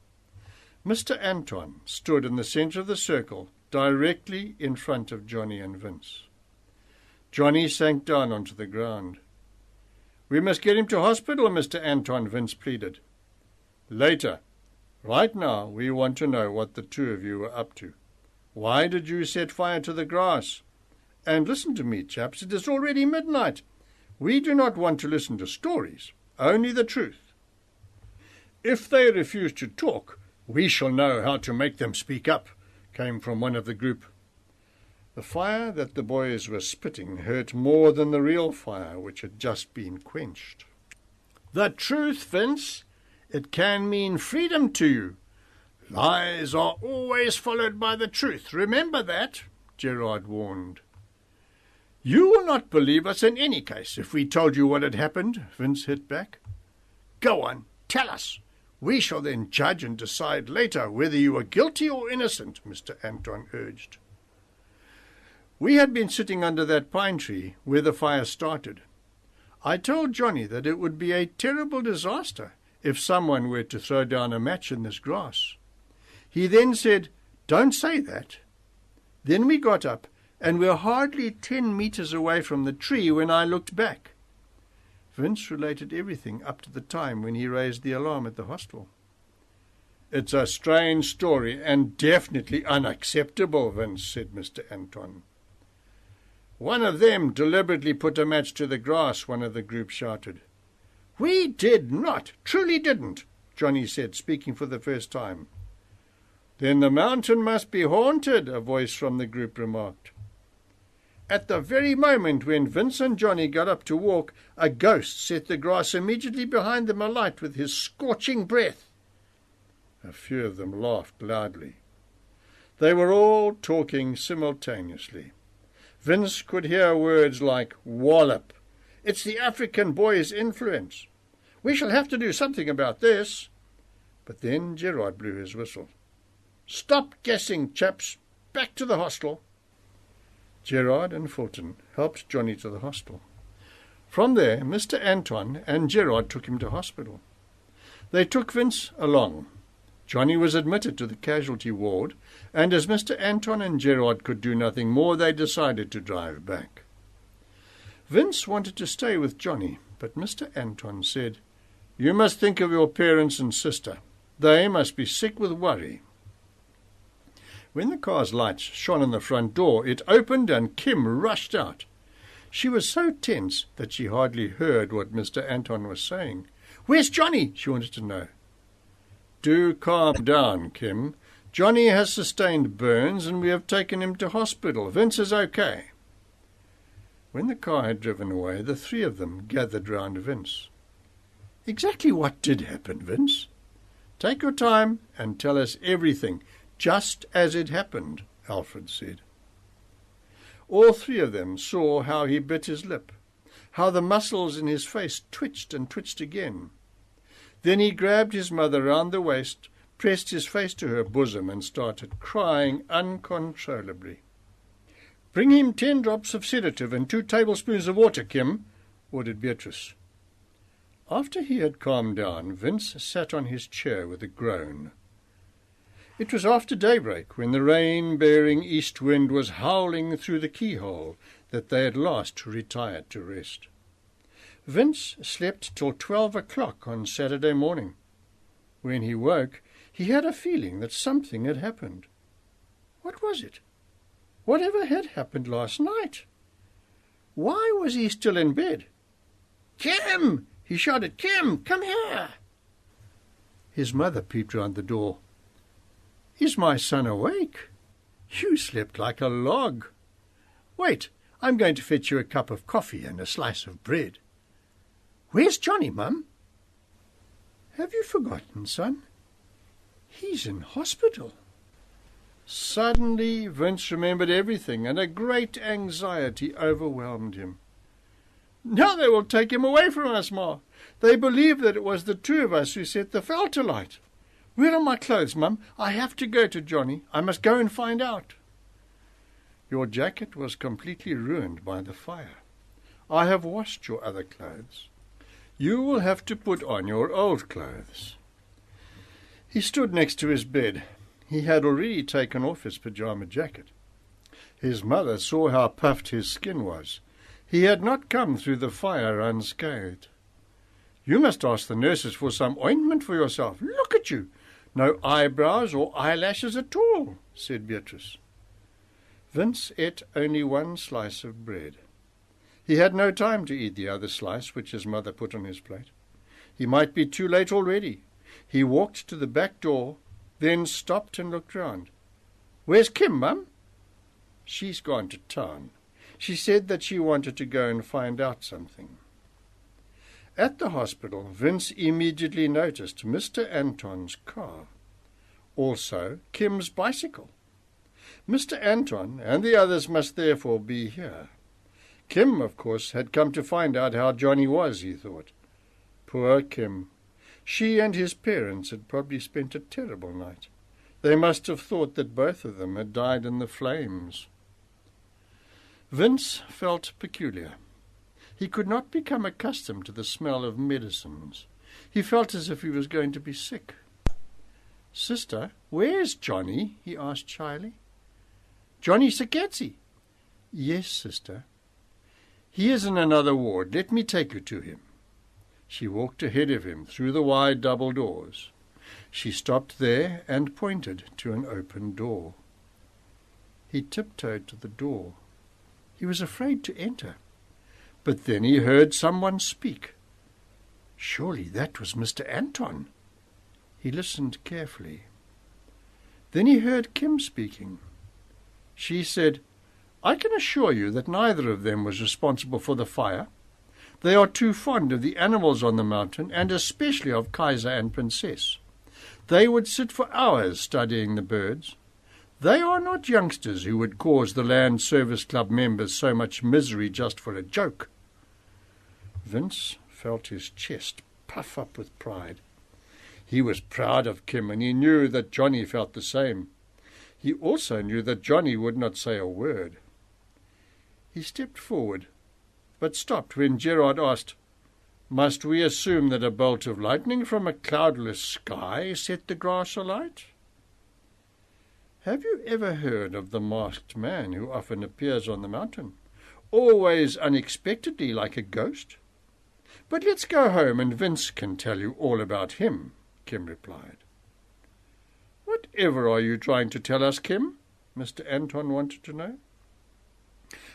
Mr. Anton stood in the centre of the circle directly in front of Johnny and Vince. Johnny sank down onto the ground. "We must get him to hospital, Mr. Anton," Vince pleaded. "Later. Right now we want to know what the two of you were up to. Why did you set fire to the grass? And listen to me, chaps, it is already midnight. We do not want to listen to stories, only the truth. If they refuse to talk, we shall know how to make them speak up," came from one of the group. The fire that the boys were spitting hurt more than the real fire which had just been quenched. "The truth, Vince. It can mean freedom to you. Lies are always followed by the truth. Remember that," Gerard warned. "You will not believe us in any case if we told you what had happened," Vince hit back. "Go on, tell us. We shall then judge and decide later whether you are guilty or innocent," Mr. Anton urged. "We had been sitting under that pine tree where the fire started. I told Johnny that it would be a terrible disaster if someone were to throw down a match in this grass. He then said, 'Don't say that.' Then we got up, and we were hardly 10 meters away from the tree when I looked back." Vince related everything up to the time when he raised the alarm at the hostel. "It's a strange story and definitely unacceptable, Vince," said Mr. Anton. "One of them deliberately put a match to the grass," one of the group shouted. "We did not, truly didn't," Johnny said, speaking for the first time. "Then the mountain must be haunted," a voice from the group remarked. "At the very moment when Vince and Johnny got up to walk, a ghost set the grass immediately behind them alight with his scorching breath." A few of them laughed loudly. They were all talking simultaneously. Vince could hear words like "wallop." "It's the African boy's influence." "We shall have to do something about this." But then Gerard blew his whistle. "Stop guessing, chaps. Back to the hostel." Gerard and Fulton helped Johnny to the hostel. From there, Mr. Anton and Gerard took him to hospital. They took Vince along. Johnny was admitted to the casualty ward, and as Mr. Anton and Gerard could do nothing more, they decided to drive back. Vince wanted to stay with Johnny, but Mr. Anton said, "You must think of your parents and sister. They must be sick with worry." When the car's lights shone on the front door, it opened and Kim rushed out. She was so tense that she hardly heard what Mr. Anton was saying. "Where's Johnny?" she wanted to know. "Do calm down, Kim. Johnny has sustained burns and we have taken him to hospital. Vince is okay." When the car had driven away, the three of them gathered round Vince. "Exactly what did happen, Vince? Take your time and tell us everything, just as it happened," Alfred said. All three of them saw how he bit his lip, how the muscles in his face twitched and twitched again. Then he grabbed his mother round the waist, pressed his face to her bosom, and started crying uncontrollably. "Bring him 10 drops of sedative and 2 tablespoons of water, Kim," ordered Beatrice. After he had calmed down, Vince sat on his chair with a groan. It was after daybreak, when the rain-bearing east wind was howling through the keyhole, that they at last retired to rest. Vince slept till 12 o'clock on Saturday morning. When he woke, he had a feeling that something had happened. What was it? Whatever had happened last night? Why was he still in bed? "Kim!" he shouted. "Kim, come here!" His mother peeped round the door. "Is my son awake? You slept like a log. Wait, I'm going to fetch you a cup of coffee and a slice of bread." "Where's Johnny, Mum?" "Have you forgotten, son? He's in hospital." Suddenly Vince remembered everything, and a great anxiety overwhelmed him. "Now they will take him away from us, Ma. They believe that it was the two of us who set the fire to light. Where are my clothes, Mum? I have to go to Johnny. I must go and find out." "Your jacket was completely ruined by the fire. I have washed your other clothes. You will have to put on your old clothes." He stood next to his bed. He had already taken off his pyjama jacket. His mother saw how puffed his skin was. He had not come through the fire unscathed. "You must ask the nurses for some ointment for yourself. Look at you! No eyebrows or eyelashes at all," said Beatrice. Vince ate only one slice of bread. He had no time to eat the other slice which his mother put on his plate. He might be too late already. He walked to the back door, then stopped and looked round. "Where's Kim, Mum?" "She's gone to town. She said that she wanted to go and find out something." At the hospital, Vince immediately noticed Mr. Anton's car. Also, Kim's bicycle. Mr. Anton and the others must therefore be here. Kim, of course, had come to find out how Johnny was, he thought. Poor Kim. She and his parents had probably spent a terrible night. They must have thought that both of them had died in the flames. Vince felt peculiar. He could not become accustomed to the smell of medicines. He felt as if he was going to be sick. "Sister, where's Johnny?" he asked shyly. "Johnny Coetzee?" "Yes, sister." "He is in another ward. Let me take you to him." She walked ahead of him through the wide double doors. She stopped there and pointed to an open door. He tiptoed to the door. He was afraid to enter. But then he heard someone speak. Surely that was Mr. Anton. He listened carefully. Then he heard Kim speaking. She said, "I can assure you that neither of them was responsible for the fire. They are too fond of the animals on the mountain, and especially of Kaiser and Princess. They would sit for hours studying the birds. They are not youngsters who would cause the Land Service Club members so much misery just for a joke." Vince felt his chest puff up with pride. He was proud of Kim, and he knew that Johnny felt the same. He also knew that Johnny would not say a word. He stepped forward, but stopped when Gerard asked, "Must we assume that a bolt of lightning from a cloudless sky set the grass alight?" "Have you ever heard of the masked man who often appears on the mountain, always unexpectedly like a ghost? But let's go home and Vince can tell you all about him," Kim replied. "Whatever are you trying to tell us, Kim?" Mr. Anton wanted to know.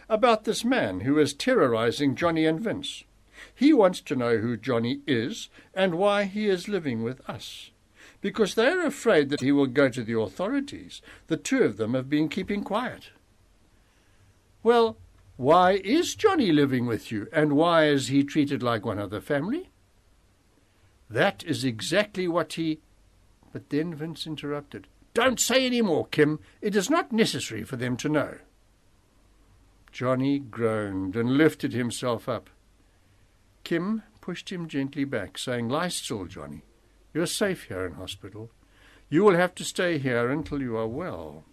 "About this man who is terrorizing Johnny and Vince. He wants to know who Johnny is and why he is living with us. Because they are afraid that he will go to the authorities. The two of them have been keeping quiet." "Well, why is Johnny living with you, and why is he treated like one of the family?" "That is exactly what he—" But then Vince interrupted. "Don't say any more, Kim. It is not necessary for them to know." Johnny groaned and lifted himself up. Kim pushed him gently back, saying, "Lie still, Johnny. You are safe here in hospital. You will have to stay here until you are well."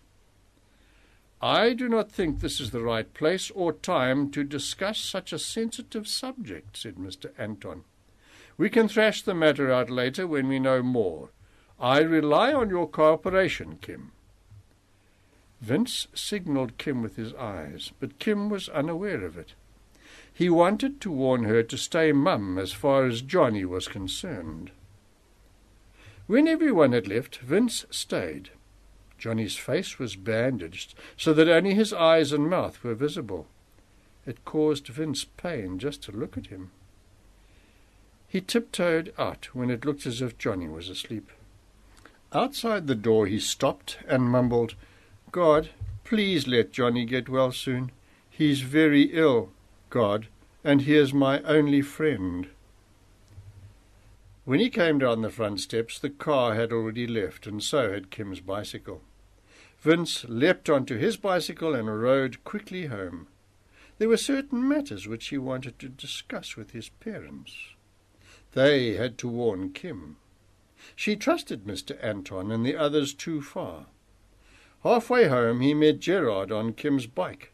"I do not think this is the right place or time to discuss such a sensitive subject," said Mr. Anton. "We can thrash the matter out later when we know more. I rely on your cooperation, Kim." Vince signalled Kim with his eyes, but Kim was unaware of it. He wanted to warn her to stay mum as far as Johnny was concerned. When everyone had left, Vince stayed. Johnny's face was bandaged so that only his eyes and mouth were visible. It caused Vince pain just to look at him. He tiptoed out when it looked as if Johnny was asleep. Outside the door he stopped and mumbled, "God, please let Johnny get well soon. He's very ill, God, and he is my only friend." When he came down the front steps, the car had already left, and so had Kim's bicycle. Vince leapt onto his bicycle and rode quickly home. There were certain matters which he wanted to discuss with his parents. They had to warn Kim. She trusted Mr. Anton and the others too far. Halfway home he met Gerard on Kim's bike.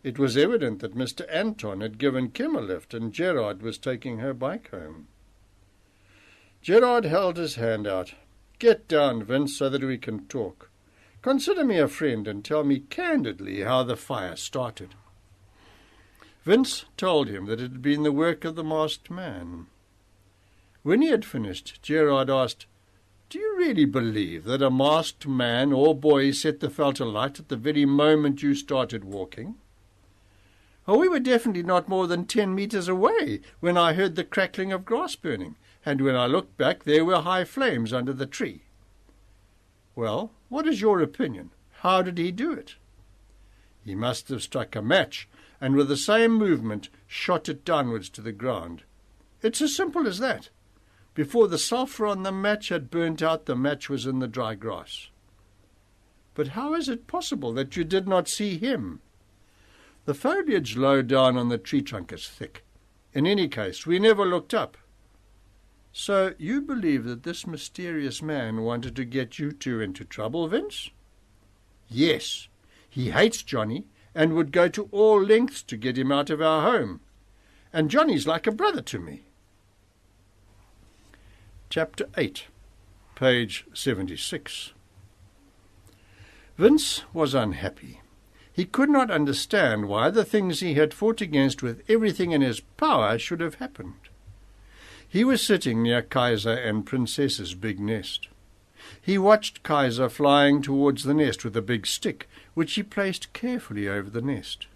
It was evident that Mr. Anton had given Kim a lift and Gerard was taking her bike home. Gerard held his hand out. "Get down, Vince, so that we can talk. Consider me a friend and tell me candidly how the fire started." Vince told him that it had been the work of the masked man. When he had finished, Gerard asked, "Do you really believe that a masked man or boy set the felt alight at the very moment you started walking?" "Oh, we were definitely not more than 10 meters away when I heard the crackling of grass burning, and when I looked back there were high flames under the tree." "Well, what is your opinion? How did he do it?" "He must have struck a match, and with the same movement shot it downwards to the ground. It's as simple as that. Before the sulphur on the match had burnt out, the match was in the dry grass." "But how is it possible that you did not see him?" "The foliage low down on the tree trunk is thick. In any case, we never looked up." "So you believe that this mysterious man wanted to get you two into trouble, Vince?" "Yes. He hates Johnny and would go to all lengths to get him out of our home. And Johnny's like a brother to me." Chapter 8, page 76. Vince was unhappy. He could not understand why the things he had fought against with everything in his power should have happened. He was sitting near Kaiser and Princess's big nest. He watched Kaiser flying towards the nest with a big stick, which he placed carefully over the nest.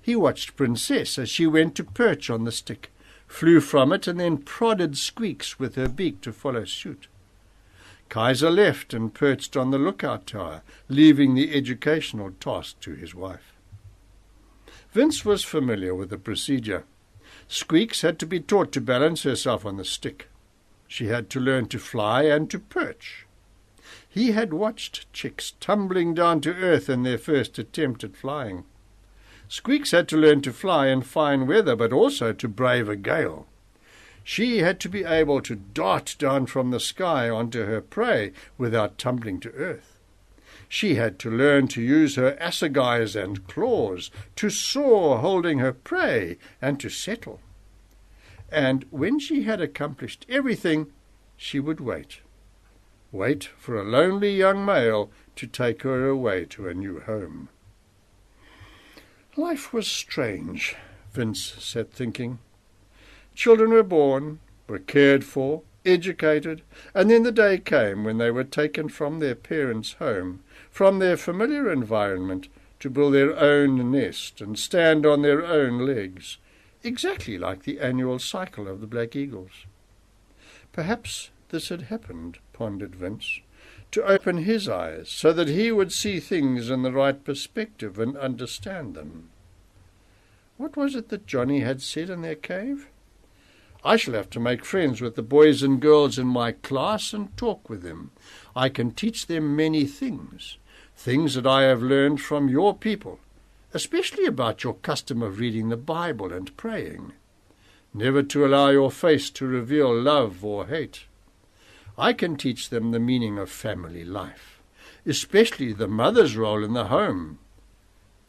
He watched Princess as she went to perch on the stick, flew from it, and then prodded Squeaks with her beak to follow suit. Kaiser left and perched on the lookout tower, leaving the educational task to his wife. Vince was familiar with the procedure. Squeaks had to be taught to balance herself on the stick. She had to learn to fly and to perch. He had watched chicks tumbling down to earth in their first attempt at flying. Squeaks had to learn to fly in fine weather, but also to brave a gale. She had to be able to dart down from the sky onto her prey without tumbling to earth. She had to learn to use her assegais and claws, to soar holding her prey, and to settle. And when she had accomplished everything, she would wait. Wait for a lonely young male to take her away to a new home. Life was strange, Vince sat thinking. Children were born, were cared for, educated, and then the day came when they were taken from their parents' home, from their familiar environment, to build their own nest and stand on their own legs, exactly like the annual cycle of the Black Eagles. Perhaps this had happened, pondered Vince, to open his eyes so that he would see things in the right perspective and understand them. What was it that Johnny had said in their cave? "I shall have to make friends with the boys and girls in my class and talk with them. I can teach them many things, things that I have learned from your people, especially about your custom of reading the Bible and praying, never to allow your face to reveal love or hate. I can teach them the meaning of family life, especially the mother's role in the home.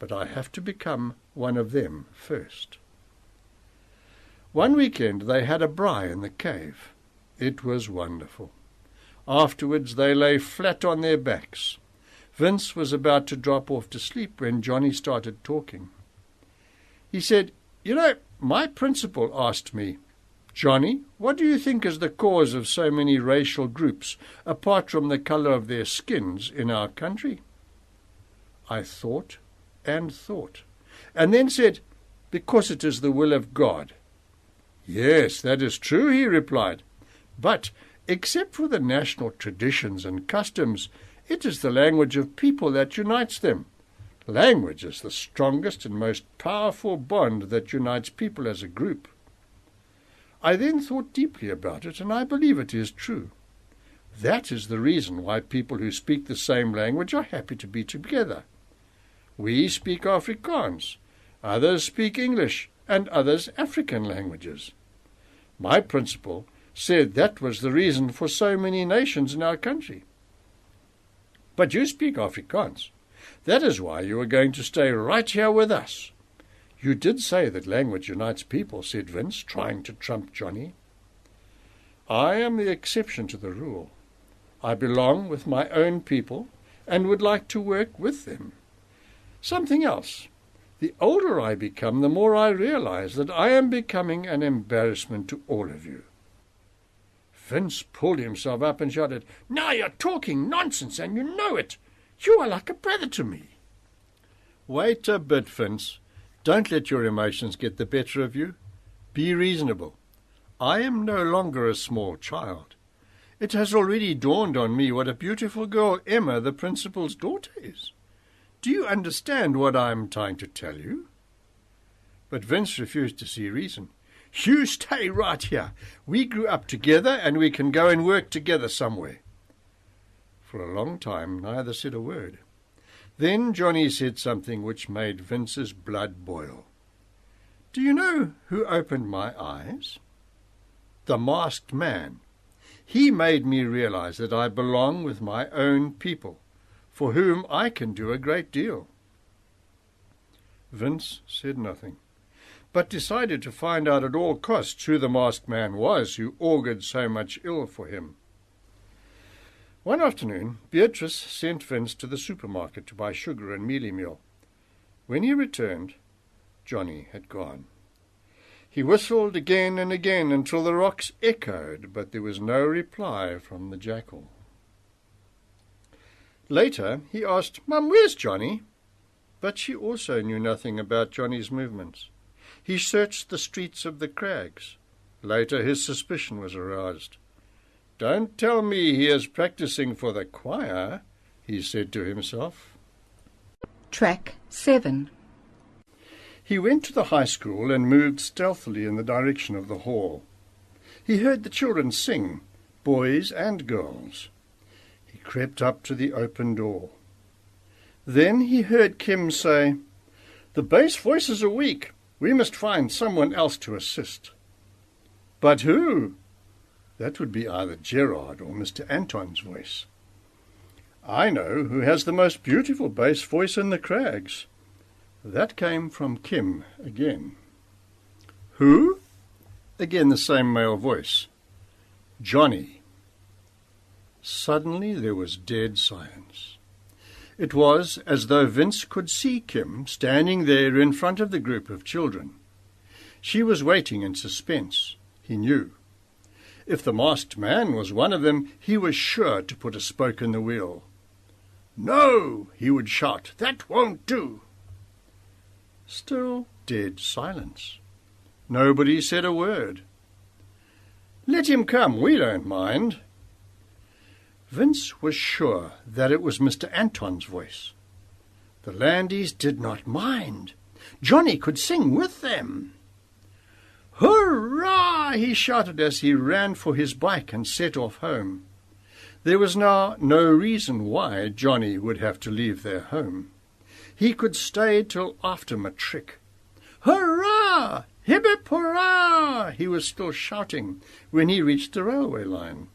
But I have to become one of them first." One weekend they had a braai in the cave. It was wonderful. Afterwards they lay flat on their backs. Vince was about to drop off to sleep when Johnny started talking. He said, "You know, my principal asked me, 'Johnny, what do you think is the cause of so many racial groups, apart from the colour of their skins, in our country?' I thought and thought, and then said, 'Because it is the will of God.' 'Yes, that is true,' he replied, 'but except for the national traditions and customs, it is the language of people that unites them. Language is the strongest and most powerful bond that unites people as a group.' I then thought deeply about it, and I believe it is true. That is the reason why people who speak the same language are happy to be together. We speak Afrikaans, others speak English, and others African languages. My principal said that was the reason for so many nations in our country. But you speak Afrikaans. That is why you are going to stay right here with us." "You did say that language unites people," said Vince, trying to trump Johnny. "I am the exception to the rule. I belong with my own people, and would like to work with them. Something else. The older I become, the more I realize that I am becoming an embarrassment to all of you." Vince pulled himself up and shouted, "Now you're talking nonsense, and you know it. You are like a brother to me." "Wait a bit, Vince. Don't let your emotions get the better of you. Be reasonable. I am no longer a small child. It has already dawned on me what a beautiful girl Emma, the principal's daughter, is. Do you understand what I am trying to tell you?" But Vince refused to see reason. "You stay right here. We grew up together, and we can go and work together somewhere." For a long time neither said a word. Then Johnny said something which made Vince's blood boil. "Do you know who opened my eyes? The masked man. He made me realize that I belong with my own people, for whom I can do a great deal." Vince said nothing, but decided to find out at all costs who the masked man was who augured so much ill for him. One afternoon, Beatrice sent Vince to the supermarket to buy sugar and mealie meal. When he returned, Johnny had gone. He whistled again and again until the rocks echoed, but there was no reply from the jackal. Later, he asked, "Mum, where's Johnny?" But she also knew nothing about Johnny's movements. He searched the streets of the crags. Later, his suspicion was aroused. "Don't tell me he is practicing for the choir," he said to himself. Track 7. He went to the high school and moved stealthily in the direction of the hall. He heard the children sing, boys and girls. He crept up to the open door. Then he heard Kim say, "The bass voices are weak. We must find someone else to assist." "But who?" That would be either Gerard or Mr. Anton's voice. "I know who has the most beautiful bass voice in the crags." That came from Kim again. "Who?" Again the same male voice. "Johnny." Suddenly there was dead silence. It was as though Vince could see Kim standing there in front of the group of children. She was waiting in suspense, he knew. If the masked man was one of them, he was sure to put a spoke in the wheel. "No!" he would shout. "That won't do!" Still dead silence. Nobody said a word. "Let him come, we don't mind." Vince was sure that it was Mr. Anton's voice. The Landys did not mind. Johnny could sing with them. "Hurrah!" he shouted as he ran for his bike and set off home. There was now no reason why Johnny would have to leave their home. He could stay till after matric. "Hurrah! Hip hip hurrah!" he was still shouting when he reached the railway line.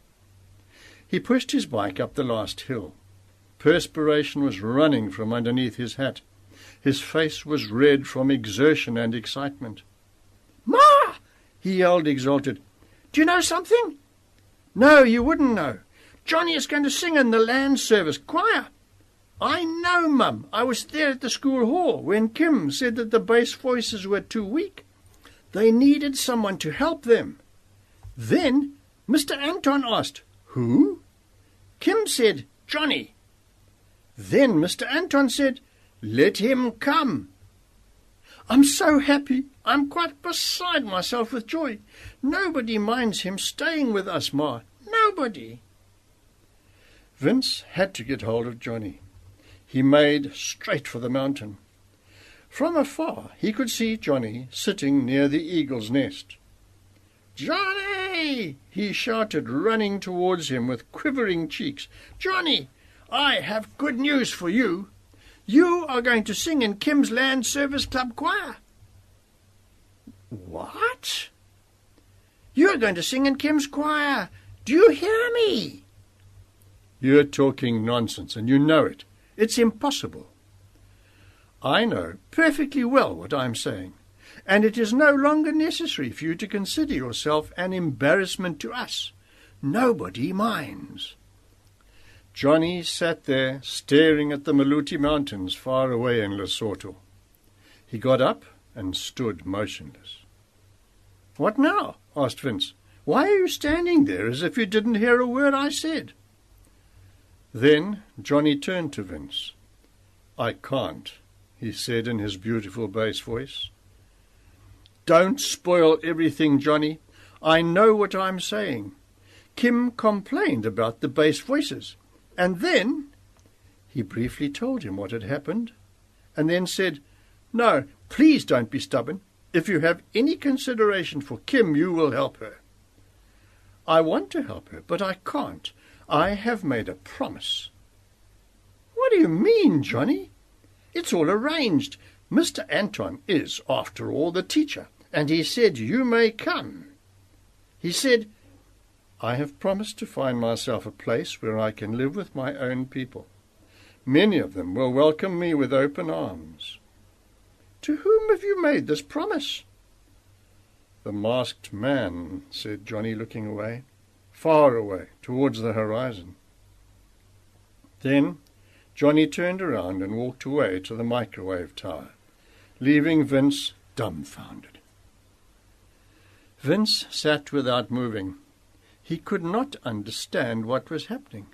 He pushed his bike up the last hill. Perspiration was running from underneath his hat. His face was red from exertion and excitement. "Ma!" he yelled, exalted. "Do you know something?" "No, you wouldn't know. Johnny is going to sing in the Land Service choir." "I know, Mum. I was there at the school hall when Kim said that the bass voices were too weak. They needed someone to help them. Then Mr. Anton asked, 'Who?' Kim said, 'Johnny.' Then Mr. Anton said, 'Let him come.' I'm so happy. I'm quite beside myself with joy. Nobody minds him staying with us, Ma. Nobody." Vince had to get hold of Johnny. He made straight for the mountain. From afar he could see Johnny sitting near the eagle's nest. "Johnny!" he shouted, running towards him with quivering cheeks. "Johnny, I have good news for you. You are going to sing in Kim's Land Service Club choir." "What?" "You are going to sing in Kim's choir. Do you hear me?" "You're talking nonsense, and you know it. It's impossible." "I know perfectly well what I'm saying, and it is no longer necessary for you to consider yourself an embarrassment to us. Nobody minds." Johnny sat there, staring at the Maluti Mountains far away in Lesotho. He got up and stood motionless. "What now?" asked Vince. "Why are you standing there as if you didn't hear a word I said?" Then Johnny turned to Vince. "I can't," he said in his beautiful bass voice. "Don't spoil everything, Johnny. I know what I'm saying. Kim complained about the bass voices, and then—" He briefly told him what had happened, and then said, "No, please don't be stubborn. If you have any consideration for Kim, you will help her." "I want to help her, but I can't. I have made a promise." "What do you mean, Johnny?" "It's all arranged. Mr. Anton is, after all, the teacher, and he said you may come. He said, 'I have promised to find myself a place where I can live with my own people. Many of them will welcome me with open arms.'" "To whom have you made this promise?" "The masked man," said Johnny, looking away, far away, towards the horizon. Then Johnny turned around and walked away to the microwave tower, leaving Vince dumbfounded. Vince sat without moving. He could not understand what was happening.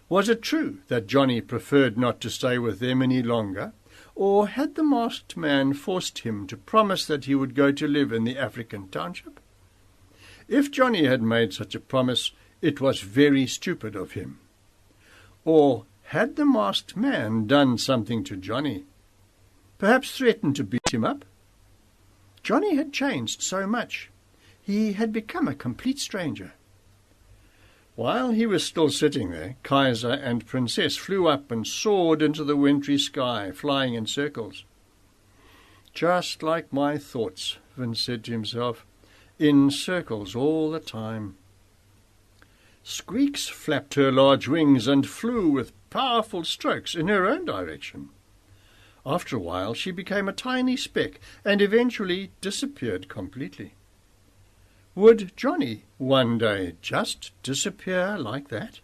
Was it true that Johnny preferred not to stay with them any longer, or had the masked man forced him to promise that he would go to live in the African township? If Johnny had made such a promise, it was very stupid of him. Or had the masked man done something to Johnny? Perhaps threatened to beat him up? Johnny had changed so much. He had become a complete stranger. While he was still sitting there, Kaiser and Princess flew up and soared into the wintry sky, flying in circles. "Just like my thoughts," Vince said to himself, "in circles all the time." Squeaks flapped her large wings and flew with powerful strokes in her own direction. After a while she became a tiny speck and eventually disappeared completely. Would Johnny one day just disappear like that?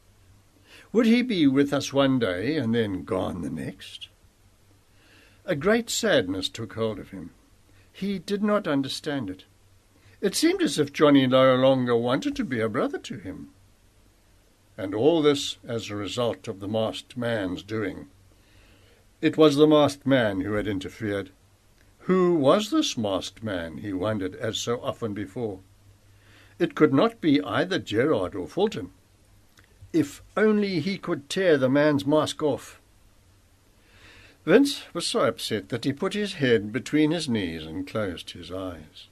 Would he be with us one day and then gone the next? A great sadness took hold of him. He did not understand it. It seemed as if Johnny no longer wanted to be a brother to him. And all this as a result of the masked man's doing. It was the masked man who had interfered. Who was this masked man, he wondered, as so often before. It could not be either Gerard or Fulton. If only he could tear the man's mask off. Vince was so upset that he put his head between his knees and closed his eyes.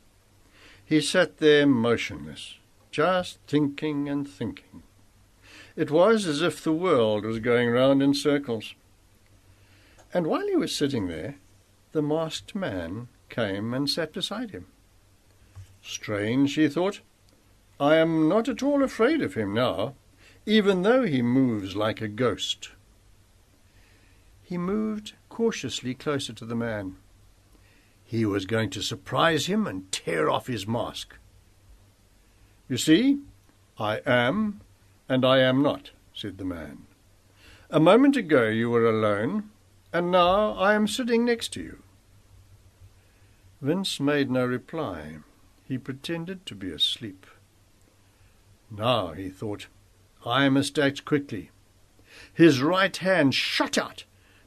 He sat there motionless, just thinking and thinking. It was as if the world was going round in circles. And while he was sitting there, the masked man came and sat beside him. Strange, he thought. I am not at all afraid of him now, even though he moves like a ghost. He moved cautiously closer to the man. He was going to surprise him and tear off his mask. "You see, I am and I am not," said the man. "A moment ago you were alone, and now I am sitting next to you." Vince made no reply. He pretended to be asleep. Now, he thought, I must act quickly. His right hand shot out,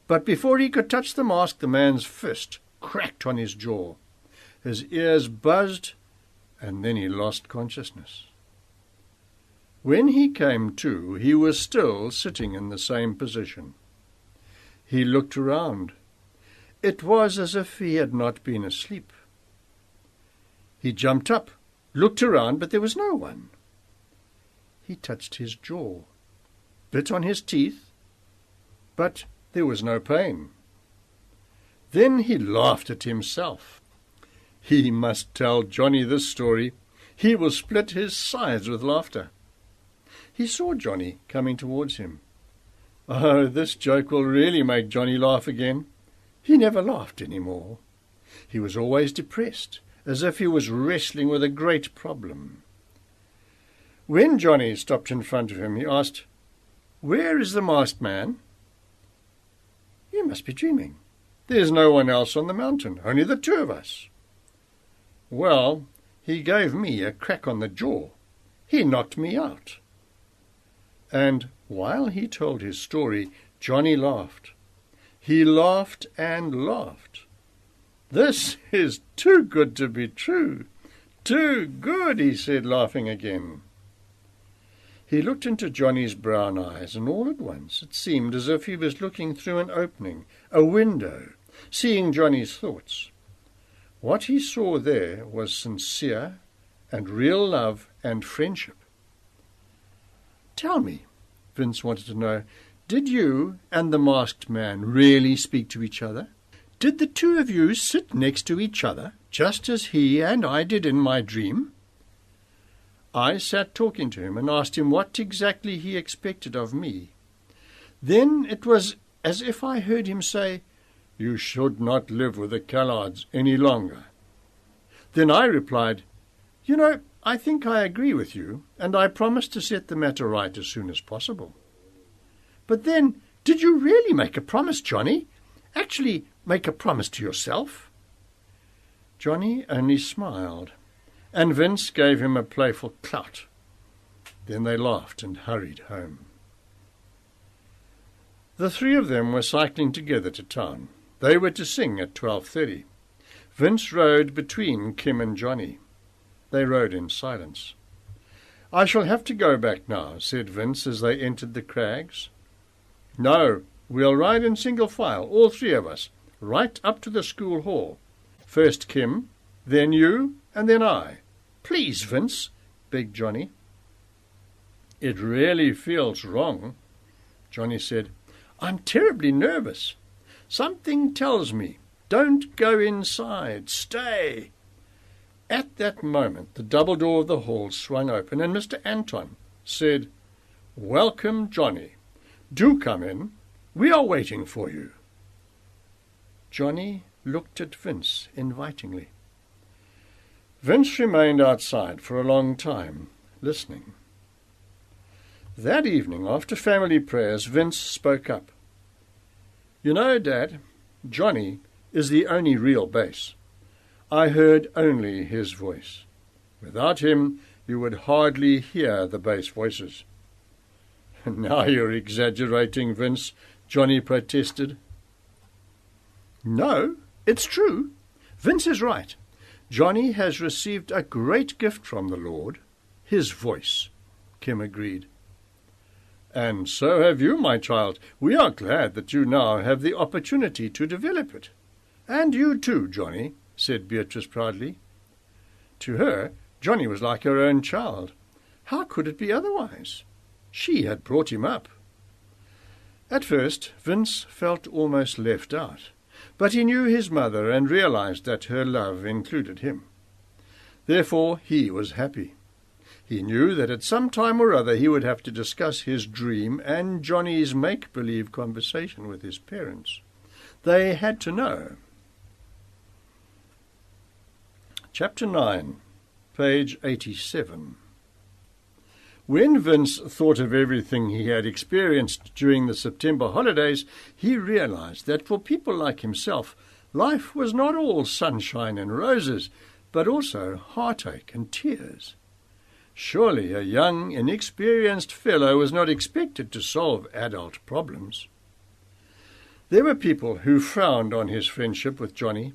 but before he could touch the mask, the man's fist cracked on his jaw. His ears buzzed, and then he lost consciousness. When he came to, he was still sitting in the same position. He looked around. It was as if he had not been asleep. He jumped up, looked around, but there was no one. He touched his jaw, bit on his teeth, but there was no pain. Then he laughed at himself. He must tell Johnny this story. He will split his sides with laughter. He saw Johnny coming towards him. Oh, this joke will really make Johnny laugh again. He never laughed any more. He was always depressed, as if he was wrestling with a great problem. When Johnny stopped in front of him, he asked, Where is the masked man?" "You must be dreaming. There's no one else on the mountain, only the two of us." "Well, he gave me a crack on the jaw. He knocked me out." And while he told his story, Johnny laughed. He laughed and laughed. "This is too good to be true. Too good," he said, laughing again. He looked into Johnny's brown eyes, and all at once it seemed as if he was looking through an opening, a window, seeing Johnny's thoughts. What he saw there was sincere and real love and friendship. "Tell me," Vince wanted to know, "did you and the masked man really speak to each other? Did the two of you sit next to each other, just as he and I did in my dream?" I sat talking to him and asked him what exactly he expected of me. Then it was as if I heard him say, "You should not live with the Callards any longer." Then I replied, "You know, I think I agree with you, and I promise to set the matter right as soon as possible." "But then, did you really make a promise, Johnny? Actually make a promise to yourself?" Johnny only smiled, and Vince gave him a playful clout. Then they laughed and hurried home. The three of them were cycling together to town. They were to sing at 12:30. Vince rode between Kim and Johnny. They rode in silence. "I shall have to go back now," said Vince as they entered the crags. "No, we'll ride in single file, all three of us, right up to the school hall. First Kim, then you, and then I." "Please, Vince," begged Johnny. "It really feels wrong," Johnny said. "I'm terribly nervous. Something tells me, don't go inside, stay." At that moment the double door of the hall swung open, and Mr. Anton said, "Welcome, Johnny. Do come in. We are waiting for you." Johnny looked at Vince invitingly. Vince remained outside for a long time, listening. That evening, after family prayers, Vince spoke up. "You know, Dad, Johnny is the only real bass. I heard only his voice. Without him, you would hardly hear the bass voices." "Now you're exaggerating, Vince," Johnny protested. "No, it's true. Vince is right. Johnny has received a great gift from the Lord, his voice," Kim agreed. "And so have you, my child. We are glad that you now have the opportunity to develop it." "And you too, Johnny," said Beatrice proudly. To her, Johnny was like her own child. How could it be otherwise? She had brought him up. At first, Vince felt almost left out, but he knew his mother and realized that her love included him. Therefore, he was happy. He knew that at some time or other he would have to discuss his dream and Johnny's make-believe conversation with his parents. They had to know. Chapter 9, page 87. When Vince thought of everything he had experienced during the September holidays, he realized that for people like himself, life was not all sunshine and roses, but also heartache and tears. Surely a young, inexperienced fellow was not expected to solve adult problems. There were people who frowned on his friendship with Johnny.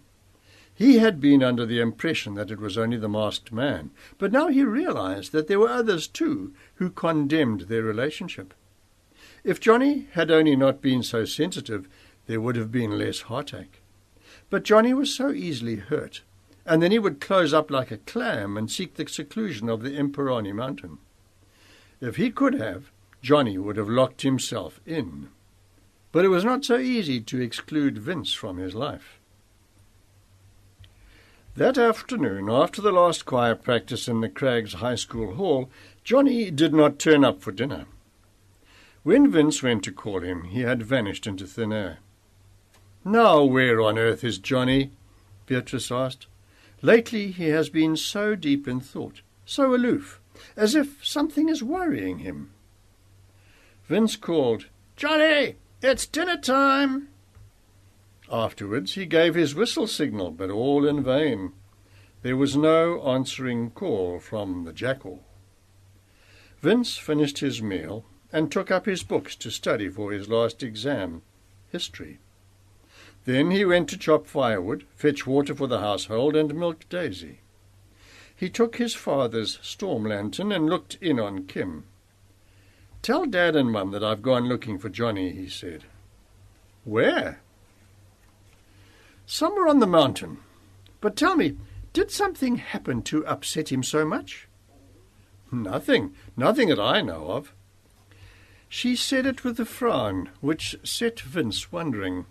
He had been under the impression that it was only the masked man, but now he realized that there were others too who condemned their relationship. If Johnny had only not been so sensitive, there would have been less heartache. But Johnny was so easily hurt, and then he would close up like a clam and seek the seclusion of the Imperani mountain. If he could have, Johnny would have locked himself in. But it was not so easy to exclude Vince from his life. That afternoon, after the last choir practice in the Craggs High School hall, Johnny did not turn up for dinner. When Vince went to call him, he had vanished into thin air. "Now where on earth is Johnny?" Beatrice asked. "Lately he has been so deep in thought, so aloof, as if something is worrying him." Vince called, "Johnny, it's dinner time!" Afterwards he gave his whistle signal, but all in vain. There was no answering call from the jackal. Vince finished his meal and took up his books to study for his last exam, history. Then he went to chop firewood, fetch water for the household, and milk Daisy. He took his father's storm lantern and looked in on Kim. "Tell Dad and Mum that I've gone looking for Johnny," he said. "Where?" "Somewhere on the mountain. But tell me, did something happen to upset him so much?" Nothing that I know of." She said it with a frown, which set Vince wondering.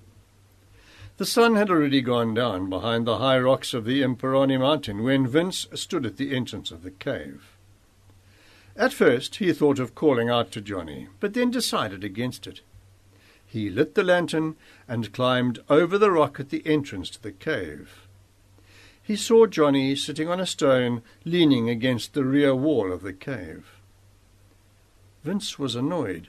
The sun had already gone down behind the high rocks of the Imperani mountain when Vince stood at the entrance of the cave. At first he thought of calling out to Johnny, but then decided against it. He lit the lantern and climbed over the rock at the entrance to the cave. He saw Johnny sitting on a stone, leaning against the rear wall of the cave. Vince was annoyed.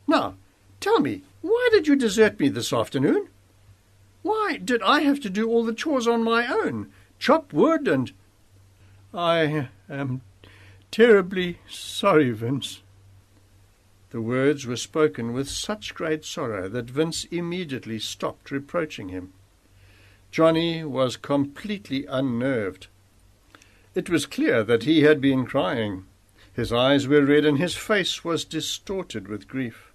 "Now, tell me, why did you desert me this afternoon? Why did I have to do all the chores on my own, chop wood and—" "I am terribly sorry, Vince." The words were spoken with such great sorrow that Vince immediately stopped reproaching him. Johnny was completely unnerved. It was clear that he had been crying. His eyes were red and his face was distorted with grief.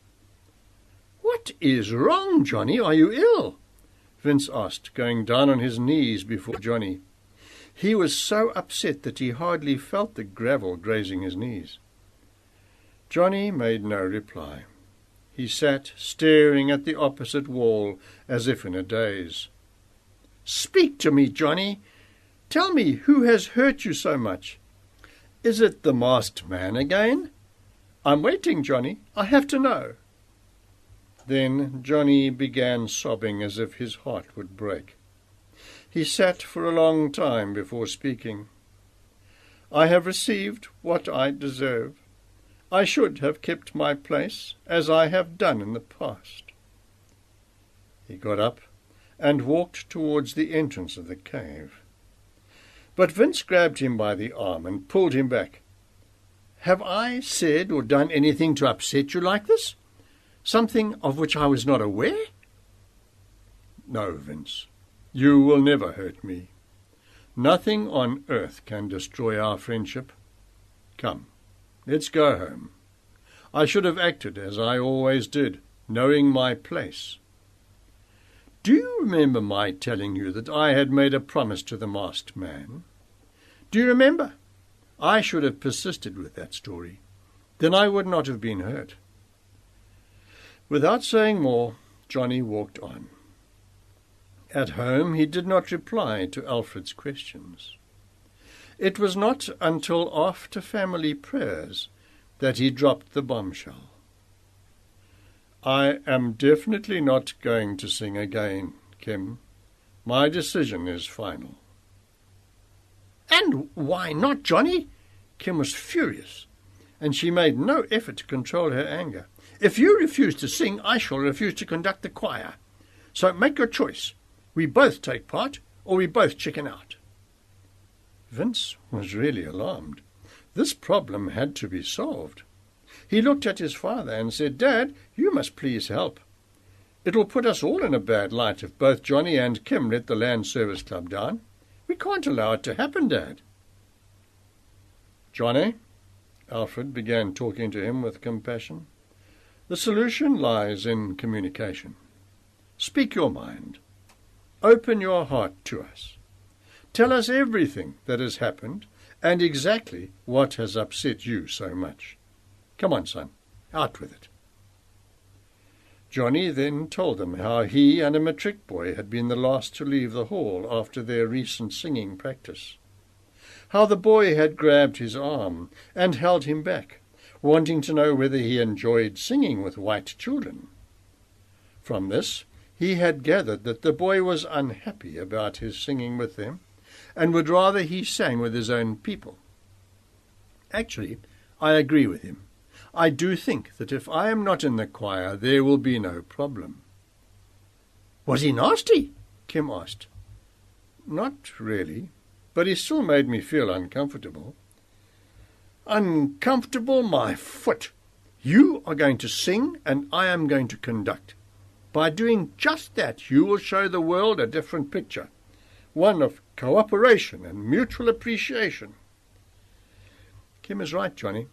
"What is wrong, Johnny? Are you ill?" Vince asked, going down on his knees before Johnny. He was so upset that he hardly felt the gravel grazing his knees. Johnny made no reply. He sat staring at the opposite wall as if in a daze. "Speak to me, Johnny. Tell me who has hurt you so much. Is it the masked man again? I'm waiting, Johnny. I have to know." Then Johnny began sobbing as if his heart would break. He sat for a long time before speaking. "I have received what I deserve. I should have kept my place, as I have done in the past." He got up and walked towards the entrance of the cave. But Vince grabbed him by the arm and pulled him back. "Have I said or done anything to upset you like this? Something of which I was not aware?" "No, Vince. You will never hurt me. Nothing on earth can destroy our friendship. Come, let's go home. I should have acted as I always did, knowing my place. Do you remember my telling you that I had made a promise to the masked man? Do you remember? I should have persisted with that story. Then I would not have been hurt." Without saying more, Johnny walked on. At home he did not reply to Alfred's questions. It was not until after family prayers that he dropped the bombshell. "I am definitely not going to sing again, Kim. My decision is final." "And why not, Johnny?" Kim was furious, and she made no effort to control her anger. "If you refuse to sing, I shall refuse to conduct the choir. So make your choice. We both take part, or we both chicken out." Vince was really alarmed. This problem had to be solved. He looked at his father and said, "Dad, you must please help. It will put us all in a bad light if both Johnny and Kim let the Land Service Club down. We can't allow it to happen, Dad." "Johnny," Alfred began talking to him with compassion, "the solution lies in communication. Speak your mind. Open your heart to us. Tell us everything that has happened and exactly what has upset you so much. Come on, son, out with it." Johnny then told them how he and a matric boy had been the last to leave the hall after their recent singing practice. How the boy had grabbed his arm and held him back, wanting to know whether he enjoyed singing with white children. From this, he had gathered that the boy was unhappy about his singing with them and would rather he sang with his own people. Actually, I agree with him. I do think that if I am not in the choir, there will be no problem." "Was he nasty?" Kim asked. "Not really, but he still made me feel uncomfortable." "Uncomfortable, my foot! You are going to sing and I am going to conduct. By doing just that, you will show the world a different picture, one of cooperation and mutual appreciation." Kim is right, Johnny.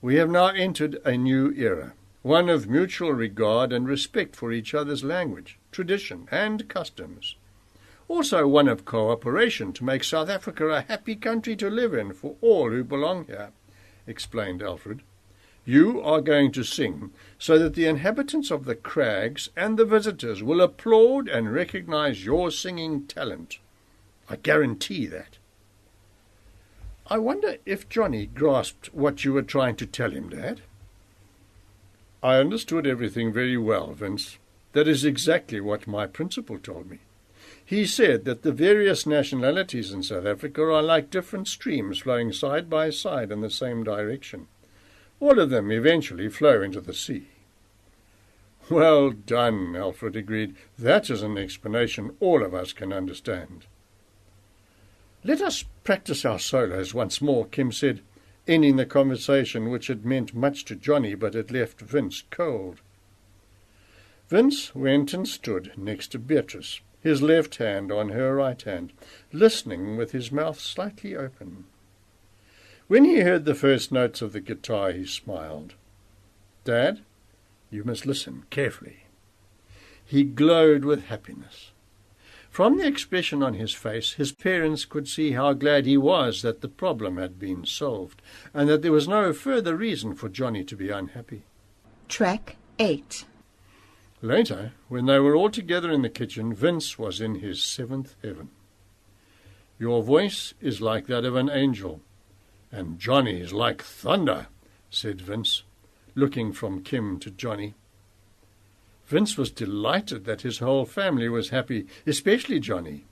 We have now entered a new era, one of mutual regard and respect for each other's language, tradition and customs. Also one of cooperation to make South Africa a happy country to live in for all who belong here, explained Alfred. "You are going to sing so that the inhabitants of the crags and the visitors will applaud and recognize your singing talent. I guarantee that." "I wonder if Johnny grasped what you were trying to tell him, Dad?" "I understood everything very well, Vince. That is exactly what my principal told me. He said that the various nationalities in South Africa are like different streams flowing side by side in the same direction. All of them eventually flow into the sea." "Well done," Alfred agreed. "That is an explanation all of us can understand." "Let us practice our solos once more," Kim said, ending the conversation which had meant much to Johnny but had left Vince cold. Vince went and stood next to Beatrice, his left hand on her right hand, listening with his mouth slightly open. When he heard the first notes of the guitar, he smiled. "Dad, you must listen carefully." He glowed with happiness. From the expression on his face, his parents could see how glad he was that the problem had been solved, and that there was no further reason for Johnny to be unhappy. Track 8. Later, when they were all together in the kitchen, Vince was in his seventh heaven. "Your voice is like that of an angel, and Johnny's like thunder," said Vince, looking from Kim to Johnny. Vince was delighted that his whole family was happy, especially Johnny.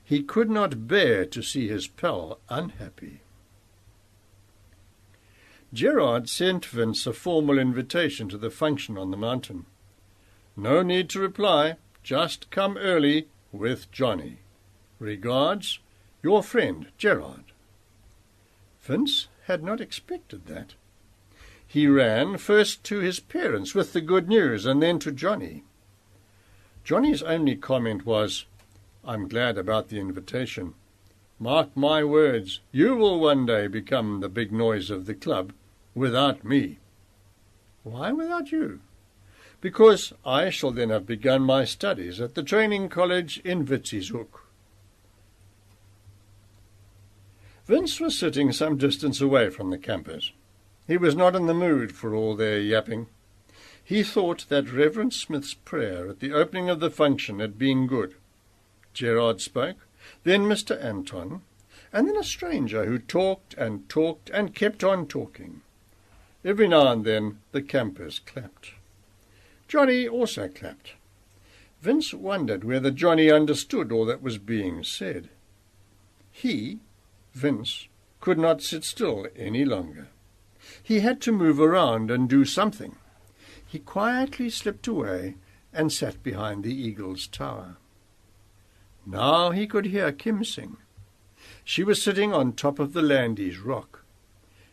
He could not bear to see his pal unhappy. Gerard sent Vince a formal invitation to the function on the mountain. "No need to reply, just come early with Johnny. Regards, your friend Gerard." Vince had not expected that. He ran first to his parents with the good news and then to Johnny. Johnny's only comment was, "I'm glad about the invitation. Mark my words, you will one day become the big noise of the club without me." "Why without you?" "Because I shall then have begun my studies at the training college in Witzieshoek." Vince was sitting some distance away from the campers. He was not in the mood for all their yapping. He thought that Reverend Smith's prayer at the opening of the function had been good. Gerard spoke, then Mr. Anton, and then a stranger who talked and kept on talking. Every now and then the campers clapped. Johnny also clapped. Vince wondered whether Johnny understood all that was being said. He, Vince, could not sit still any longer. He had to move around and do something. He quietly slipped away and sat behind the eagle's tower. Now he could hear Kim sing. She was sitting on top of the Landy's rock.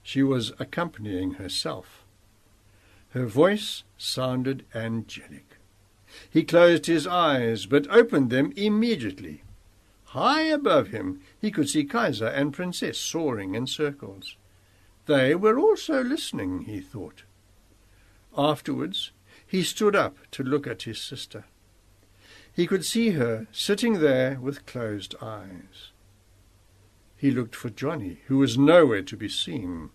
She was accompanying herself. Her voice sounded angelic. He closed his eyes, but opened them immediately. High above him he could see Kaiser and Princess soaring in circles. They were also listening, he thought. Afterwards he stood up to look at his sister. He could see her sitting there with closed eyes. He looked for Johnny, who was nowhere to be seen.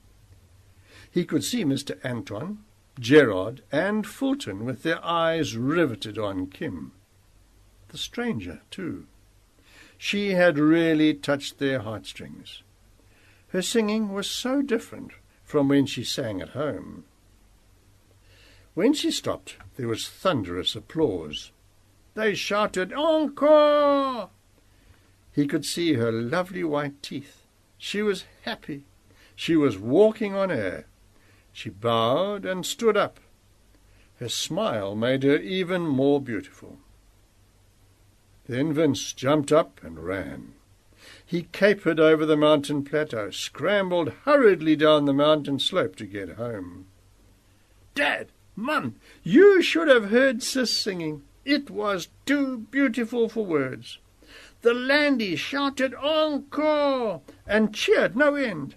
He could see Mr. Anton, Gerard, and Fulton with their eyes riveted on Kim. The stranger, too. She had really touched their heartstrings. Her singing was so different from when she sang at home. When she stopped, there was thunderous applause. They shouted, "Encore!" He could see her lovely white teeth. She was happy. She was walking on air. She bowed and stood up. Her smile made her even more beautiful. Then Vince jumped up and ran. He capered over the mountain plateau, scrambled hurriedly down the mountain slope to get home. "Dad, Mum, you should have heard Sis singing. It was too beautiful for words. The Landys shouted encore and cheered no end.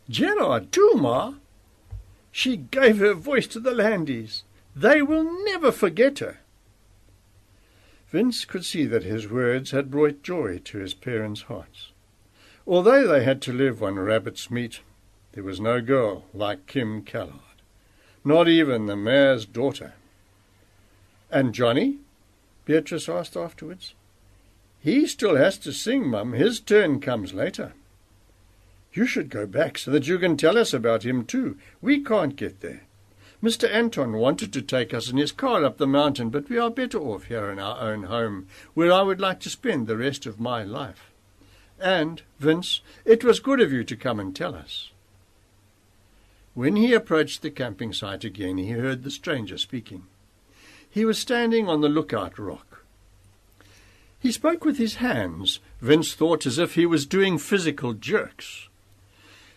Gerard too, Ma. She gave her voice to the Landys. They will never forget her." Vince could see that his words had brought joy to his parents' hearts. Although they had to live on rabbit's meat, there was no girl like Kim Callard, not even the mayor's daughter. "And Johnny?" Beatrice asked afterwards. "He still has to sing, Mum. His turn comes later." "You should go back so that you can tell us about him too. We can't get there. Mr. Anton wanted to take us in his car up the mountain, but we are better off here in our own home, where I would like to spend the rest of my life. And, Vince, it was good of you to come and tell us." When he approached the camping site again, he heard the stranger speaking. He was standing on the lookout rock. He spoke with his hands, Vince thought, as if he was doing physical jerks.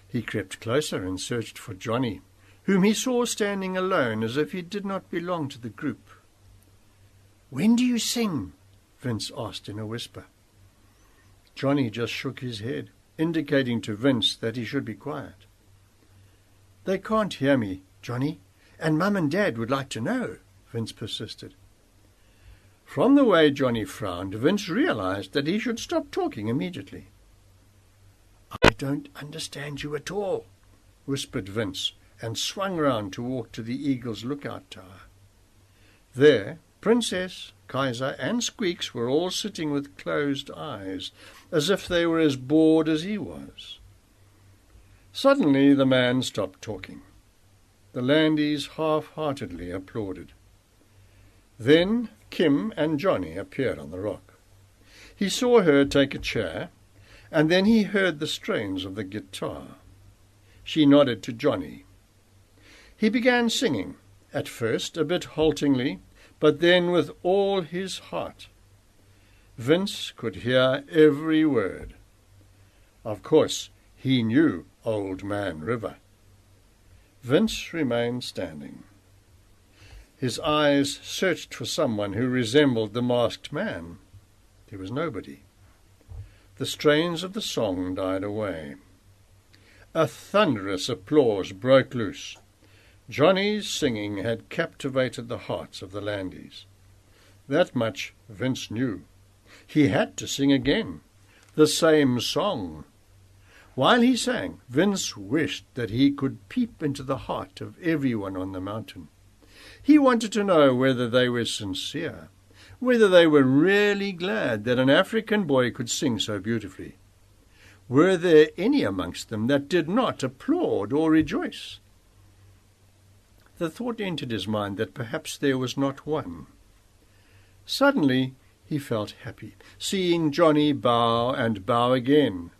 He crept closer and searched for Johnny, whom he saw standing alone as if he did not belong to the group. "When do you sing?" Vince asked in a whisper. Johnny just shook his head, indicating to Vince that he should be quiet. "They can't hear me, Johnny, and Mum and Dad would like to know," Vince persisted. From the way Johnny frowned, Vince realized that he should stop talking immediately. "I don't understand you at all," whispered Vince, and swung round to walk to the Eagle's lookout tower. There, Princess, Kaiser, and Squeaks were all sitting with closed eyes, as if they were as bored as he was. Suddenly the man stopped talking. The Landys half-heartedly applauded. Then Kim and Johnny appeared on the rock. He saw her take a chair, and then he heard the strains of the guitar. She nodded to Johnny. He began singing, at first a bit haltingly, but then with all his heart. Vince could hear every word. Of course, he knew Old Man River. Vince remained standing. His eyes searched for someone who resembled the masked man. There was nobody. The strains of the song died away. A thunderous applause broke loose. Johnny's singing had captivated the hearts of the Landys. That much Vince knew. He had to sing again, the same song. While he sang, Vince wished that he could peep into the heart of everyone on the mountain. He wanted to know whether they were sincere, whether they were really glad that an African boy could sing so beautifully. Were there any amongst them that did not applaud or rejoice? The thought entered his mind that perhaps there was not one. Suddenly he felt happy, seeing Johnny bow and bow again.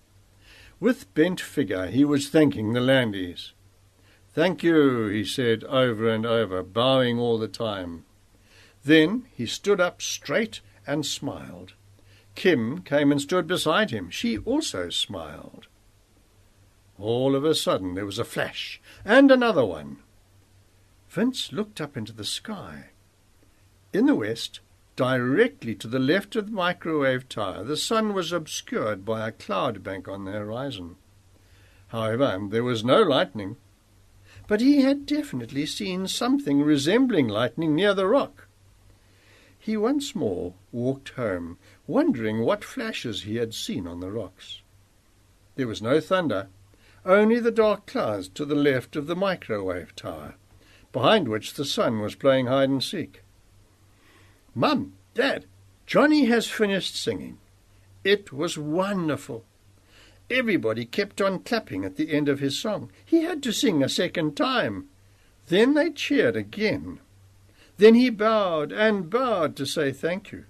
With bent figure he was thanking the Landys. "Thank you," he said over and over, bowing all the time. Then he stood up straight and smiled. Kim came and stood beside him. She also smiled. All of a sudden there was a flash, and another one. Vince looked up into the sky. In the west, directly to the left of the microwave tower, the sun was obscured by a cloud bank on the horizon. However, there was no lightning. But he had definitely seen something resembling lightning near the rock. He once more walked home, wondering what flashes he had seen on the rocks. There was no thunder, only the dark clouds to the left of the microwave tower, behind which the sun was playing hide-and-seek. "Mum, Dad, Johnny has finished singing. It was wonderful. Everybody kept on clapping at the end of his song. He had to sing a second time. Then they cheered again. Then he bowed and bowed to say thank you.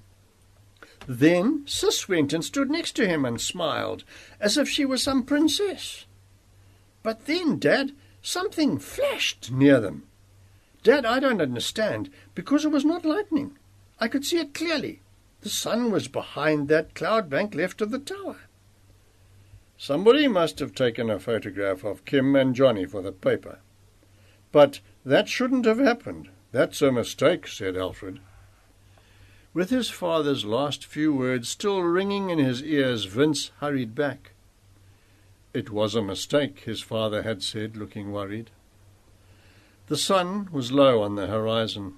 Then Sis went and stood next to him and smiled, as if she was some princess. But then, Dad, Something flashed near them. Dad, I don't understand, because it was not lightning. I could see it clearly. The sun was behind that cloud bank left of the tower. Somebody must have taken a photograph of Kim and Johnny for the paper. But that shouldn't have happened. That's a mistake, said Alfred. With his father's last few words still ringing in his ears, Vince hurried back. It was a mistake, his father had said, looking worried. The sun was low on the horizon.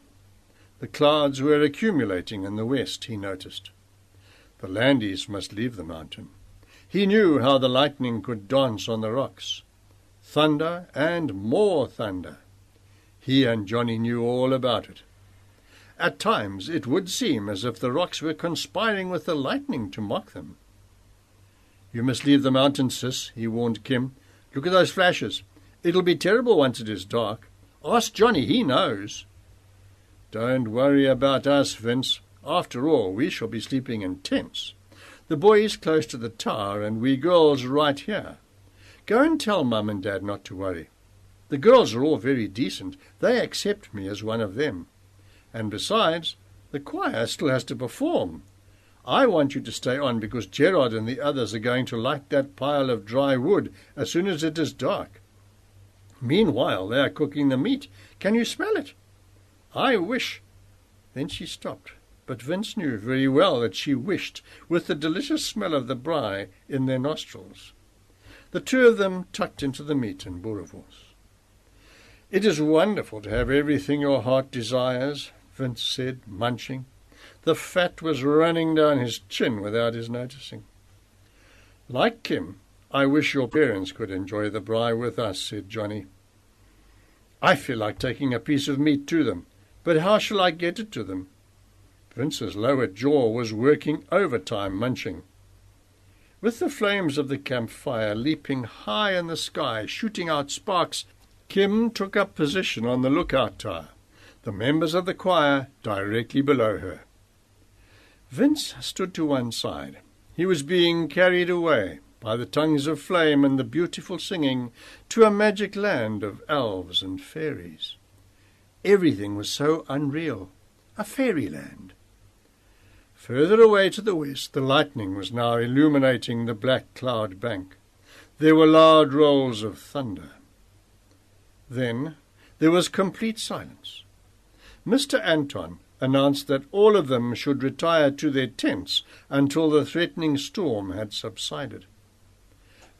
The clouds were accumulating in the west, he noticed. The Landys must leave the mountain. He knew how the lightning could dance on the rocks. Thunder and more thunder. He and Johnny knew all about it. At times it would seem as if the rocks were conspiring with the lightning to mock them. You must leave the mountain, sis, he warned Kim. Look at those flashes. It'll be terrible once it is dark. Ask Johnny, he knows. Don't worry about us, Vince. After all, we shall be sleeping in tents. The boys close to the tower and we girls right here. Go and tell Mum and Dad not to worry. The girls are all very decent. They accept me as one of them. And besides, the choir still has to perform. I want you to stay on because Gerard and the others are going to light that pile of dry wood as soon as it is dark. Meanwhile, they are cooking the meat. Can you smell it? I wish. Then she stopped, but Vince knew very well that she wished, with the delicious smell of the braai in their nostrils. The two of them tucked into the meat and boerewors. It is wonderful to have everything your heart desires, Vince said, munching. The fat was running down his chin without his noticing. Like Kim, I wish your parents could enjoy the braai with us, said Johnny. I feel like taking a piece of meat to them, but how shall I get it to them? Vince's lower jaw was working overtime, munching. With the flames of the campfire leaping high in the sky, shooting out sparks, Kim took up position on the lookout tower, the members of the choir directly below her. Vince stood to one side. He was being carried away by the tongues of flame and the beautiful singing to a magic land of elves and fairies. Everything was so unreal, a fairyland. Further away to the west, the lightning was now illuminating the black cloud bank. There were loud rolls of thunder. Then there was complete silence. Mr. Anton announced that all of them should retire to their tents until the threatening storm had subsided.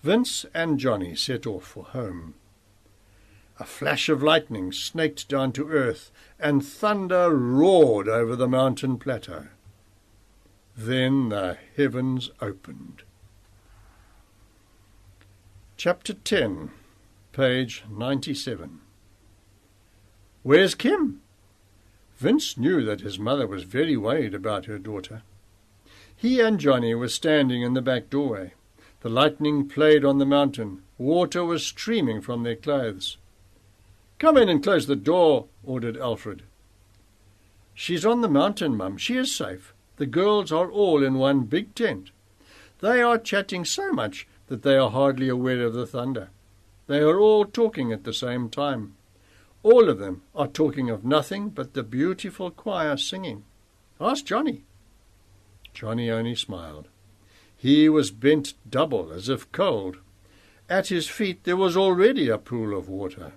Vince and Johnny set off for home. A flash of lightning snaked down to earth, and thunder roared over the mountain plateau. Then the heavens opened. Chapter 10, page 97. Where's Kim? Vince knew that his mother was very worried about her daughter. He and Johnny were standing in the back doorway. The lightning played on the mountain. Water was streaming from their clothes. Come in and close the door, ordered Alfred. She's on the mountain, Mum. She is safe. The girls are all in one big tent. They are chatting so much that they are hardly aware of the thunder. They are all talking at the same time. All of them are talking of nothing but the beautiful choir singing. Ask Johnny. Johnny only smiled. He was bent double, as if cold. At his feet there was already a pool of water.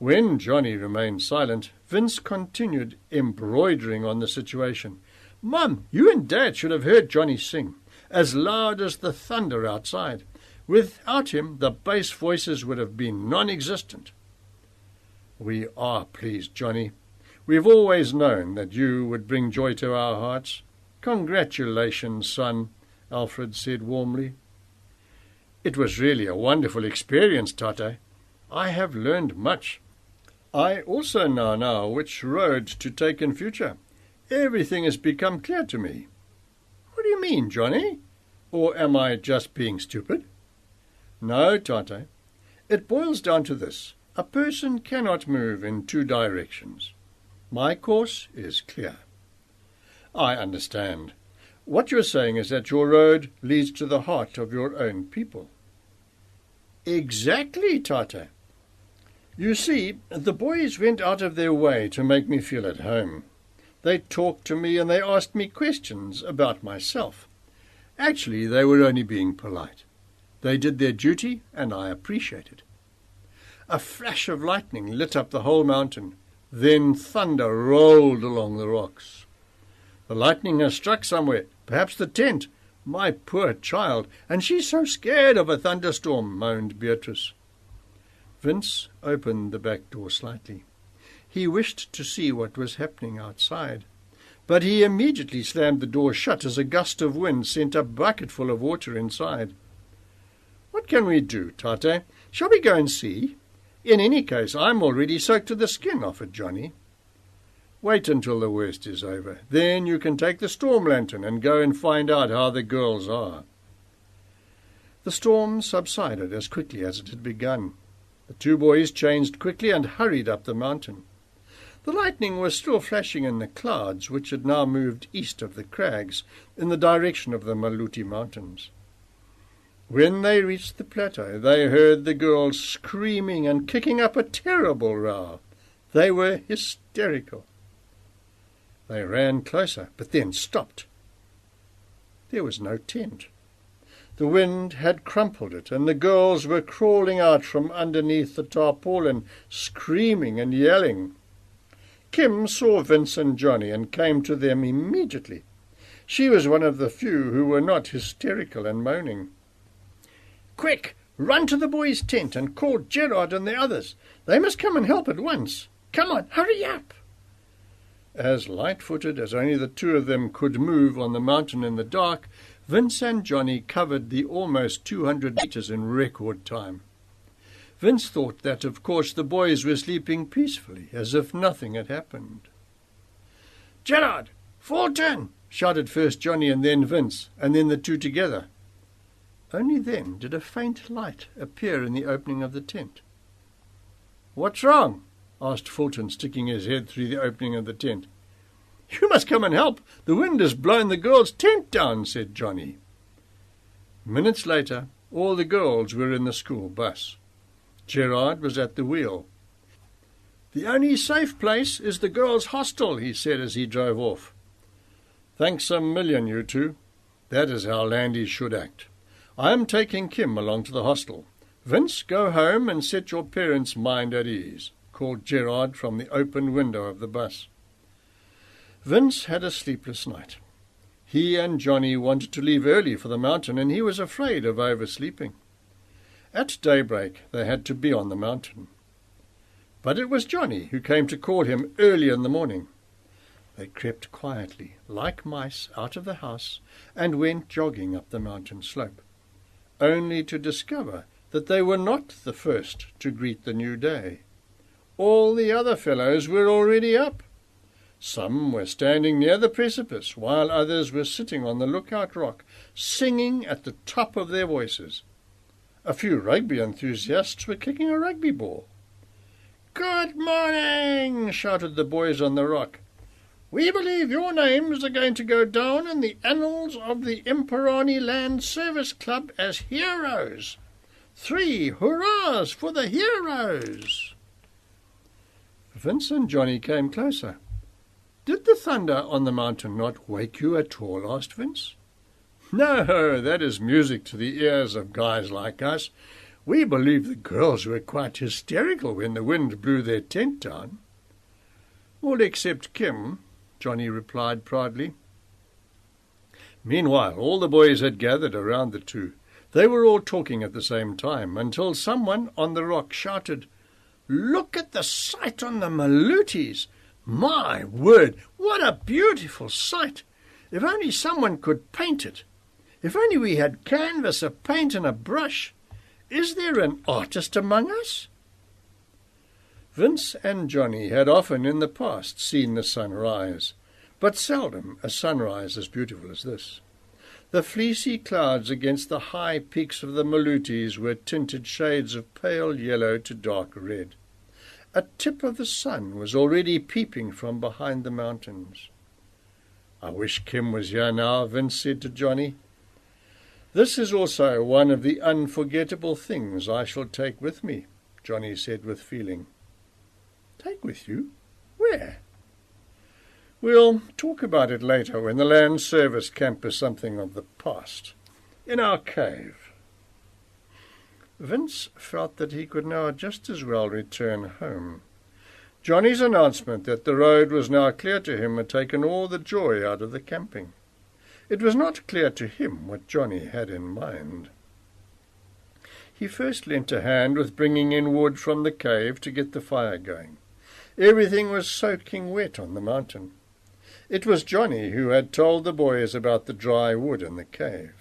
When Johnny remained silent, Vince continued embroidering on the situation. Mum, you and Dad should have heard Johnny sing, as loud as the thunder outside. Without him, the bass voices would have been non-existent. We are pleased, Johnny. We've always known that you would bring joy to our hearts. Congratulations, son, Alfred said warmly. It was really a wonderful experience, Tate. I have learned much. I also know which road to take in future. Everything has become clear to me. What do you mean, Johnny? Or am I just being stupid? No, Tate. It boils down to this. A person cannot move in two directions. My course is clear. I understand. What you're saying is that your road leads to the heart of your own people. Exactly, Tata. You see, the boys went out of their way to make me feel at home. They talked to me and they asked me questions about myself. Actually, they were only being polite. They did their duty, and I appreciated. A flash of lightning lit up the whole mountain. Then thunder rolled along the rocks. The lightning has struck somewhere, perhaps the tent. My poor child, and she's so scared of a thunderstorm, moaned Beatrice. Vince opened the back door slightly. He wished to see what was happening outside, but he immediately slammed the door shut as a gust of wind sent a bucketful of water inside. What can we do, Tate? Shall we go and see? In any case, I'm already soaked to the skin, offered Johnny. Wait until the worst is over. Then you can take the storm lantern and go and find out how the girls are. The storm subsided as quickly as it had begun. The two boys changed quickly and hurried up the mountain. The lightning was still flashing in the clouds, which had now moved east of the crags, in the direction of the Maluti Mountains. When they reached the plateau, they heard the girls screaming and kicking up a terrible row. They were hysterical. They ran closer, but then stopped. There was no tent. The wind had crumpled it, and the girls were crawling out from underneath the tarpaulin, screaming and yelling. Kim saw Vince and Johnny and came to them immediately. She was one of the few who were not hysterical and moaning. "Quick, run to the boys' tent and call Gerard and the others. They must come and help at once. Come on, hurry up." As light-footed as only the two of them could move on the mountain in the dark, Vince and Johnny covered the almost 200 metres in record time. Vince thought that, of course, the boys were sleeping peacefully, as if nothing had happened. "Gerard! Fulton!" shouted first Johnny and then Vince, and then the two together. Only then did a faint light appear in the opening of the tent. "What's wrong?" asked Fulton, sticking his head through the opening of the tent. "You must come and help. The wind has blown the girls' tent down," said Johnny. Minutes later, all the girls were in the school bus. Gerard was at the wheel. "The only safe place is the girls' hostel," he said as he drove off. "Thanks a million, you two. That is how Landy should act. I am taking Kim along to the hostel. Vince, go home and set your parents' mind at ease," called Gerard from the open window of the bus. Vince had a sleepless night. He and Johnny wanted to leave early for the mountain, and he was afraid of oversleeping. At daybreak they had to be on the mountain. But it was Johnny who came to call him early in the morning. They crept quietly, like mice, out of the house and went jogging up the mountain slope, only to discover that they were not the first to greet the new day. All the other fellows were already up. Some were standing near the precipice, while others were sitting on the lookout rock, singing at the top of their voices. A few rugby enthusiasts were kicking a rugby ball. "Good morning!" shouted the boys on the rock. "We believe your names are going to go down in the annals of the Imperani Land Service Club as heroes. 3 hurrahs for the heroes!" Vince and Johnny came closer. "Did the thunder on the mountain not wake you at all?" asked Vince. "No, that is music to the ears of guys like us. We believe the girls were quite hysterical when the wind blew their tent down." "All except Kim," Johnny replied proudly. Meanwhile, all the boys had gathered around the two. They were all talking at the same time, until someone on the rock shouted, "Look at the sight on the Malutis! My word, what a beautiful sight! If only someone could paint it! If only we had canvas, a paint and a brush! Is there an artist among us?" Vince and Johnny had often in the past seen the sun rise, but seldom a sunrise as beautiful as this. The fleecy clouds against the high peaks of the Malutis were tinted shades of pale yellow to dark red. A tip of the sun was already peeping from behind the mountains. "I wish Kim was here now," Vince said to Johnny. "This is also one of the unforgettable things I shall take with me," Johnny said with feeling. "Take with you? Where?" "We'll talk about it later when the land service camp is something of the past. In our cave." Vince felt that he could now just as well return home. Johnny's announcement that the road was now clear to him had taken all the joy out of the camping. It was not clear to him what Johnny had in mind. He first lent a hand with bringing in wood from the cave to get the fire going. Everything was soaking wet on the mountain. It was Johnny who had told the boys about the dry wood in the cave.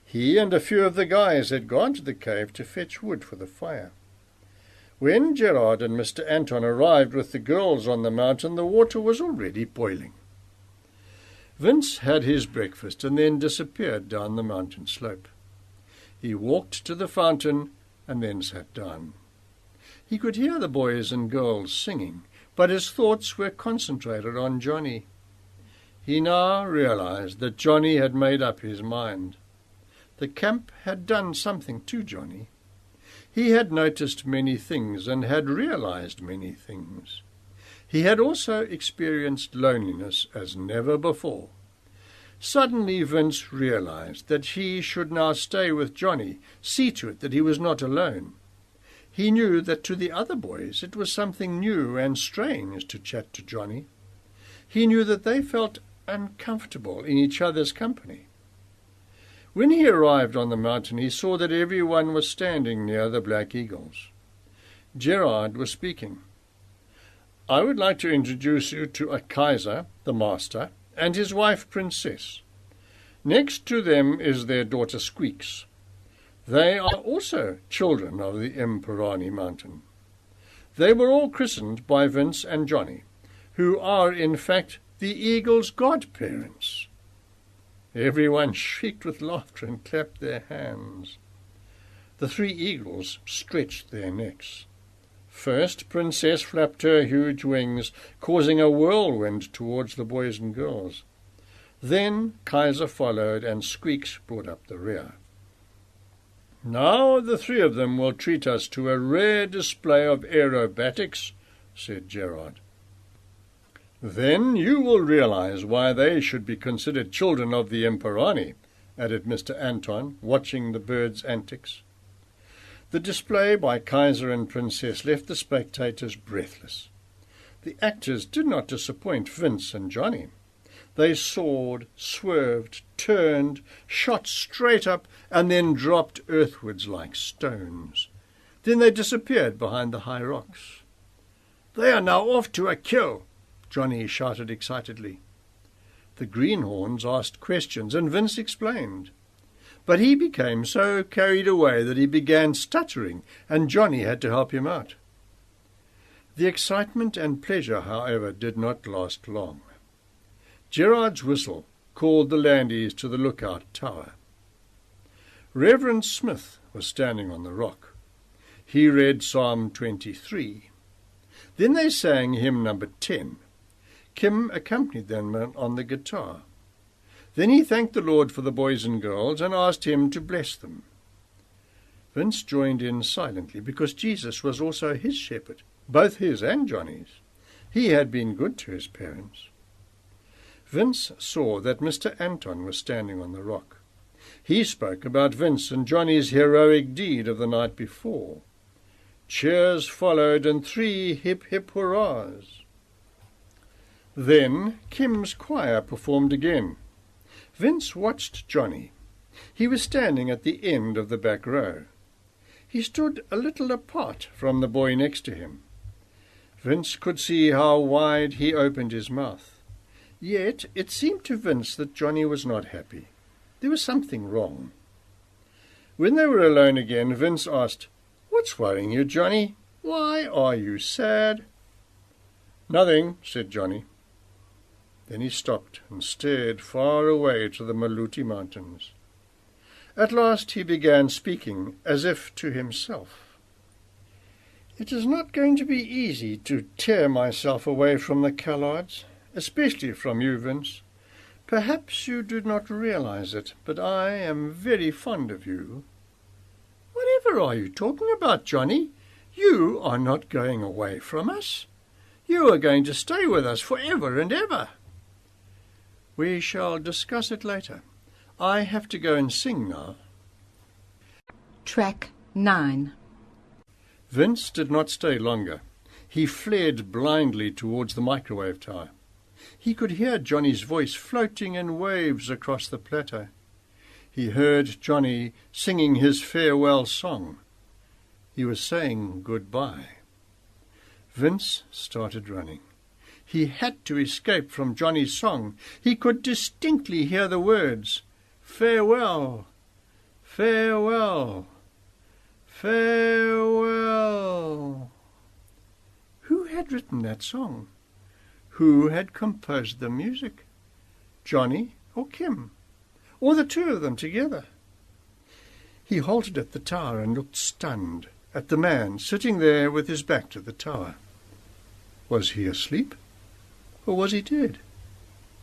He and a few of the guys had gone to the cave to fetch wood for the fire. When Gerard and Mr. Anton arrived with the girls on the mountain, the water was already boiling. Vince had his breakfast and then disappeared down the mountain slope. He walked to the fountain and then sat down. He could hear the boys and girls singing, but his thoughts were concentrated on Johnny. He now realized that Johnny had made up his mind. The camp had done something to Johnny. He had noticed many things and had realized many things. He had also experienced loneliness as never before. Suddenly Vince realized that he should now stay with Johnny, see to it that he was not alone. He knew that to the other boys it was something new and strange to chat to Johnny. He knew that they felt uncomfortable in each other's company. When he arrived on the mountain, he saw that everyone was standing near the Black Eagles. Gerard was speaking. "I would like to introduce you to a Kaiser, the master, and his wife, Princess. Next to them is their daughter, Squeaks. They are also children of the Imperani mountain. They were all christened by Vince and Johnny, who are, in fact, the eagles' godparents." Everyone shrieked with laughter and clapped their hands. The three eagles stretched their necks. First, Princess flapped her huge wings, causing a whirlwind towards the boys and girls. Then Kaiser followed, and Squeaks brought up the rear. "Now the three of them will treat us to a rare display of aerobatics," said Gerard. "Then you will realize why they should be considered children of the Imperani," added Mr. Anton, watching the birds' antics. The display by Kaiser and Princess left the spectators breathless. The actors did not disappoint Vince and Johnny. They soared, swerved, turned, shot straight up, and then dropped earthwards like stones. Then they disappeared behind the high rocks. "They are now off to a kill," Johnny shouted excitedly. The greenhorns asked questions, and Vince explained. But he became so carried away that he began stuttering, and Johnny had to help him out. The excitement and pleasure, however, did not last long. Gerard's whistle called the Landies to the lookout tower. Reverend Smith was standing on the rock. He read Psalm 23. Then they sang hymn number 10. Kim accompanied them on the guitar. Then he thanked the Lord for the boys and girls and asked him to bless them. Vince joined in silently because Jesus was also his shepherd, both his and Johnny's. He had been good to his parents. Vince saw that Mr. Anton was standing on the rock. He spoke about Vince and Johnny's heroic deed of the night before. Cheers followed and 3 hip-hip hurrahs. Then Kim's choir performed again. Vince watched Johnny. He was standing at the end of the back row. He stood a little apart from the boy next to him. Vince could see how wide he opened his mouth. Yet it seemed to Vince that Johnny was not happy. There was something wrong. When they were alone again, Vince asked, "What's worrying you, Johnny? Why are you sad?" "Nothing," said Johnny. Then he stopped and stared far away to the Maluti Mountains. At last he began speaking as if to himself. "It is not going to be easy to tear myself away from the Callards, especially from you, Vince. Perhaps you do not realize it, but I am very fond of you." "Whatever are you talking about, Johnny? You are not going away from us. You are going to stay with us forever and ever." "We shall discuss it later. I have to go and sing now." Track 9. Vince did not stay longer. He fled blindly towards the microwave tower. He could hear Johnny's voice floating in waves across the plateau. He heard Johnny singing his farewell song. He was saying goodbye. Vince started running. He had to escape from Johnny's song. He could distinctly hear the words, "Farewell, farewell, farewell." Who had written that song? Who had composed the music? Johnny or Kim? Or the two of them together? He halted at the tower and looked stunned at the man sitting there with his back to the tower. Was he asleep? Or was he dead?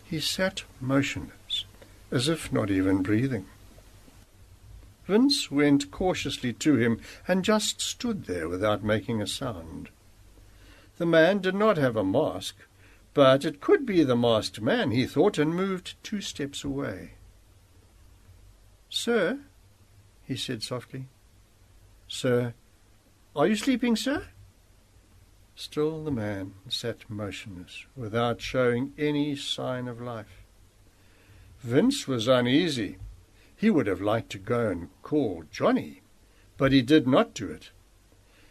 He sat motionless, as if not even breathing. Vince went cautiously to him and just stood there without making a sound. The man did not have a mask, but it could be the masked man, he thought, and moved 2 steps away. "Sir," he said softly. "Sir, are you sleeping, sir?" Still the man sat motionless, without showing any sign of life. Vince was uneasy. He would have liked to go and call Johnny, but he did not do it.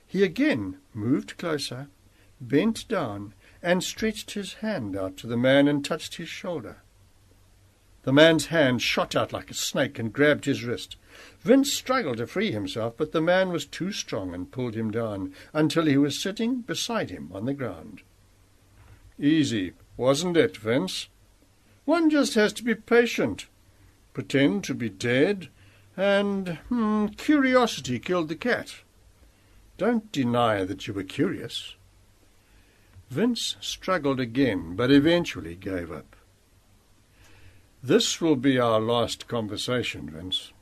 He again moved closer, bent down, and stretched his hand out to the man and touched his shoulder. The man's hand shot out like a snake and grabbed his wrist. Vince struggled to free himself, but the man was too strong and pulled him down until he was sitting beside him on the ground. "Easy, wasn't it, Vince? One just has to be patient, pretend to be dead, and curiosity killed the cat. Don't deny that you were curious." Vince struggled again, but eventually gave up. "This will be our last conversation, Vince.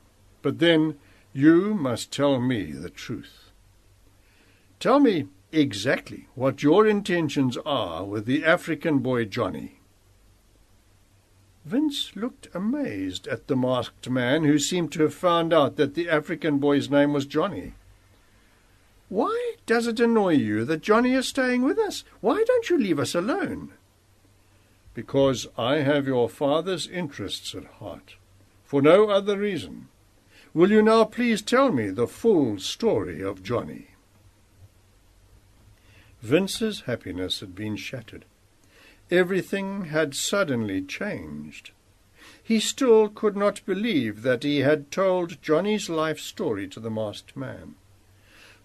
But then you must tell me the truth. Tell me exactly what your intentions are with the African boy Johnny." Vince looked amazed at the masked man, who seemed to have found out that the African boy's name was Johnny. "Why does it annoy you that Johnny is staying with us? Why don't you leave us alone?" "Because I have your father's interests at heart, for no other reason. Will you now please tell me the full story of Johnny?" Vince's happiness had been shattered. Everything had suddenly changed. He still could not believe that he had told Johnny's life story to the masked man.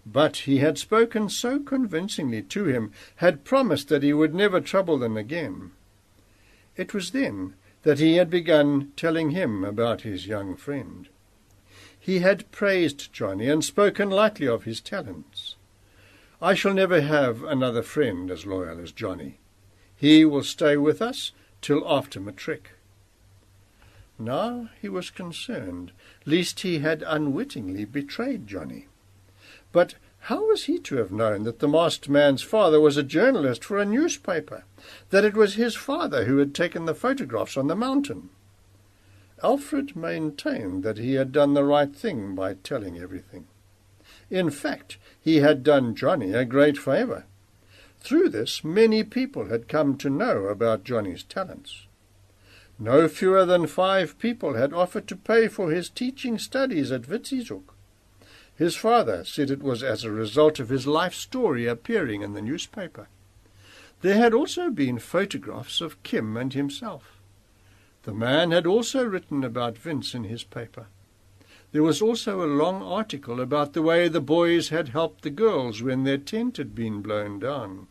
But he had spoken so convincingly to him, had promised that he would never trouble them again. It was then that he had begun telling him about his young friend. He had praised Johnny and spoken lightly of his talents. "I shall never have another friend as loyal as Johnny. He will stay with us till after matric." Now he was concerned, lest he had unwittingly betrayed Johnny. But how was he to have known that the masked man's father was a journalist for a newspaper, that it was his father who had taken the photographs on the mountain? Alfred maintained that he had done the right thing by telling everything. In fact, he had done Johnny a great favour. Through this, many people had come to know about Johnny's talents. No fewer than 5 people had offered to pay for his teaching studies at Witzieshoek. His father said it was as a result of his life story appearing in the newspaper. There had also been photographs of Kim and himself. The man had also written about Vince in his paper. There was also a long article about the way the boys had helped the girls when their tent had been blown down.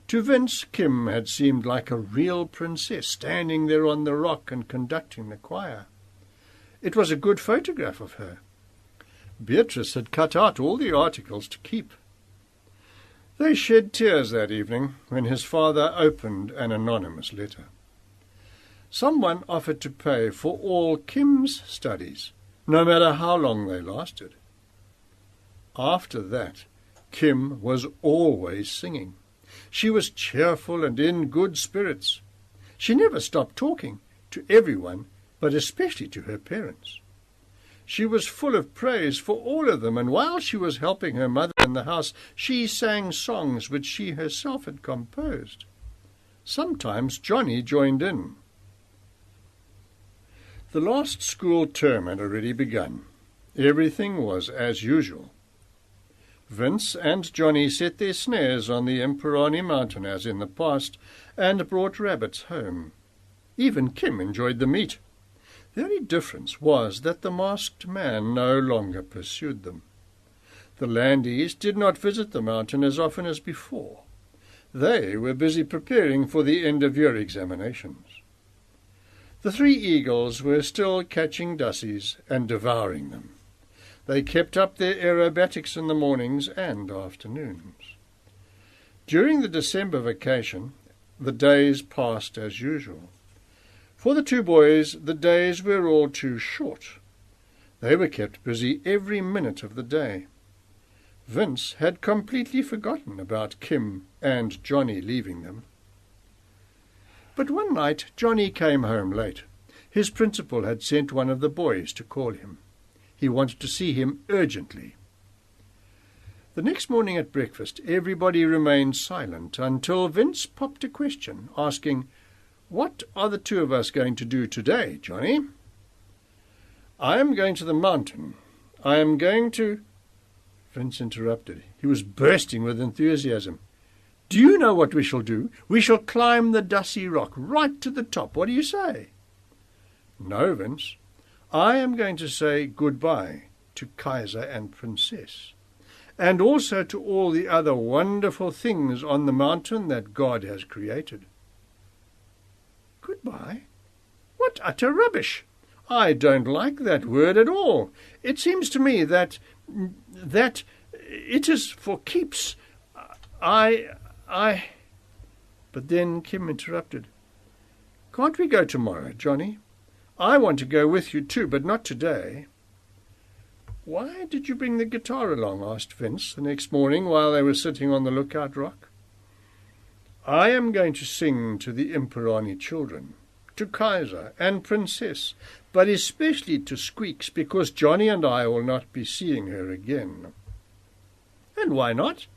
To Vince, Kim had seemed like a real princess, standing there on the rock and conducting the choir. It was a good photograph of her. Beatrice had cut out all the articles to keep. They shed tears that evening when his father opened an anonymous letter. Someone offered to pay for all Kim's studies, no matter how long they lasted. After that, Kim was always singing. She was cheerful and in good spirits. She never stopped talking to everyone, but especially to her parents. She was full of praise for all of them, and while she was helping her mother in the house, she sang songs which she herself had composed. Sometimes Johnny joined in. The last school term had already begun. Everything was as usual. Vince and Johnny set their snares on the Imperani mountain as in the past, and brought rabbits home. Even Kim enjoyed the meat. The only difference was that the masked man no longer pursued them. The Landies did not visit the mountain as often as before. They were busy preparing for the end-of-year examinations. The three eagles were still catching dussies and devouring them. They kept up their aerobatics in the mornings and afternoons. During the December vacation, the days passed as usual. For the two boys, the days were all too short. They were kept busy every minute of the day. Vince had completely forgotten about Kim and Johnny leaving them. But one night Johnny came home late. His principal had sent one of the boys to call him. He wanted to see him urgently. The next morning at breakfast, everybody remained silent until Vince popped a question, asking, "What are the two of us going to do today, Johnny?" "I am going to the mountain. I am going to—" Vince interrupted. He was bursting with enthusiasm. "Do you know what we shall do? We shall climb the Dusty Rock right to the top. What do you say?" "No, Vince. I am going to say goodbye to Kaiser and Princess, and also to all the other wonderful things on the mountain that God has created." "Goodbye? What utter rubbish! I don't like that word at all. It seems to me that it is for keeps. But then Kim interrupted. "Can't we go tomorrow, Johnny? I want to go with you too, but not today." "Why did you bring the guitar along?" asked Vince the next morning while they were sitting on the lookout rock. "I am going to sing to the Imperani children, to Kaiser and Princess, but especially to Squeaks, because Johnny and I will not be seeing her again." "And why not?"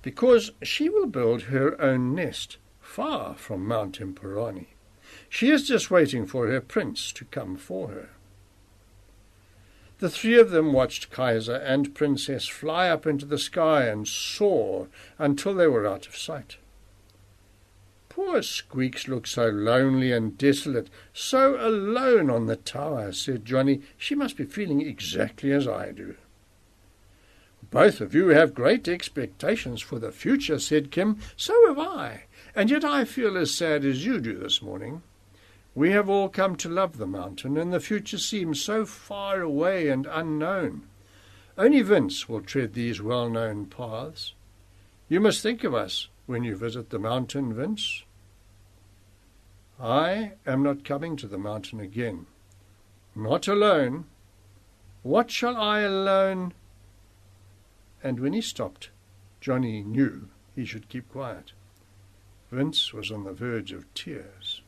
"Because she will build her own nest far from Mount Imperani. She is just waiting for her prince to come for her." The three of them watched Kaiser and Princess fly up into the sky and soar until they were out of sight. "Poor Squeaks looks so lonely and desolate, so alone on the tower," said Johnny. "She must be feeling exactly as I do." "Both of you have great expectations for the future," said Kim. "So have I, and yet I feel as sad as you do this morning. We have all come to love the mountain, and the future seems so far away and unknown. Only Vince will tread these well-known paths. You must think of us when you visit the mountain, Vince." "I am not coming to the mountain again. Not alone. What shall I alone—" And when he stopped, Johnny knew he should keep quiet. Vince was on the verge of tears.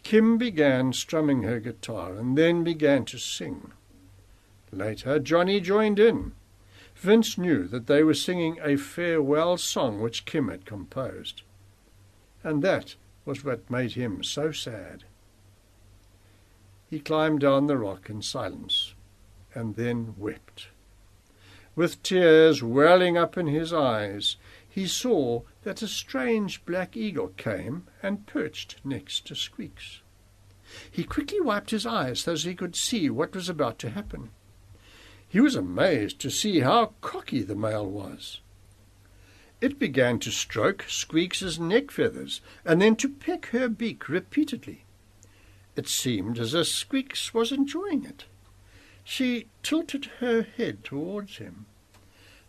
Kim began strumming her guitar and then began to sing. Later, Johnny joined in. Vince knew that they were singing a farewell song which Kim had composed, and that was what made him so sad. He climbed down the rock in silence and then wept. With tears welling up in his eyes, he saw that a strange black eagle came and perched next to Squeaks. He quickly wiped his eyes so he could see what was about to happen. He was amazed to see how cocky the male was. It began to stroke Squeaks's neck feathers and then to peck her beak repeatedly. It seemed as if Squeaks was enjoying it. She tilted her head towards him.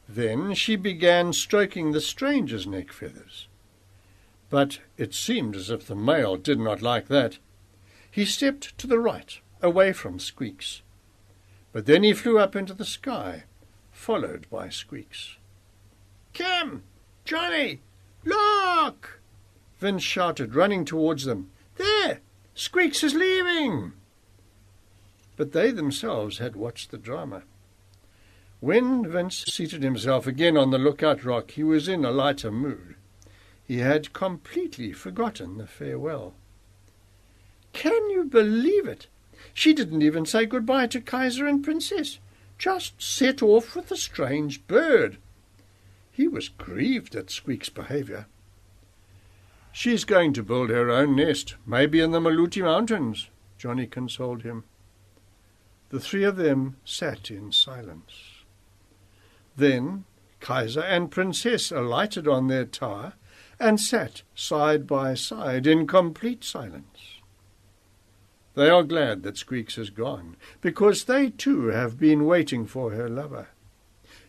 Then she began stroking the stranger's neck feathers. But it seemed as if the male did not like that. He stepped to the right, away from Squeaks. But then he flew up into the sky, followed by Squeaks. "Come, Johnny, look!" Vince shouted, running towards them. "There! Squeaks is leaving!" But they themselves had watched the drama. When Vince seated himself again on the lookout rock, he was in a lighter mood. He had completely forgotten the farewell. "Can you believe it? She didn't even say goodbye to Kaiser and Princess. Just set off with a strange bird." He was grieved at Squeak's behaviour. "She's going to build her own nest, maybe in the Maluti Mountains," Johnny consoled him. The three of them sat in silence. Then Kaiser and Princess alighted on their tower and sat side by side in complete silence. They are glad that Squeaks is gone, because they too have been waiting for her lover.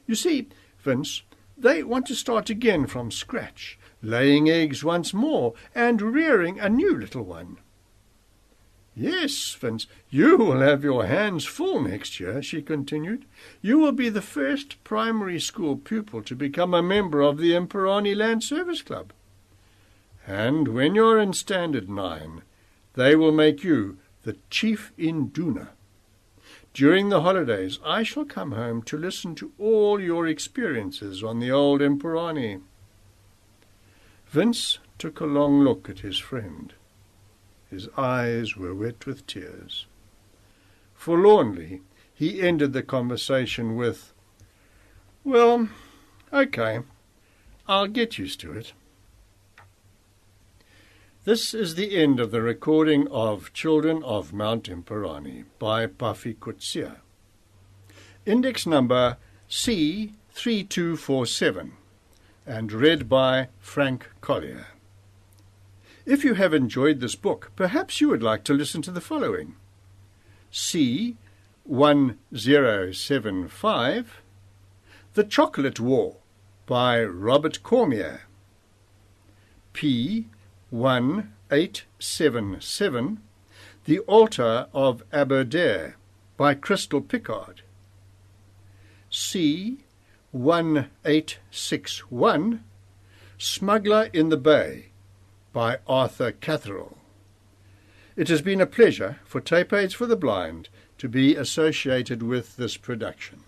You see, Vince, they want to start again from scratch, laying eggs once more and rearing a new little one. "Yes, Vince, you will have your hands full next year," she continued. "You will be the first primary school pupil to become a member of the Imperani Land Service Club. And when you're in Standard 9, they will make you the chief induna. During the holidays, I shall come home to listen to all your experiences on the old Imperani." Vince took a long look at his friend. His eyes were wet with tears. Forlornly, he ended the conversation with, "Well, okay, I'll get used to it." This is the end of the recording of Children of Mount Imperani by Baffie Coetzee. Index number C3247 and read by Frank Collier. If you have enjoyed this book, perhaps you would like to listen to the following. C1075, The Chocolate War by Robert Cormier. P1877, The Altar of Aberdare by Crystal Pickard. C1861, Smuggler in the Bay by Arthur Catherall. It has been a pleasure for Tape Aids for the Blind to be associated with this production.